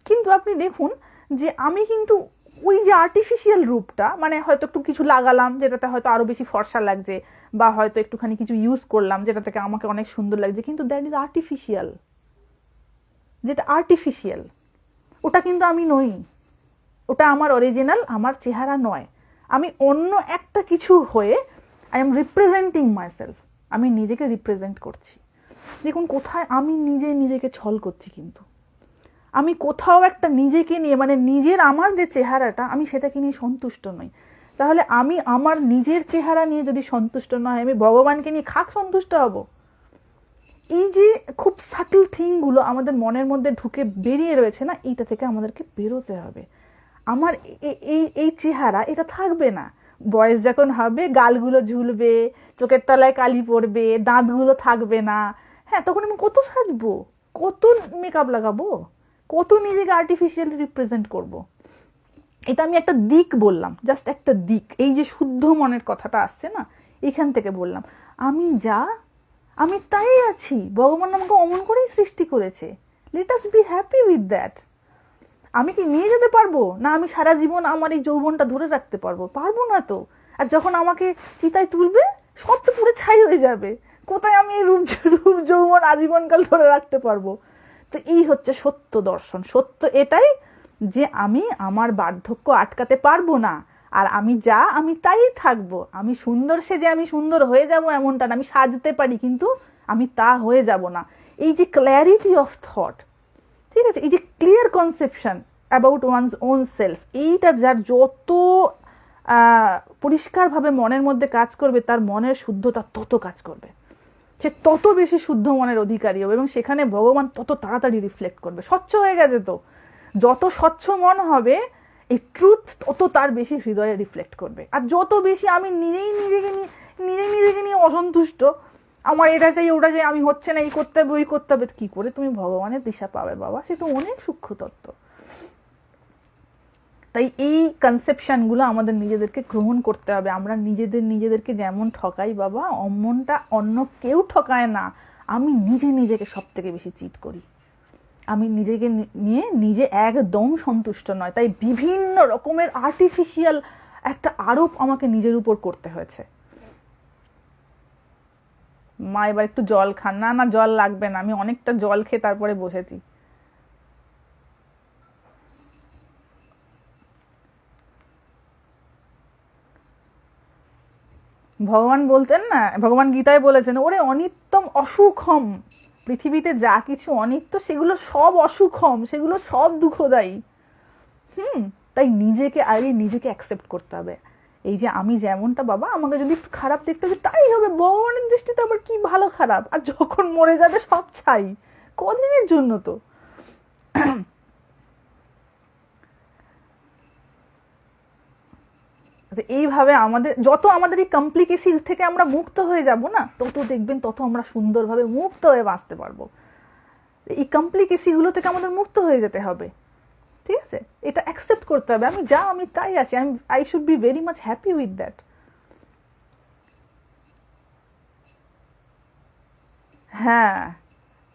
কিন্তু আপনি দেখুন যে আমি কিন্তু ওই যে আর্টিফিশিয়াল রূপটা, মানে হয়তো একটু কিছু লাগালাম যেটাতে হয়তো আরো বেশি ফর্সা লাগছে, বা হয়তো একটুখানি কিছু ইউজ করলাম যেটা থেকে আমাকে অনেক সুন্দর লাগছে, কিন্তু দ্যাট ইজ আর্টিফিশিয়াল। যেটা আর্টিফিশিয়াল ওটা কিন্তু আমি নই, ওটা আমার অরিজিনাল, আমার চেহারা নয়। আমি অন্য একটা কিছু হয়ে আই এম রিপ্রেজেন্টিং মাইসেলফ, আমি নিজেকে রিপ্রেজেন্ট করছি। দেখুন কোথায় আমি নিজেকে ছল করছি, কিন্তু আমি কোথাও একটা নিজেকে নিয়ে, মানে নিজের আমার যে চেহারাটা আমি সেটাকে নিয়ে সন্তুষ্ট নই। তাহলে আমি আমার নিজের চেহারা নিয়ে যদি সন্তুষ্ট না হয়, আমি ভগবানকে নিয়ে খাক সন্তুষ্ট হব? এই যে খুব সাটল থিংগুলো আমাদের মনের মধ্যে ঢুকে বেরিয়ে রয়েছে না, এইটা থেকে আমাদেরকে বেরোতে হবে। আমার এই এই চেহারা এটা থাকবে না। বয়স যখন হবে, গালগুলো ঝুলবে, চোখের তলায় কালি পড়বে, দাঁতগুলো থাকবে না, হ্যাঁ, তখন আমি কত সাজবো, কত মেকআপ লাগাবো, কত নিজেকে আর্টিফিশিয়ালি রিপ্রেজেন্ট করব। এটা আমি একটা দিক বললাম, জাস্ট একটা দিক। এই যে শুদ্ধ মনের কথাটা আসছে না, এখান থেকে বললাম আমি যা আমি তাই আছি, ভগবান আমাকে অমন করেই সৃষ্টি করেছে, let us be happy with that. আমি কি নিয়ে যেতে পারবো না? আমি সারা জীবন আমার এই যৌবনটা ধরে রাখতে পারবো? পারবো না তো। আর যখন আমাকে চিতায় তুলবে, সব তো পুরো ছাই হয়ে যাবে। কোথায় আমি এই রূপ রূপ যৌবন আজীবনকাল ধরে রাখতে পারবো? তো এই হচ্ছে সত্য দর্শন। সত্য এটাই যে আমি আমার বার্ধক্য আটকাতে পারবো না, আর আমি যা আমি তাই থাকবো। আমি সুন্দর সেজে আমি সুন্দর হয়ে যাব এমনটা না, আমি সাজতে পারি কিন্তু আমি তা হয়ে যাব না। এই যে ক্ল্যারিটি অফ থট, ঠিক আছে, এই যে clear conception about one's own self, এইটা যার যত পরিষ্কারভাবে মনের মধ্যে কাজ করবে, তার মনের শুদ্ধতা তত কাজ করবে, সে তত বেশি শুদ্ধ মনের অধিকারী হবে, এবং সেখানে ভগবান তত তাড়াতাড়ি রিফ্লেক্ট করবে। স্বচ্ছ হয়ে গেছে তো, যত স্বচ্ছ মন হবে এই ট্রুথ তত তার বেশি হৃদয়ে রিফ্লেক্ট করবে। আর যত বেশি আমি নিজেকে নিয়ে অসন্তুষ্ট, আমার এটা চাই ওটা চাই, আমি হচ্ছে না, এই করতে হবে ওই করতে হবে, কি করে তুমি ভগবানের দিশা পাবে বাবা? সে তো অনেক সূক্ষ্ম তত্ত্ব। তাই এই কনসেপশনগুলো আমাদের নিজেদেরকে গ্রহণ করতে হবে। আমরা নিজেদেরকে যেমন ঠকাই বাবা, অমনটা অন্য কেউ ঠকায় না। আমি নিজেকে সব থেকে বেশি চিট করি। আমি নিজেকে নিয়ে নিজে একদম সন্তুষ্ট নয়, তাই বিভিন্ন রকমের আর্টিফিশিয়াল একটা আরোপ আমাকে নিজের উপর করতে হয়েছে। মা এবার একটু জল খান। না না, জল লাগবে না, আমি অনেকটা জল খেয়ে তারপরে বসেছি। ভগবান বলতেন না, ভগবান গীতায় বলেছেন, ওরে অনিত্যম অসুখম, পৃথিবীতে যা কিছু অনিত্য সেগুলো সব অসুখম, সেগুলো সব দুঃখদায়ী। তাই নিজেকে অ্যাকসেপ্ট করতে হবে। এই যে আমি যেমনটা বাবা, আমাকে যদি একটু খারাপ দেখতে হবে তাই হবে, ভগবানের দৃষ্টিতে আবার কি ভালো খারাপ? আর যখন মরে যাবে সব ছাই, কদিনের জন্য তো। এইভাবে আমাদের এই কমপ্লিকেসি থেকে আমরা মুক্ত হয়ে যাব না, তত দেখবেন তত আমরা সুন্দরভাবে মুক্ত হয়ে বাঁচতে পারবো। এই কমপ্লিকেসি গুলো থেকে আমাদের মুক্ত হয়ে যেতে হবে, ঠিক আছে? এটা অ্যাকসেপ্ট করতে হবে, আমি যা আমি তাই আছি, I should be very much happy with that. হ্যাঁ,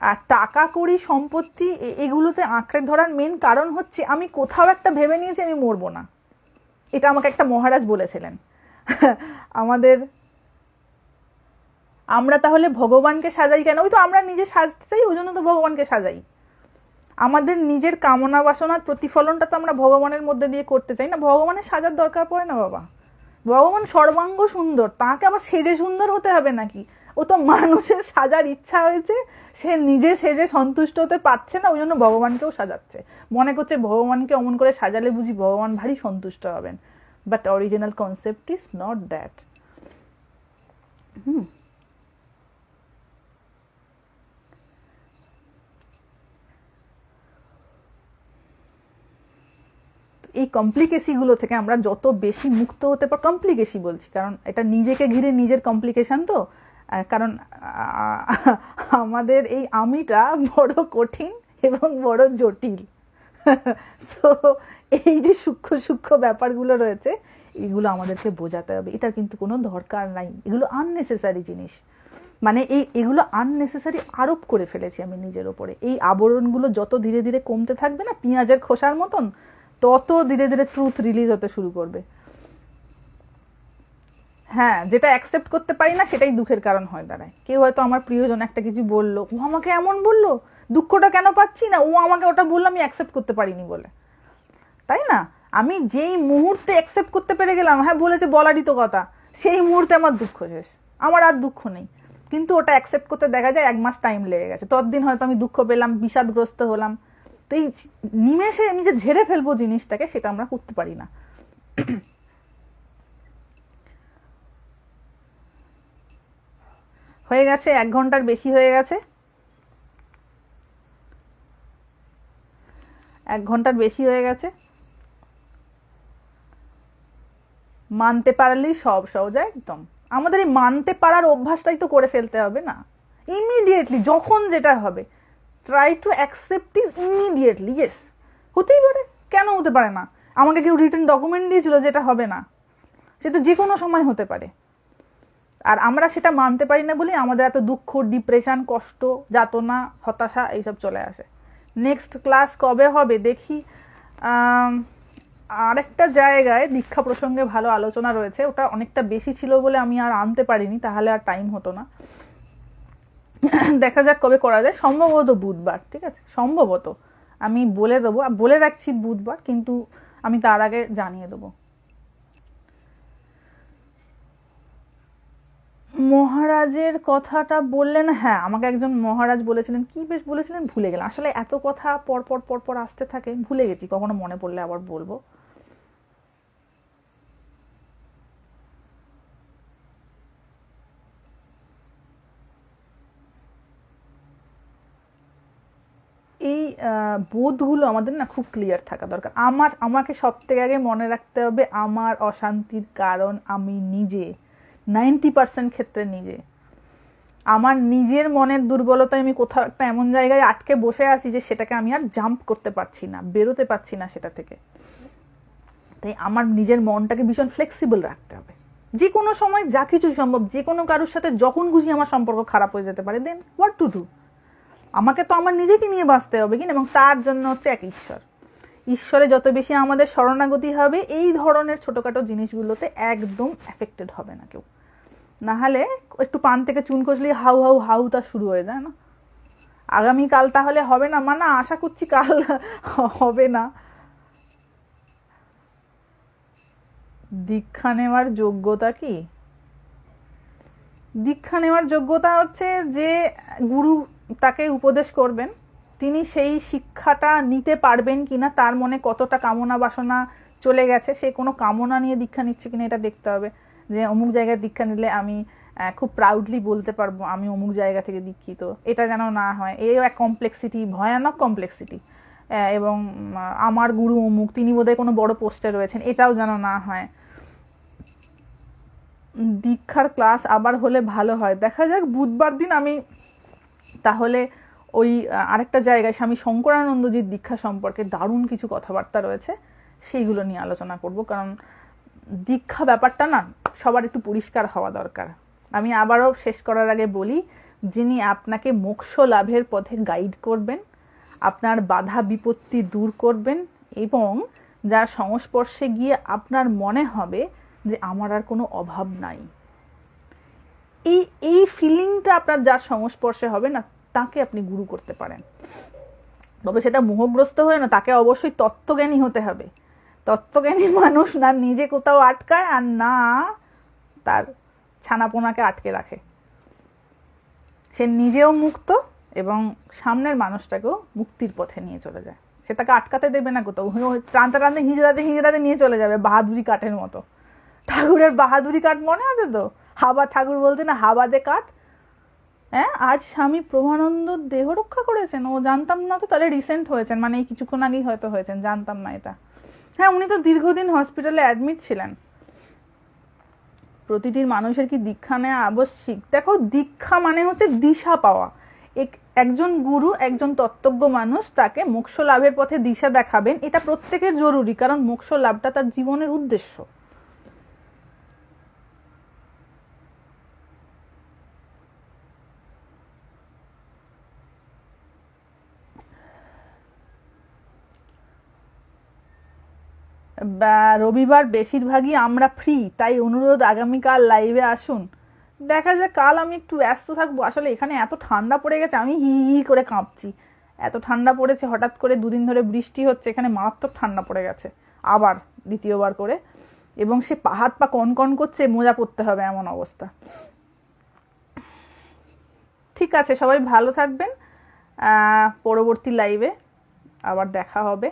আর টাকা কড়ি সম্পত্তি এগুলোতে আঁকড়ে ধরার মেন কারণ হচ্ছে আমি কোথাও একটা ভেবে নিয়েছি আমি মরবো না। এটা আমাকে একটা মহারাজ বলেছিলেন। আমাদের আমরা তাহলে ভগবানকে সাজাই কেন? ওই তো আমরা নিজে সাজতে চাই, ওই জন্য তো ভগবানকে সাজাই। আমাদের নিজের কামনা বাসনার প্রতিফলনটা তো আমরা ভগবানের মধ্যে দিয়ে করতে চাই না। ভগবানের সাজার দরকার পড়ে না বাবা। ভগবান সর্বাঙ্গ সুন্দর, তাকে আবার সেজে সুন্দর হতে হবে নাকি? ও তো মানুষের সাজার ইচ্ছা হয়েছে, সে নিজে সেজে সন্তুষ্ট হতে পারছে না, ওই জন্য ভগবানকেও সাজাচ্ছে। মনে করছে ভগবানকে অমন করে সাজালে বুঝি ভগবান ভারী সন্তুষ্ট হবেন। But original concept is not that. এই কমপ্লিকেসিগুলো থেকে আমরা যত বেশি মুক্ত হতে পার, কমপ্লিকেসি বলছি কারণ এটা নিজেকে ঘিরে নিজের কমপ্লিকেশন তো, কারণ আমাদের এই আমিটা বড় কঠিন এবং বড় জটিল। তো এই যে সূক্ষ্ম সূক্ষ্ম ব্যাপারগুলো রয়েছে, এগুলো আমাদেরকে বোঝাতে হবে। এটার কিন্তু কোনো দরকার নাই, এগুলো আননেসেসারি জিনিস। মানে এগুলো আননেসেসারি আরোপ করে ফেলেছি আমি নিজের ওপরে। এই আবরণগুলো যত ধীরে ধীরে কমতে থাকবে না, পেঁয়াজের খোসার মতন, তত ধীরে ধীরে ট্রুথ রিলিজ হতে শুরু করবে। হ্যাঁ, যেটা অ্যাকসেপ্ট করতে পারি না সেটাই দুঃখের কারণ হয়ে দাঁড়ায়। কেউ হয়তো আমার প্রিয়জন একটা কিছু বললো, ও আমাকে এমন বললো, দুঃখটা কেন পাচ্ছি না, ও আমাকে ওটা বললো আমি অ্যাকসেপ্ট করতে পারিনি বলে, তাই না? আমি যেই মুহূর্তে অ্যাকসেপ্ট করতে পেরে গেলাম, হ্যাঁ বলেছে বলারই তো কথা, সেই মুহূর্তে আমার দুঃখ শেষ, আমার আর দুঃখ নেই। কিন্তু ওটা অ্যাকসেপ্ট করতে দেখা যায় 1 মাস টাইম লেগে গেছে, ততদিন হয়তো আমি দুঃখ পেলাম, বিষাদগ্রস্ত হলাম। তো এই নিমেষে আমি যে ঝেড়ে ফেলবো জিনিসটাকে, সেটা আমরা করতে পারি না। হয়ে গেছে 1 ঘন্টার বেশি হয়ে গেছে, 1 ঘন্টার বেশি হয়ে গেছে। মানতে পারলেই সব সহজ, একদম। আমাদের এই মানতে পারার অভ্যাসটাই তো করে ফেলতে হবে না, ইমিডিয়েটলি যখন যেটা হবে। Try to accept is immediately, yes. হতেই পারে, কেন হতে পারে না? আমাকে কেউ রিটার্ন ডকুমেন্ট দিয়েছিল যেটা হবে না, সেটা যে কোনো সময় হতে পারে। আর আমরা সেটা মানতে পারি না বলে আমাদের এত দুঃখ, ডিপ্রেশন, কষ্ট, যাতনা, হতাশা এইসব চলে আসে। নেক্সট ক্লাস কবে হবে দেখি। আরেকটা জায়গায় দীক্ষা প্রসঙ্গে ভালো আলোচনা রয়েছে, ওটা অনেকটা বেশি ছিল বলে আমি আর আনতে পারিনি, তাহলে আর টাইম হতো না। দেখা যাক কবে করা যায়, সম্ভবত বুধবার, ঠিক আছে? সম্ভবত আমি বলে দেবো, বলে রাখছি বুধবার, কিন্তু আমি তার আগে জানিয়ে দেবো। মহারাজের কথাটা বললেন, হ্যাঁ আমাকে একজন মহারাজ বলেছিলেন, কি বেশ বলেছিলেন ভুলে গেলাম, আসলে এত কথা পর পর পর পর আসতে থাকে, ভুলে গেছি, কখনো মনে পড়লে আবার বলবো। এই বোধগুলো আমাদের না খুব ক্লিয়ার থাকা দরকার। আমাকে সব থেকে আগে মনে রাখতে হবে আমার অশান্তির কারণ আমি নিজে, 90% ক্ষেত্রে নিজে। আমার নিজের মনের দুর্বলতায় আমি কোথাও একটা এমন জায়গায় আটকে বসে আছি যে সেটাকে আমি আর জাম্প করতে পারছি না, বেরোতে পারছি না সেটা থেকে। তাই আমার নিজের মনটাকে ভীষণ ফ্লেক্সিবল রাখতে হবে। যে কোনো সময় যা কিছু সম্ভব, যে কোনো কারোর সাথে যখন খুশি আমার সম্পর্ক খারাপ হয়ে যেতে পারে, দেন হোয়াট টু ডু? আমাকে তো আমার নিজেকে নিয়ে বাঁচতে হবে কিনা, এবং তার জন্য হচ্ছে এক ঈশ্বর। ঈশ্বরে যত বেশি আমাদের শরণাগতি হবে, এই ধরনের ছোটখাটো জিনিসগুলোতে একদম এফেক্টেড হবে না কেউ। না হলে একটু পান থেকে চুন খসলেই হাউ হাউ হাউটা শুরু হয়ে যায় না। আগামীকাল তাহলে হবে না, মানে আশা করছি কাল হবে না। দীক্ষা নেওয়ার যোগ্যতা কি? দীক্ষা নেওয়ার যোগ্যতা হচ্ছে যে গুরু তাকে উপদেশ করবেন, তিনি সেই শিক্ষাটা নিতে পারবেন কিনা, তার মনে কতটা কামনা বাসনা চলে গেছে, সে কোনো কামনা নিয়ে দীক্ষা নিচ্ছে কিনা এটা দেখতে হবে। যে অমুক জায়গায় দীক্ষা নিলে আমি খুব প্রাউডলি বলতে পারবো আমি অমুক জায়গা থেকে দীক্ষিত, এটা যেন না হয়। এও এক কমপ্লেক্সিটি, ভয়ানক কমপ্লেক্সিটি। এবং আমার গুরু অমুক, তিনি বোধহয় কোনো বড় পোস্টে রয়েছেন, এটাও যেন না হয়। দীক্ষার ক্লাস আবার হলে ভালো হয়, দেখা যাক বুধবার দিন আমি তাহলে ওই আরেকটা জায়গায় স্বামী শঙ্করানন্দজির দীক্ষা সম্পর্কে দারুণ কিছু কথাবার্তা রয়েছে, সেইগুলো নিয়ে আলোচনা করব। কারণ দীক্ষা ব্যাপারটা না সবার একটু পরিষ্কার হওয়া দরকার। আমি আবারও শেষ করার আগে বলি, যিনি আপনাকে মোক্ষ লাভের পথে গাইড করবেন, আপনার বাধা বিপত্তি দূর করবেন, এবং যার সংস্পর্শে গিয়ে আপনার মনে হবে যে আমার আর কোনো অভাব নাই, এই এই ফিলিংটা আপনার যার সংস্পর্শে হবে না, তাকে আপনি গুরু করতে পারেন। তবে সেটা মোহগ্রস্ত হয়ে না, তাকে অবশ্যই তত্ত্বজ্ঞানী হতে হবে। তত্ত্বজ্ঞানী মানুষ না নিজে কোথাও আটকায়, আর না তার ছানাপোনাকে আটকে রাখে। সে নিজেও মুক্ত এবং সামনের মানুষটাকেও মুক্তির পথে নিয়ে চলে যায়। সে তাকে আটকাতে দেবে না কোথাও, টানতে টানতে হিজড়াতে হিজড়াতে নিয়ে চলে যাবে, বাহাদুরি কাঠের মতো। ঠাকুরের বাহাদুরি কাঠ মনে আছে তো? হাবা ঠাকুর বলতে না, হাবা দে কাঠ। হ্যাঁ, আজ স্বামী প্রভানন্দ দেহ রক্ষা করেছেন, ও জানতাম না তো, তাহলে রিসেন্ট হয়েছেন, মানে এই কিছুক্ষণ আগেই হয়তো হয়েছেন, জানতাম না এটা। হ্যাঁ, উনি তো দীর্ঘদিন হসপিটালে অ্যাডমিট ছিলেন। প্রতিটি মানুষের কি দীক্ষা নেওয়া আবশ্যিক? দেখো, দীক্ষা মানে হচ্ছে দিশা পাওয়া। একজন গুরু, একজন তত্ত্বজ্ঞ মানুষ তাকে মোক্ষ লাভের পথে দিশা দেখাবেন, এটা প্রত্যেকের জরুরি, কারণ মোক্ষ লাভটা তার জীবনের উদ্দেশ্য। রবিবার বেশিরভাগই আমরা ফ্রি, তাই অনুরোধ আগামীকাল লাইভে আসুন। দেখা যাক, কাল আমি একটু ব্যস্ত থাকবো। আসলে এখানে এত ঠান্ডা পড়ে গেছে, আমি হি হি করে কাঁপছি। এত ঠান্ডা পড়েছে, হঠাৎ করে দুদিন ধরে বৃষ্টি হচ্ছে, এখানে মারাত্মক ঠান্ডা পড়ে গেছে আবার দ্বিতীয়বার করে, এবং সে হাত পা কনকন করছে, মোজা পরতে হবে এমন অবস্থা। ঠিক আছে, সবাই ভালো থাকবেন। পরবর্তী লাইভে আবার দেখা হবে।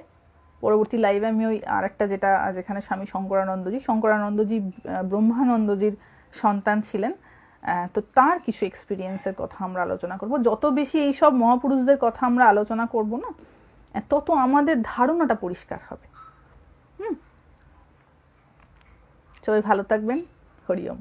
পরবর্তী লাইভে আমি ওই আরেকটা যেখানে স্বামী শঙ্করানন্দজি ব্রহ্মানন্দজির সন্তান ছিলেন, তো তার কিছু এক্সপিরিয়েন্সের কথা আমরা আলোচনা করব। যত বেশি এইসব মহাপুরুষদের কথা আমরা আলোচনা করব না, তত আমাদের ধারণাটা পরিষ্কার হবে। সবাই ভালো থাকবেন। হরি ওম।